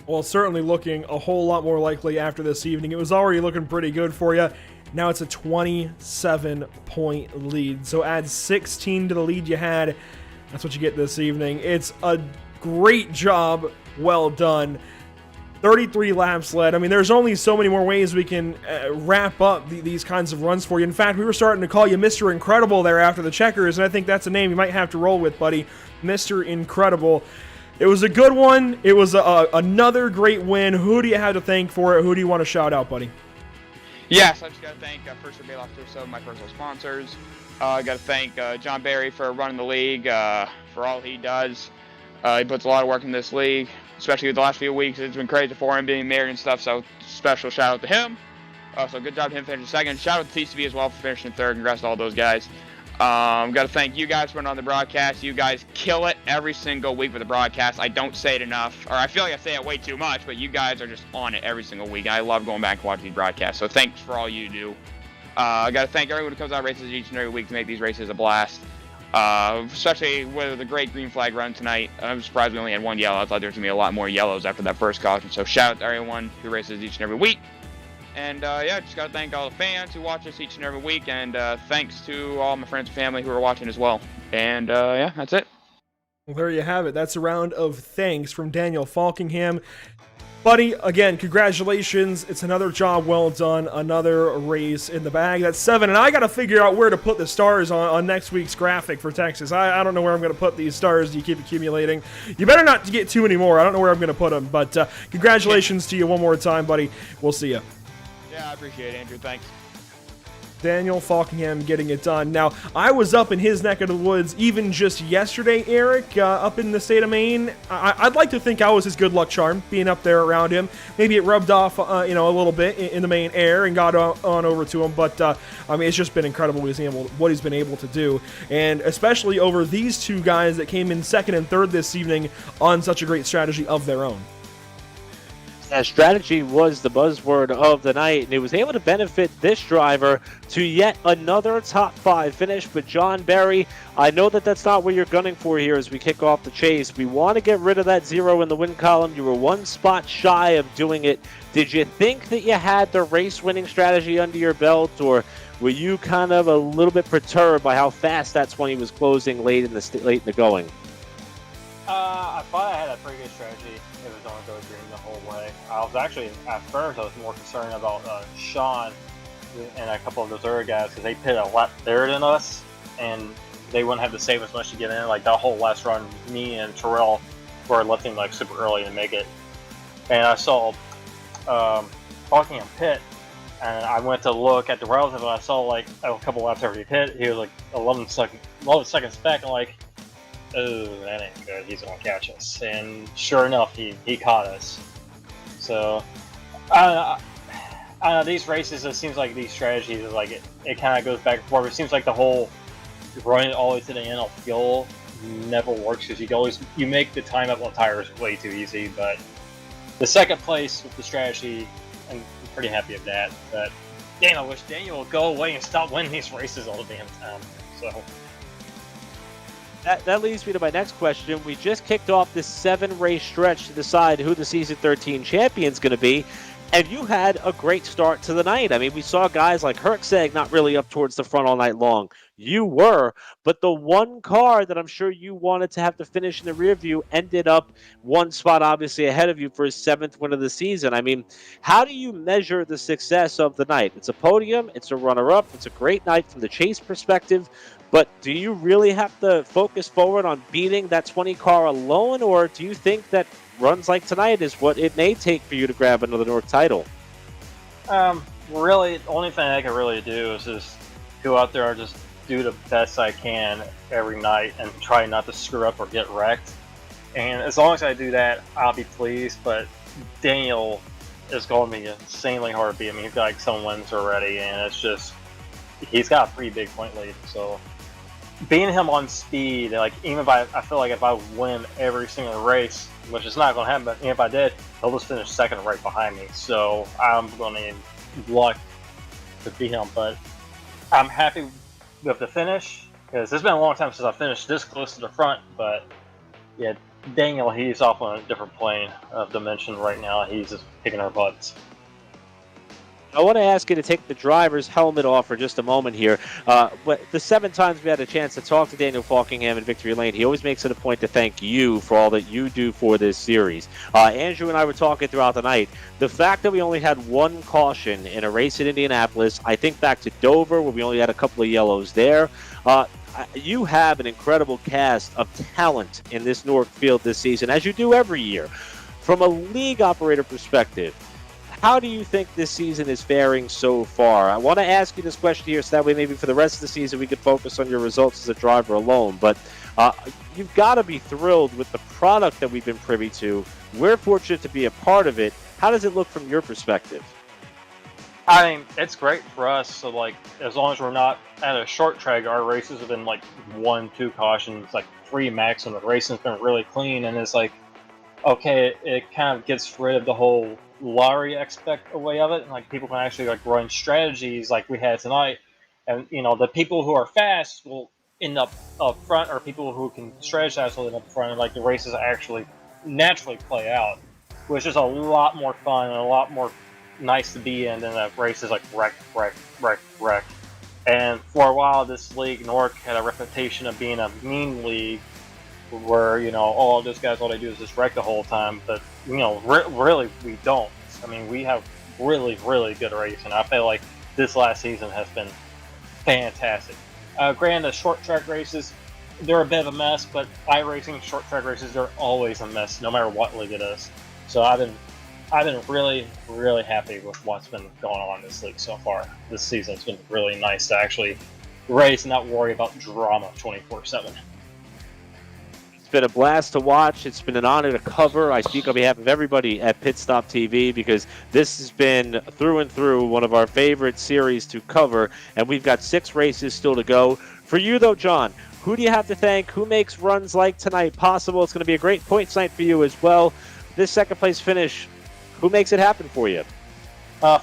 Well, certainly looking a whole lot more likely after this evening. It was already looking pretty good for you. Now it's a 27-point lead. So add 16 to the lead you had. That's what you get this evening. It's a great job. Well done. 33 laps led. I mean, there's only so many more ways we can wrap up these kinds of runs for you. In fact, we were starting to call you Mr. Incredible there after the checkers, and I think that's a name you might have to roll with, buddy. Mr. Incredible. It was a good one. It was another great win. Who do you have to thank for it? Who do you want to shout out, buddy? Yes, I just got to thank First for Baylock Turso, my personal sponsors. I got to thank John Barry for running the league, for all he does. He puts a lot of work in this league, especially the last few weeks. It's been crazy for him being married and stuff, so special shout out to him. So good job to him finishing second. Shout out to TCB as well for finishing third. Congrats to all those guys. Got to thank you guys for running on the broadcast. You guys kill it every single week with the broadcast. I don't say it enough, or I feel like I say it way too much, but you guys are just on it every single week. I love going back and watching these broadcasts, so thanks for all you do. I got to thank everyone who comes out races each and every week to make these races a blast. Especially with the great green flag run tonight. I'm surprised we only had one yellow. I thought there was going to be a lot more yellows after that first caution. So shout out to everyone who races each and every week. And yeah, just got to thank all the fans who watch us each and every week. And thanks to all my friends and family who are watching as well. And yeah, that's it. Well, there you have it. That's a round of thanks from Daniel Falkingham. Buddy, again, congratulations. It's another job well done. Another race in the bag. That's 7, and I got to figure out where to put the stars on next week's graphic for Texas. I don't know where I'm going to put these stars. You keep accumulating. You better not get too many more. I don't know where I'm going to put them, but congratulations to you one more time, buddy. We'll see you. Yeah, I appreciate it, Andrew. Thanks. Daniel Falkingham getting it done. Now, I was up in his neck of the woods even just yesterday, Eric, up in the state of Maine. I'd like to think I was his good luck charm, being up there around him. Maybe it rubbed off, a little bit in the Maine air and got on over to him. But, I mean, it's just been incredible what he's been able to do. And especially over these two guys that came in second and third this evening on such a great strategy of their own. That strategy was the buzzword of the night, and it was able to benefit this driver to yet another top 5 finish. But John Barry, I know that's not what you're gunning for here as we kick off the chase. We want to get rid of that 0 in the win column. You were 1 spot shy of doing it. Did you think that you had the race-winning strategy under your belt, or were you kind of a little bit perturbed by how fast that 20 was closing late in the going? I thought I had a pretty good strategy. It was going to go green the whole way. I was actually, at first, I was more concerned about Sean and a couple of those other guys because they pit a lot better than us, and they wouldn't have to save as much to get in. Like that whole last run, me and Terrell were lifting like super early to make it. And I saw Falkingham pit, and I went to look at the relative, and I saw like a couple laps after he pit, he was like 11 seconds back, and like, oh, that ain't good. He's gonna catch us, and sure enough, he caught us. So, I don't know. These races, it seems like these strategies, like it kind of goes back and forth. It seems like the whole running it all the way to the end of fuel never works because you make the time up on tires way too easy. But the second place with the strategy, I'm pretty happy with that. But damn, I wish Daniel would go away and stop winning these races all the damn time. So. That leads me to my next question. We just kicked off this 7-race stretch to decide who the season 13 champion is going to be, and you had a great start to the night. I mean, we saw guys like Herczeg not really up towards the front all night long. You were, but the one car that I'm sure you wanted to have to finish in the rear view ended up one spot obviously ahead of you for his 7th win of the season. I mean, how do you measure the success of the night? It's a podium, it's a runner-up, it's a great night from the chase perspective. But do you really have to focus forward on beating that 20 car alone, or do you think that runs like tonight is what it may take for you to grab another NORC title? Really, the only thing I can really do is just go out there and just do the best I can every night and try not to screw up or get wrecked. And as long as I do that, I'll be pleased. But Daniel is going to be insanely hard to beat. I mean, he's got like some wins already, and it's just he's got a pretty big point lead. So beating him on speed, like even if I feel like if I win every single race, which is not going to happen, but if I did, he'll just finish second right behind me. So I'm going to need luck to beat him. But I'm happy with the finish because it's been a long time since I finished this close to the front. But yeah, Daniel, he's off on a different plane of dimension right now. He's just kicking our butts. I want to ask you to take the driver's helmet off for just a moment here. But the 7 times we had a chance to talk to Daniel Falkingham in Victory Lane, he always makes it a point to thank you for all that you do for this series. Andrew and I were talking throughout the night. The fact that we only had 1 caution in a race at Indianapolis, I think back to Dover where we only had a couple of yellows there. You have an incredible cast of talent in this NORC field this season, as you do every year. From a league operator perspective, how do you think this season is faring so far? I want to ask you this question here so that way maybe for the rest of the season we could focus on your results as a driver alone. But you've got to be thrilled with the product that we've been privy to. We're fortunate to be a part of it. How does it look from your perspective? I mean, it's great for us. So, like, as long as we're not at a short track, our races have been like 1, 2 cautions, like 3 max, and the racing's been really clean. And it's like, okay, it kind of gets rid of the whole lottery aspect away of it, and like people can actually like run strategies like we had tonight, and you know the people who are fast will end up front, or people who can strategize will end up front, and like the races actually naturally play out, which is a lot more fun and a lot more nice to be in than the races like wreck. And for a while, this league, NORC, had a reputation of being a mean league, where you know all those guys, all they do is just wreck the whole time. But you know, really, we don't. I mean, we have really good racing. I feel like this last season has been fantastic. Granted, the short track races, they're a bit of a mess, but iRacing short track races, they're always a mess, no matter what league it is. So I've been really happy with what's been going on in this league so far. This season has been really nice to actually race and not worry about drama 24/7. It's been a blast to watch. It's been an honor to cover. I speak on behalf of everybody at Pit Stop TV because this has been through and through one of our favorite series to cover, and we've got 6 races still to go. For you, though, John, who do you have to thank? Who makes runs like tonight possible? It's going to be a great points night for you as well. This second-place finish, who makes it happen for you?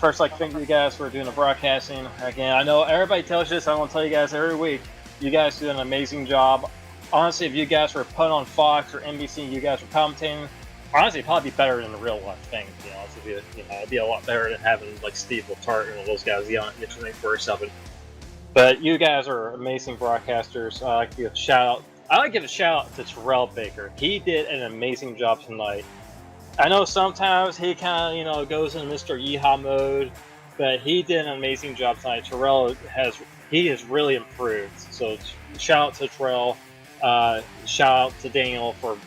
First, like, thank you guys for doing the broadcasting. Again, I know everybody tells you this. I want to tell you guys every week. You guys do an amazing job. Honestly, if you guys were put on Fox or NBC, you guys were commentating, honestly, it'd probably be better than the real life thing. To be honest with you, it'd be a lot better than having like Steve Letarte and all those guys yelling at you 24/7. But you guys are amazing broadcasters. I like to give a shout out. I like to give a shout out to Terrell Baker. He did an amazing job tonight. I know sometimes he kind of goes in Mr. Yeehaw mode, but he did an amazing job tonight. Terrell has really improved. So shout out to Terrell. Shout out to Daniel for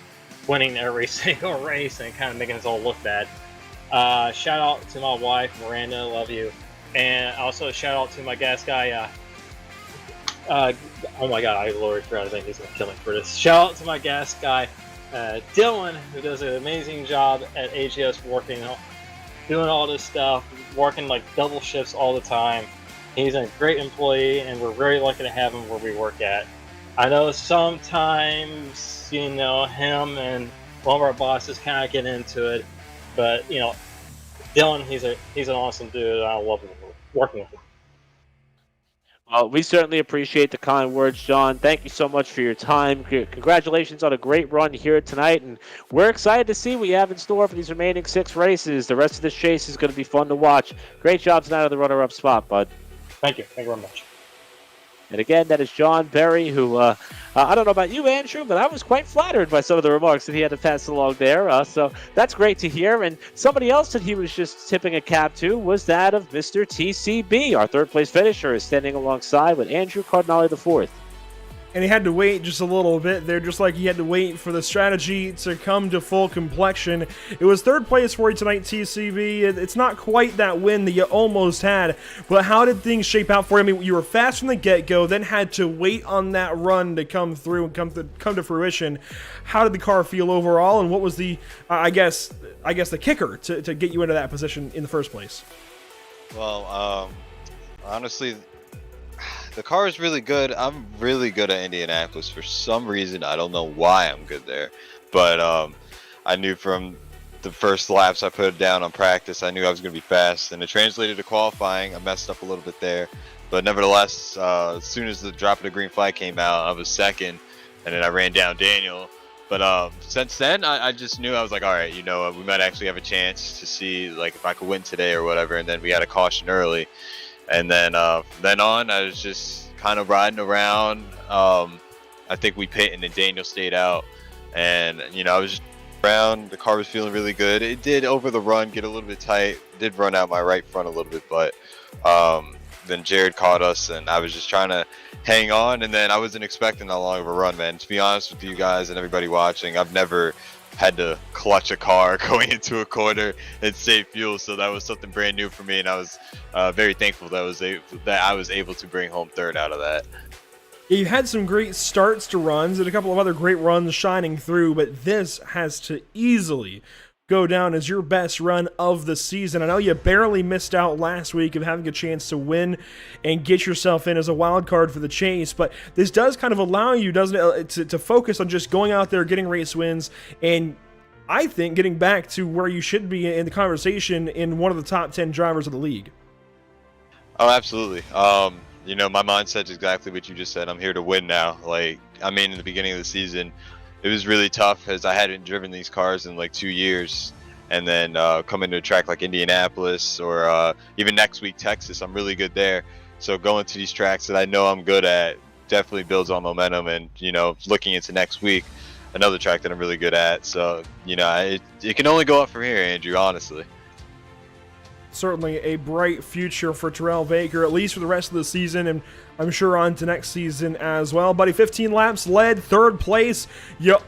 winning every single race and kind of making us all look bad. Shout out to my wife, Miranda, love you. And also shout out to my gas guy, oh my god, I literally forgot his name, he's gonna kill me for this. Shout out to my gas guy, Dylan, who does an amazing job at AGS doing all this stuff, working like double shifts all the time. He's a great employee and we're very lucky to have him where we work at. I know sometimes, him and one of our bosses kind of get into it, but, Dylan, he's an awesome dude. I love working with him. Well, we certainly appreciate the kind words, John. Thank you so much for your time. Congratulations on a great run here tonight, and we're excited to see what you have in store for these remaining 6 races. The rest of this chase is going to be fun to watch. Great job tonight on the runner-up spot, bud. Thank you. Thank you very much. And again, that is John Berry, who, I don't know about you, Andrew, but I was quite flattered by some of the remarks that he had to pass along there. So that's great to hear. And somebody else that he was just tipping a cap to was that of Mr. TCB. Our third-place finisher is standing alongside with Andrew Cardinale IV. And he had to wait just a little bit there, just like he had to wait for the strategy to come to full completion. It was third place for you tonight, TCB. It's not quite that win that you almost had, but how did things shape out for you? I mean, you were fast from the get-go, then had to wait on that run to come through and come to fruition. How did the car feel overall, and what was the, I guess the kicker to get you into that position in the first place? Well, honestly, the car is really good. I'm really good at Indianapolis for some reason. I don't know why I'm good there, but I knew from the first laps I put down on practice, I knew I was going to be fast, and it translated to qualifying. I messed up a little bit there, but nevertheless, as soon as the drop of the green flag came out, I was second, and then I ran down Daniel. But since then, I just knew, I was like, all right, we might actually have a chance to see like if I could win today or whatever. And then we had a caution early. And then on, I was just kind of riding around. I think we pit and then Daniel stayed out. And, I was just around. The car was feeling really good. It did over the run get a little bit tight. It did run out my right front a little bit. But then Jared caught us, and I was just trying to hang on. And then I wasn't expecting that long of a run, man. To be honest with you guys and everybody watching, I've never had to clutch a car going into a corner and save fuel, so that was something brand new for me, and I was very thankful that I was able to bring home third out of that. Yeah, you had some great starts to runs and a couple of other great runs shining through, but this has to easily go down as your best run of the season. I know you barely missed out last week of having a chance to win and get yourself in as a wild card for the chase, but this does kind of allow you, doesn't it, to focus on just going out there, getting race wins, and I think getting back to where you should be in the conversation in one of the top 10 drivers of the league. Oh, absolutely. My mindset's exactly what you just said. I'm here to win now. In the beginning of the season, it was really tough as I hadn't driven these cars in like 2 years, and then coming to a track like Indianapolis or even next week Texas, I'm really good there. So going to these tracks that I know I'm good at definitely builds on momentum, and looking into next week, another track that I'm really good at. So it can only go up from here, Andrew, honestly. Certainly a bright future for Terrell Baker, at least for the rest of the season, and I'm sure on to next season as well. Buddy, 15 laps led, third place. You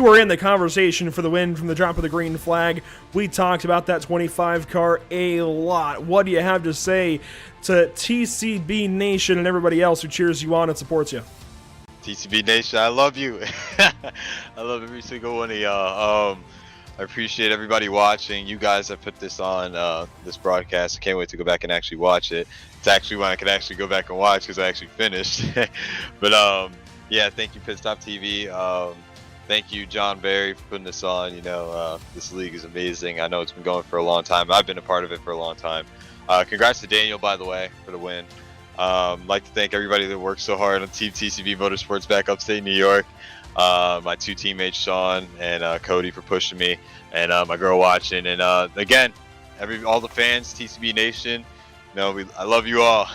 were in the conversation for the win from the drop of the green flag. We talked about that 25 car a lot. What do you have to say to TCB Nation and everybody else who cheers you on and supports you? TCB Nation, I love you. I love every single one of y'all. I appreciate everybody watching. You guys have put this on, this broadcast. I can't wait to go back and actually watch it. It's actually when I can actually go back and watch because I actually finished. But yeah, thank you, Pit Stop TV. Thank you, John Berry, for putting this on. This league is amazing. I know it's been going for a long time. I've been a part of it for a long time. Congrats to Daniel, by the way, for the win. I'd like to thank everybody that worked so hard on Team TCB Motorsports back upstate New York. My 2 teammates, Sean and Cody, for pushing me, and my girl watching. And again, all the fans, TCB Nation, I love you all.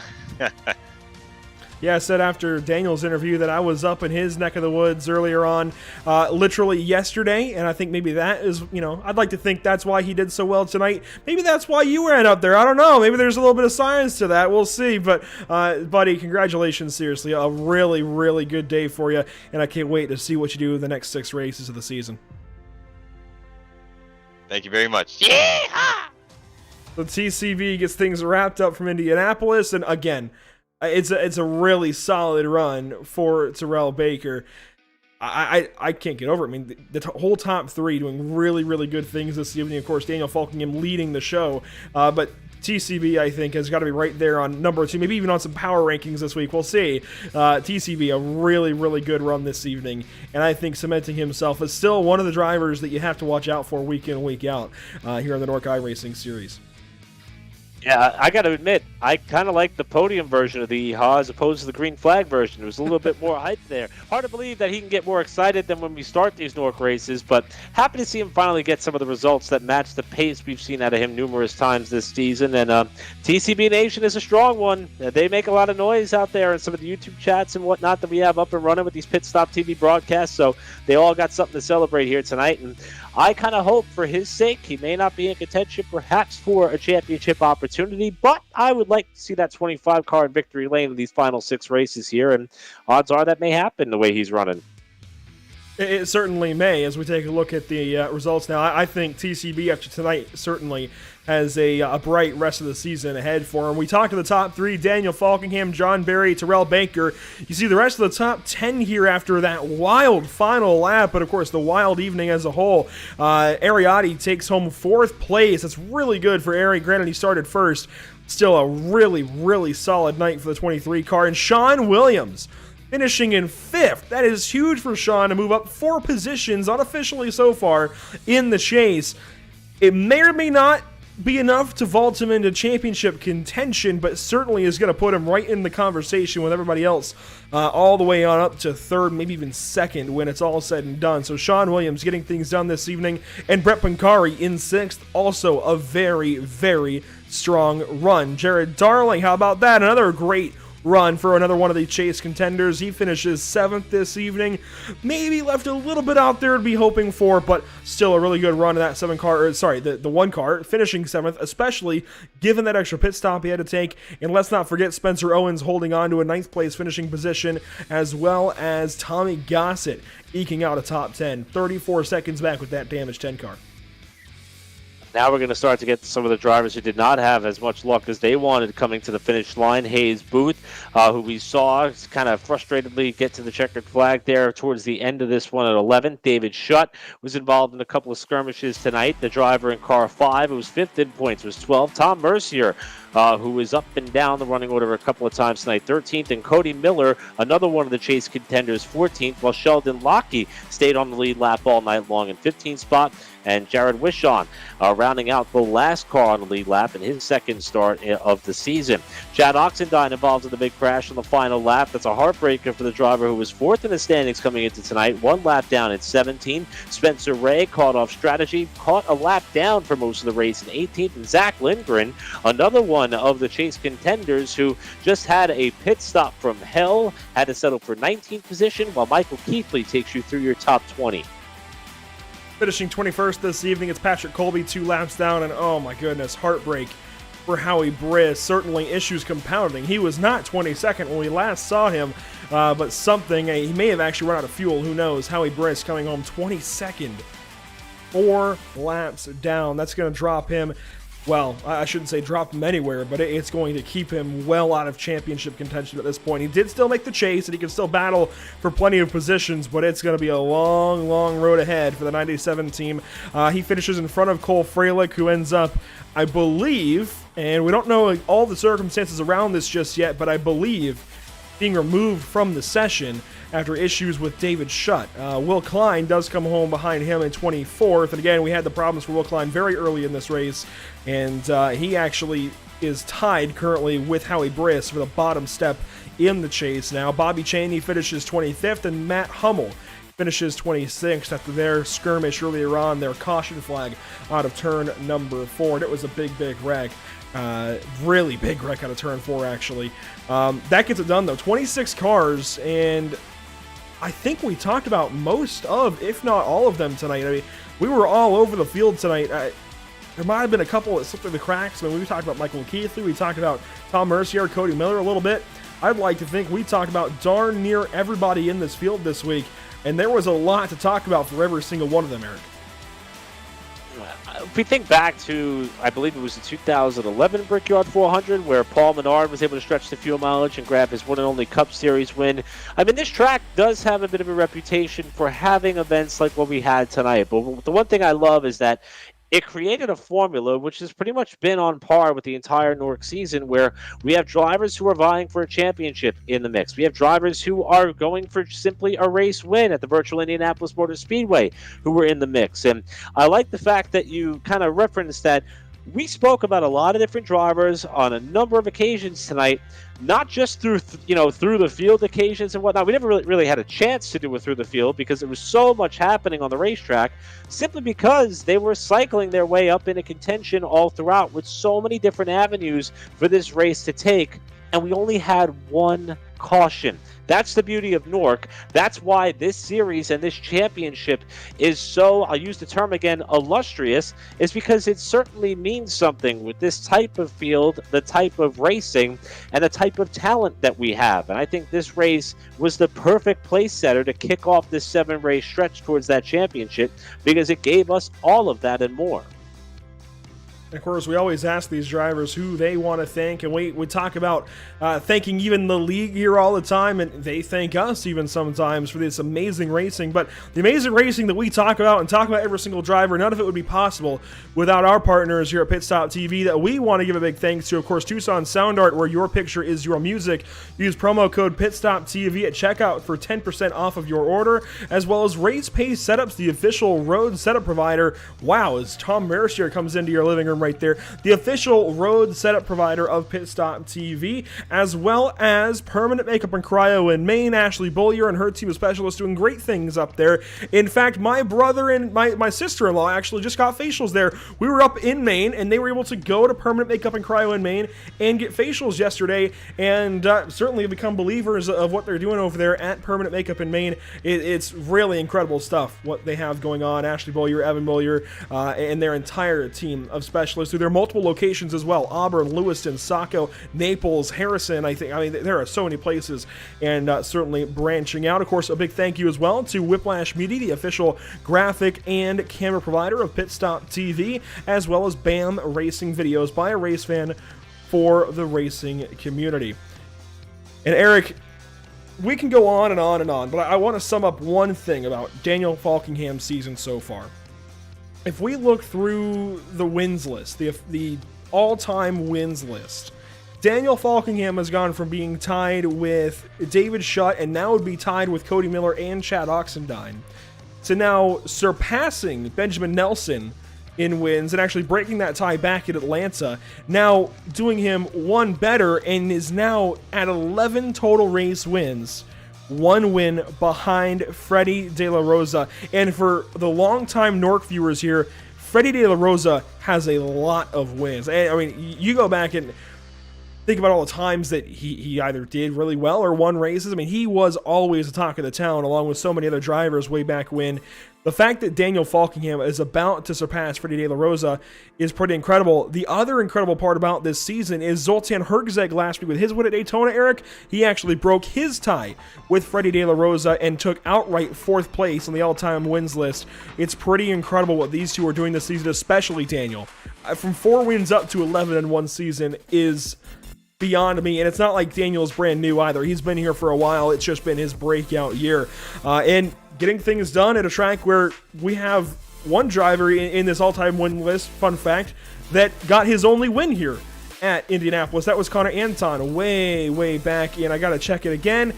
Yeah, I said after Daniel's interview that I was up in his neck of the woods earlier on, literally yesterday, and I think maybe that is, I'd like to think that's why he did so well tonight. Maybe that's why you ran up there. I don't know. Maybe there's a little bit of science to that. We'll see. But, buddy, congratulations, seriously. A really, really good day for you, and I can't wait to see what you do in the next 6 races of the season. Thank you very much. Yeah! The TCB gets things wrapped up from Indianapolis, and again, it's a really solid run for Terrell Baker. I can't get over it. I mean, the whole top 3 doing really, really good things this evening. Of course, Daniel Falkingham leading the show, but TCB, I think, has got to be right there on number 2, maybe even on some power rankings this week. We'll see. TCB, a really, really good run this evening, and I think cementing himself as still one of the drivers that you have to watch out for week in and week out here in the NORC iRacing Series. Yeah, I got to admit, I kind of like the podium version of the EHA as opposed to the green flag version. There was a little bit more hype there. Hard to believe that he can get more excited than when we start these NORC races, but happy to see him finally get some of the results that match the pace we've seen out of him numerous times this season. And TCB Nation is a strong one. They make a lot of noise out there in some of the YouTube chats and whatnot that we have up and running with these Pit Stop TV broadcasts, so they all got something to celebrate here tonight. And I kind of hope for his sake he may not be in contention perhaps for a championship opportunity, but I would like to see that 25 car in victory lane in these final 6 races here, and odds are that may happen the way he's running. It certainly may, as we take a look at the results now. I think TCB after tonight certainly has a bright rest of the season ahead for him. We talked to the top 3, Daniel Falkingham, John Barry, Terrell Banker. You see the rest of the top 10 here after that wild final lap, but of course the wild evening as a whole. Ariati takes home 4th place. That's really good for Ari. Granted, he started first. Still a really, really solid night for the 23 car. And Sean Williams finishing in 5th. That is huge for Sean to move up 4 positions unofficially so far in the chase. It may or may not be enough to vault him into championship contention, but certainly is going to put him right in the conversation with everybody else, all the way on up to 3rd, maybe even 2nd when it's all said and done. So Sean Williams getting things done this evening, and Brett Pancari in 6th, also a very, very strong run. Jared Darling, how about that? Another great run for another one of the chase contenders. He finishes 7th this evening. Maybe left a little bit out there to be hoping for, but still a really good run in that 7 car, the 1 car, finishing 7th, especially given that extra pit stop he had to take. And let's not forget Spencer Owens holding on to a 9th place finishing position, as well as Tommy Gossett eking out a top 10, 34 seconds back with that damaged 10 car. Now we're going to start to get some of the drivers who did not have as much luck as they wanted coming to the finish line. Hayes Booth, who we saw kind of frustratedly get to the checkered flag there towards the end of this one at 11th. David Schutt was involved in a couple of skirmishes tonight. The driver in car 5, who was 5th in points, was 12. Tom Mercier, who was up and down the running order a couple of times tonight, 13th. And Cody Miller, another one of the chase contenders, 14th, while Sheldon Lockey stayed on the lead lap all night long in 15th spot. And Jared Wishon rounding out the last car on the lead lap in his 2nd start of the season. Chad Oxendine involved in the big crash on the final lap. That's a heartbreaker for the driver who was 4th in the standings coming into tonight, 1 lap down at 17. Spencer Ray caught off strategy, caught a lap down for most of the race in 18th. And Zach Lindgren, another one of the chase contenders who just had a pit stop from hell, had to settle for 19th position, while Michael Keithley takes you through your top 20. Finishing 21st this evening, it's Patrick Colby 2 laps down, and oh my goodness, heartbreak for Howie Briss. Certainly issues compounding. He was not 22nd when we last saw him, but something, he may have actually run out of fuel, who knows. Howie Briss coming home 22nd, 4 laps down. That's going to drop him. Well, I shouldn't say drop him anywhere, but it's going to keep him well out of championship contention at this point. He did still make the chase, and he can still battle for plenty of positions, but it's going to be a long, long road ahead for the 97 team. He finishes in front of Cole Freilich, who ends up, I believe, and we don't know all the circumstances around this just yet, but I believe being removed from the session after issues with David Schutt. Will Klein does come home behind him in 24th, and again, we had the problems for Will Klein very early in this race, and he actually is tied currently with Howie Briss for the bottom step in the chase now. Bobby Chaney finishes 25th, and Matt Hummel finishes 26th after their skirmish earlier on, their caution flag out of turn number 4, and it was a big, big wreck. Really big wreck out of turn 4, actually. That gets it done, though. 26 cars, and I think we talked about most of, if not all of them tonight. I mean, we were all over the field tonight. There might have been a couple that slipped through the cracks. I mean, we talked about Michael Keithley. We talked about Tom Mercier, Cody Miller a little bit. I'd like to think we talked about darn near everybody in this field this week, and there was a lot to talk about for every single one of them, Eric. If we think back to, I believe it was the 2011 Brickyard 400, where Paul Menard was able to stretch the fuel mileage and grab his one and only Cup Series win. I mean, this track does have a bit of a reputation for having events like what we had tonight. But the one thing I love is that it created a formula which has pretty much been on par with the entire NORC season, where we have drivers who are vying for a championship in the mix. We have drivers who are going for simply a race win at the virtual Indianapolis Motor Speedway who were in the mix. And I like the fact that you kind of referenced that We spoke about a lot of different drivers on a number of occasions tonight, not just through through the field occasions and whatnot. We never really had a chance to do it through the field because there was so much happening on the racetrack, simply because they were cycling their way up into contention all throughout with so many different avenues for this race to take, and we only had one caution. That's the beauty of NORC. That's why this series and this championship is so, I'll use the term again, illustrious, is because it certainly means something with this type of field, the type of racing, and the type of talent that we have. And I think this race was the perfect place setter to kick off this 7-race stretch towards that championship, because it gave us all of that and more. Of course, we always ask these drivers who they want to thank, and we talk about thanking even the league here all the time, and they thank us even sometimes for this amazing racing. But the amazing racing that we talk about and talk about every single driver, none of it would be possible without our partners here at Pit Stop TV that we want to give a big thanks to. Of course, Tucson Sound Art, where your picture is your music. Use promo code PitStopTV at checkout for 10% off of your order, as well as Race Pace Setups, the official road setup provider. Wow, as Tom Mercier comes into your living room right there, the official road setup provider of Pit Stop TV, as well as Permanent Makeup and Cryo in Maine. Ashley Bollier and her team of specialists doing great things up there. In fact, my brother and my sister-in-law actually just got facials there. We were up in Maine, and they were able to go to Permanent Makeup and Cryo in Maine and get facials yesterday, and certainly have become believers of what they're doing over there at Permanent Makeup in Maine. It's really incredible stuff, what they have going on. Ashley Bollier, Evan Bollier, and their entire team of specialists through their multiple locations as well. Auburn, Lewiston, Saco, Naples, Harrison. I mean, there are so many places, and certainly branching out. Of course, a big thank you as well to Whiplash Media, the official graphic and camera provider of Pit Stop TV, as well as BAM Racing Videos by a race fan for the racing community. And Eric, we can go on and on and on, but I want to sum up one thing about Daniel Falkingham's season so far. If we look through the wins list, the all-time wins list, Daniel Falkingham has gone from being tied with David Schutt and now would be tied with Cody Miller and Chad Oxendine to now surpassing Benjamin Nelson in wins and actually breaking that tie back at Atlanta, now doing him one better and is now at 11 total race wins. One win behind Freddie De La Rosa. And for the longtime NORC viewers here, Freddie De La Rosa has a lot of wins. And I mean, you go back and think about all the times that he either did really well or won races. I mean, he was always the talk of the town, along with so many other drivers way back when. The fact that Daniel Falkingham is about to surpass Freddie De La Rosa is pretty incredible. The other incredible part about this season is Zoltan Hergzeg last week with his win at Daytona, Eric. He actually broke his tie with Freddie De La Rosa and took outright 4th place on the all-time wins list. It's pretty incredible what these two are doing this season, especially Daniel. From 4 wins up to 11 in one season is beyond me, and it's not like Daniel's brand new either. He's been here for a while. It's just been his breakout year. And getting things done at a track where we have one driver in this all-time win list, fun fact, that got his only win here at Indianapolis. That was Connor Anton way back, and I gotta check it again,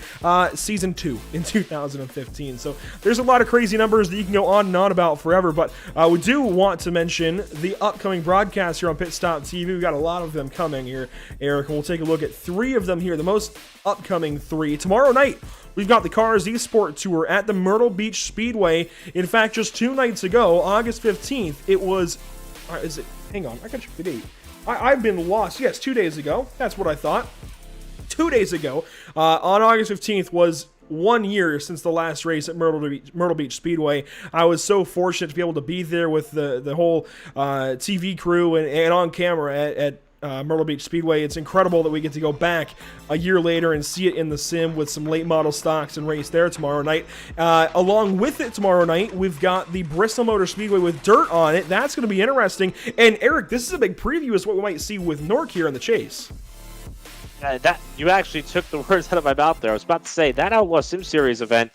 season 2 in 2015. So there's a lot of crazy numbers that you can go on and on about forever, but we do want to mention the upcoming broadcasts here on Pit Stop TV. We've got a lot of them coming here, Eric, and we'll take a look at 3 of them here, the most upcoming 3. Tomorrow night, we've got the Cars eSport Tour at the Myrtle Beach Speedway. In fact, just 2 nights ago, August 15th, it was, hang on, I gotta check the date. I've been lost. Yes, 2 days ago. That's what I thought. 2 days ago, on August 15th, was 1 year since the last race at Myrtle Beach Speedway. I was so fortunate to be able to be there with the whole TV crew and on camera at Myrtle Beach Speedway. It's incredible that we get to go back a year later and see it in the sim with some late model stocks and race there tomorrow night. Along with it tomorrow night, we've got the Bristol Motor Speedway with dirt on it. That's going to be interesting. And Eric, this is a big preview as what we might see with NORC here in the chase. That you actually took the words out of my mouth there. I was about to say that Outlaw Sim Series event.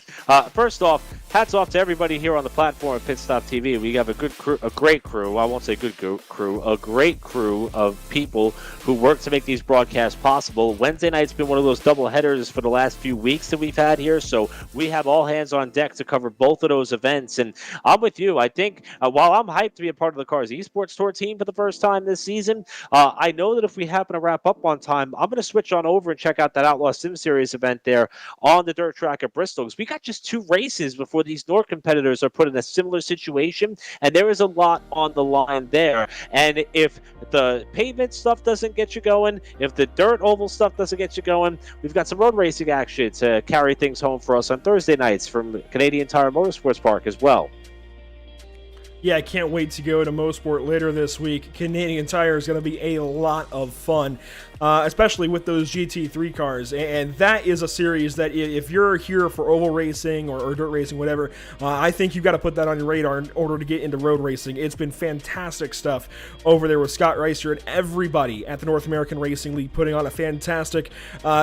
First off, hats off to everybody here on the platform at Pit Stop TV. We have a good crew, a great crew. I won't say good crew, a great crew of people who work to make these broadcasts possible. Wednesday night's been one of those double headers for the last few weeks that we've had here, so we have all hands on deck to cover both of those events. And I'm with you. I think while I'm hyped to be a part of the Cars Esports Tour team for the first time this season, I know that if we happen to wrap up on time, I'm going to switch on over and check out that Outlaw Sim Series event there on the dirt track at Bristol, because we got just 2 races before these NORC competitors are put in a similar situation, and there is a lot on the line there. And if the pavement stuff doesn't get you going, if the dirt oval stuff doesn't get you going, we've got some road racing action to carry things home for us on Thursday nights from Canadian Tire Motorsports Park as well. Yeah, I can't wait to go to Mosport later this week. Canadian Tire is going to be a lot of fun, especially with those GT3 cars. And that is a series that if you're here for oval racing or dirt racing, whatever, I think you've got to put that on your radar in order to get into road racing. It's been fantastic stuff over there with Scott Reister and everybody at the North American Racing League putting on a fantastic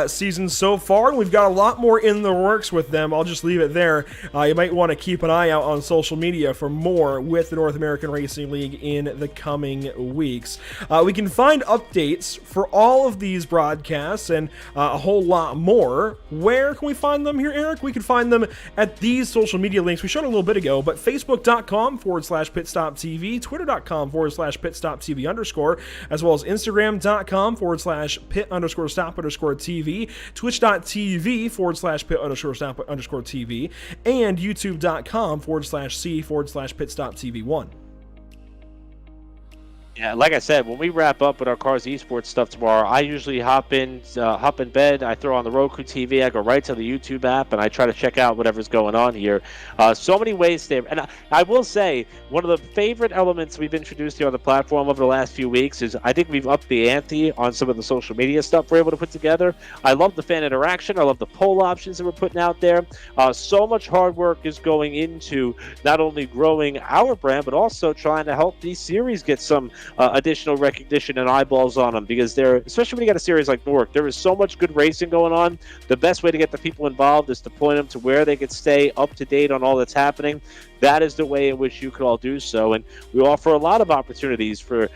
season so far. And we've got a lot more in the works with them. I'll just leave it there. You might want to keep an eye out on social media for more with the North American Racing League in the coming weeks. We can find updates for all of these broadcasts and a whole lot more. Where can we find them here, Eric? We can find them at these social media links we showed a little bit ago, but facebook.com/pitstoptv, twitter.com/pitstoptv_, as well as instagram.com/pit_stop_tv, twitch.tv/pit_stop_tv, and youtube.com/c/pitstoptv1. Yeah, like I said, when we wrap up with our Cars Esports stuff tomorrow, I usually hop in bed, I throw on the Roku TV, I go right to the YouTube app, and I try to check out whatever's going on here. So many ways there. And I will say, one of the favorite elements we've introduced here on the platform over the last few weeks is I think we've upped the ante on some of the social media stuff we're able to put together. I love the fan interaction. I love the poll options that we're putting out there. So much hard work is going into not only growing our brand, but also trying to help these series get some additional recognition and eyeballs on them, because they're, especially when you got a series like NORC, there is so much good racing going on. The best way to get the people involved is to point them to where they can stay up to date on all that's happening. That is the way in which you could all do so, and we offer a lot of opportunities for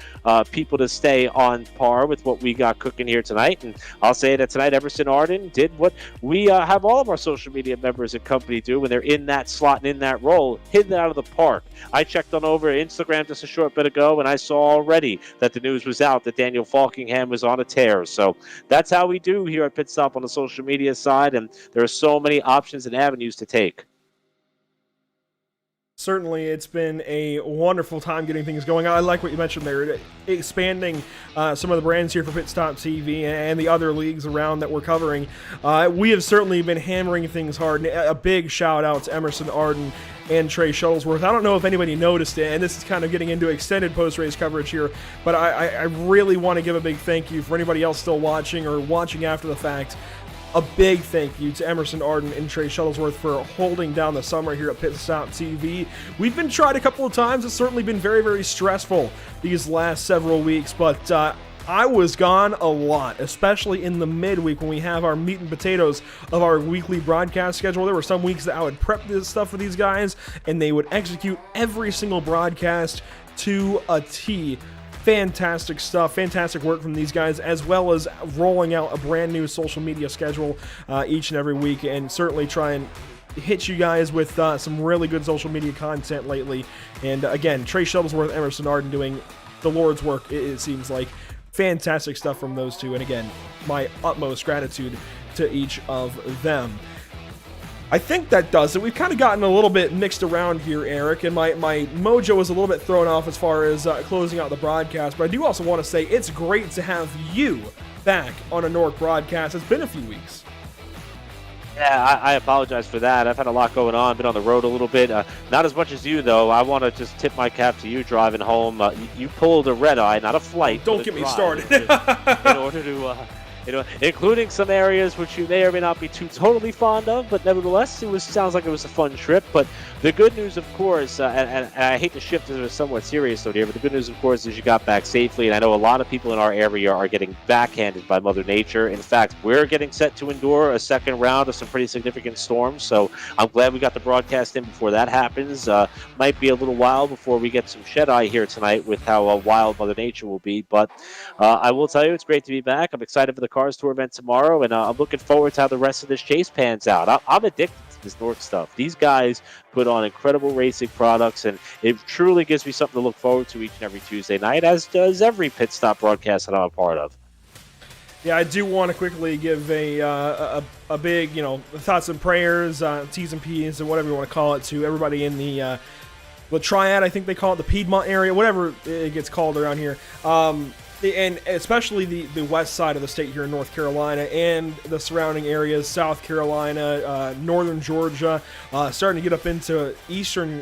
people to stay on par with what we got cooking here tonight. And I'll say that tonight Emerson Arden did what we have all of our social media members and company do when they're in that slot and in that role, hitting it out of the park. I checked on over Instagram just a short bit ago, and I saw already that the news was out that Daniel Falkingham was on a tear. So that's how we do here at Pit Stop on the social media side, and there are so many options and avenues to take. Certainly, it's been a wonderful time getting things going. I like what you mentioned there, expanding some of the brands here for Pit Stop TV and the other leagues around that we're covering. We have certainly been hammering things hard. A big shout out to Emerson Arden and Trey Shuttlesworth. I don't know if anybody noticed it, and this is kind of getting into extended post-race coverage here, but I really want to give a big thank you for anybody else still watching or watching after the fact. A big thank you to Emerson Arden and Trey Shuttlesworth for holding down the summer here at Pit Stop TV. We've been tried a couple of times. It's certainly been very, very stressful these last several weeks, but I was gone a lot, especially in the midweek when we have our meat and potatoes of our weekly broadcast schedule. There were some weeks that I would prep this stuff for these guys, and they would execute every single broadcast to a T. Fantastic stuff, fantastic work from these guys, as well as rolling out a brand new social media schedule each and every week, and certainly try and hit you guys with some really good social media content lately. And again, Trey Shuttlesworth, Emerson Arden doing the Lord's work, it seems like. Fantastic stuff from those two, and again, my utmost gratitude to each of them. I think that does it. We've kind of gotten a little bit mixed around here, Eric, and my mojo was a little bit thrown off as far as closing out the broadcast, but I do also want to say it's great to have you back on a NORC broadcast. It's been a few weeks. Yeah, I apologize for that. I've had a lot going on, been on the road a little bit. Not as much as you, though. I want to just tip my cap to you driving home. You pulled a red-eye, not a flight. Don't get me started. including some areas which you may or may not be too totally fond of, but nevertheless, sounds like it was a fun trip. But the good news, of course, and I hate to shift to a somewhat serious note here, but the good news, of course, is you got back safely, and I know a lot of people in our area are getting backhanded by Mother Nature. In fact, we're getting set to endure a second round of some pretty significant storms, so I'm glad we got the broadcast in before that happens. Might be a little while before we get some shed-eye here tonight with how wild Mother Nature will be, but I will tell you, it's great to be back. I'm excited for the Cars Tour event tomorrow, and I'm looking forward to how the rest of this chase pans out. I'm addicted to this NORC stuff. These guys put on incredible racing products, and it truly gives me something to look forward to each and every Tuesday night, as does every pit stop broadcast that I'm a part of. Yeah, I do want to quickly give a big, thoughts and prayers, T's and P's, and whatever you want to call it, to everybody in the Triad, I think they call it, the Piedmont area, whatever it gets called around here. And especially the west side of the state here in North Carolina and the surrounding areas, South Carolina, northern Georgia, starting to get up into eastern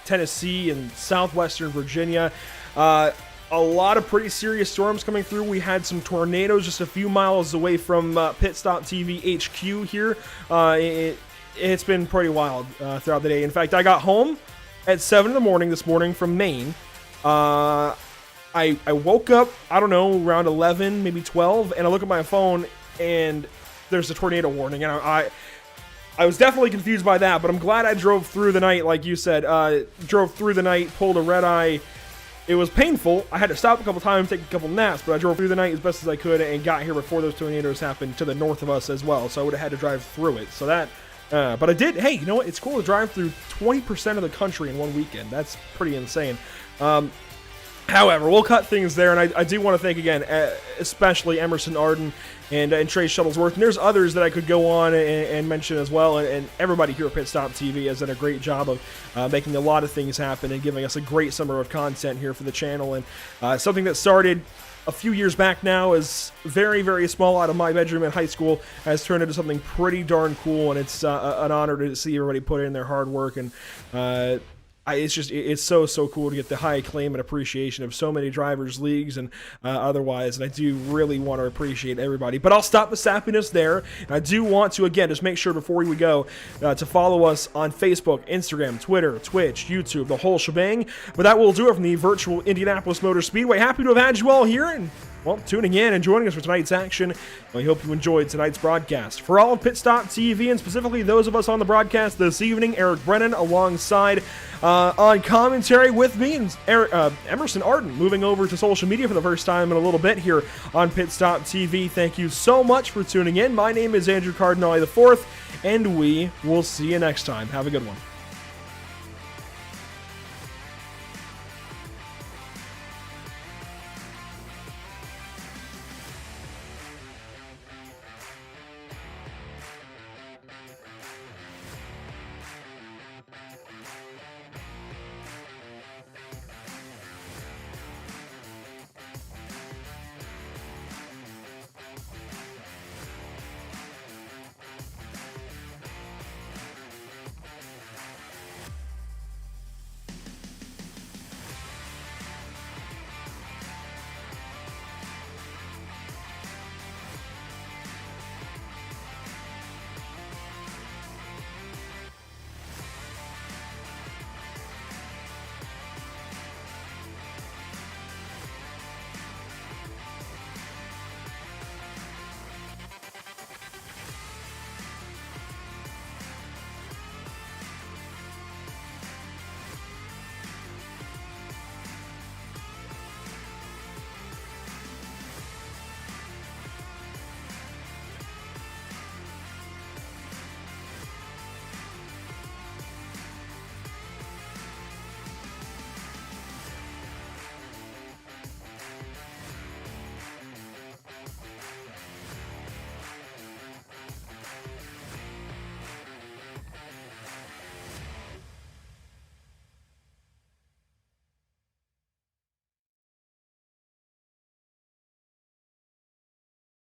Tennessee and southwestern Virginia. A lot of pretty serious storms coming through. We had some tornadoes just a few miles away from Pit Stop TV HQ here. It's been pretty wild throughout the day. In fact, I got home at 7 in the morning this morning from Maine. I woke up, I don't know, around 11, maybe 12, and I look at my phone, and there's a tornado warning. And I was definitely confused by that, but I'm glad I drove through the night, like you said. Drove through the night, pulled a red eye. It was painful. I had to stop a couple times, take a couple naps, but I drove through the night as best as I could and got here before those tornadoes happened to the north of us as well, so I would have had to drive through it. So that... but I did. Hey, you know what? It's cool to drive through 20% of the country in one weekend. That's pretty insane. However, we'll cut things there, and I do want to thank again, especially Emerson Arden and Trey Shuttlesworth. And there's others that I could go on and mention as well, and everybody here at Pit Stop TV has done a great job of making a lot of things happen and giving us a great summer of content here for the channel. And something that started a few years back now is very, very small out of my bedroom in high school has turned into something pretty darn cool, and it's an honor to see everybody put in their hard work. And it's so cool to get the high acclaim and appreciation of so many drivers, leagues, and otherwise. And I do really want to appreciate everybody. But I'll stop the sappiness there. And I do want to, again, just make sure before we go to follow us on Facebook, Instagram, Twitter, Twitch, YouTube, the whole shebang. But that will do it from the virtual Indianapolis Motor Speedway. Happy to have had you all here, and well, tuning in and joining us for tonight's action. We hope you enjoyed tonight's broadcast. For all of Pit Stop TV, and specifically those of us on the broadcast this evening, Eric Brennan alongside on commentary with me, and Emerson Arden moving over to social media for the first time in a little bit here on Pit Stop TV. Thank you so much for tuning in. My name is Andrew Cardinale IV, and we will see you next time. Have a good one.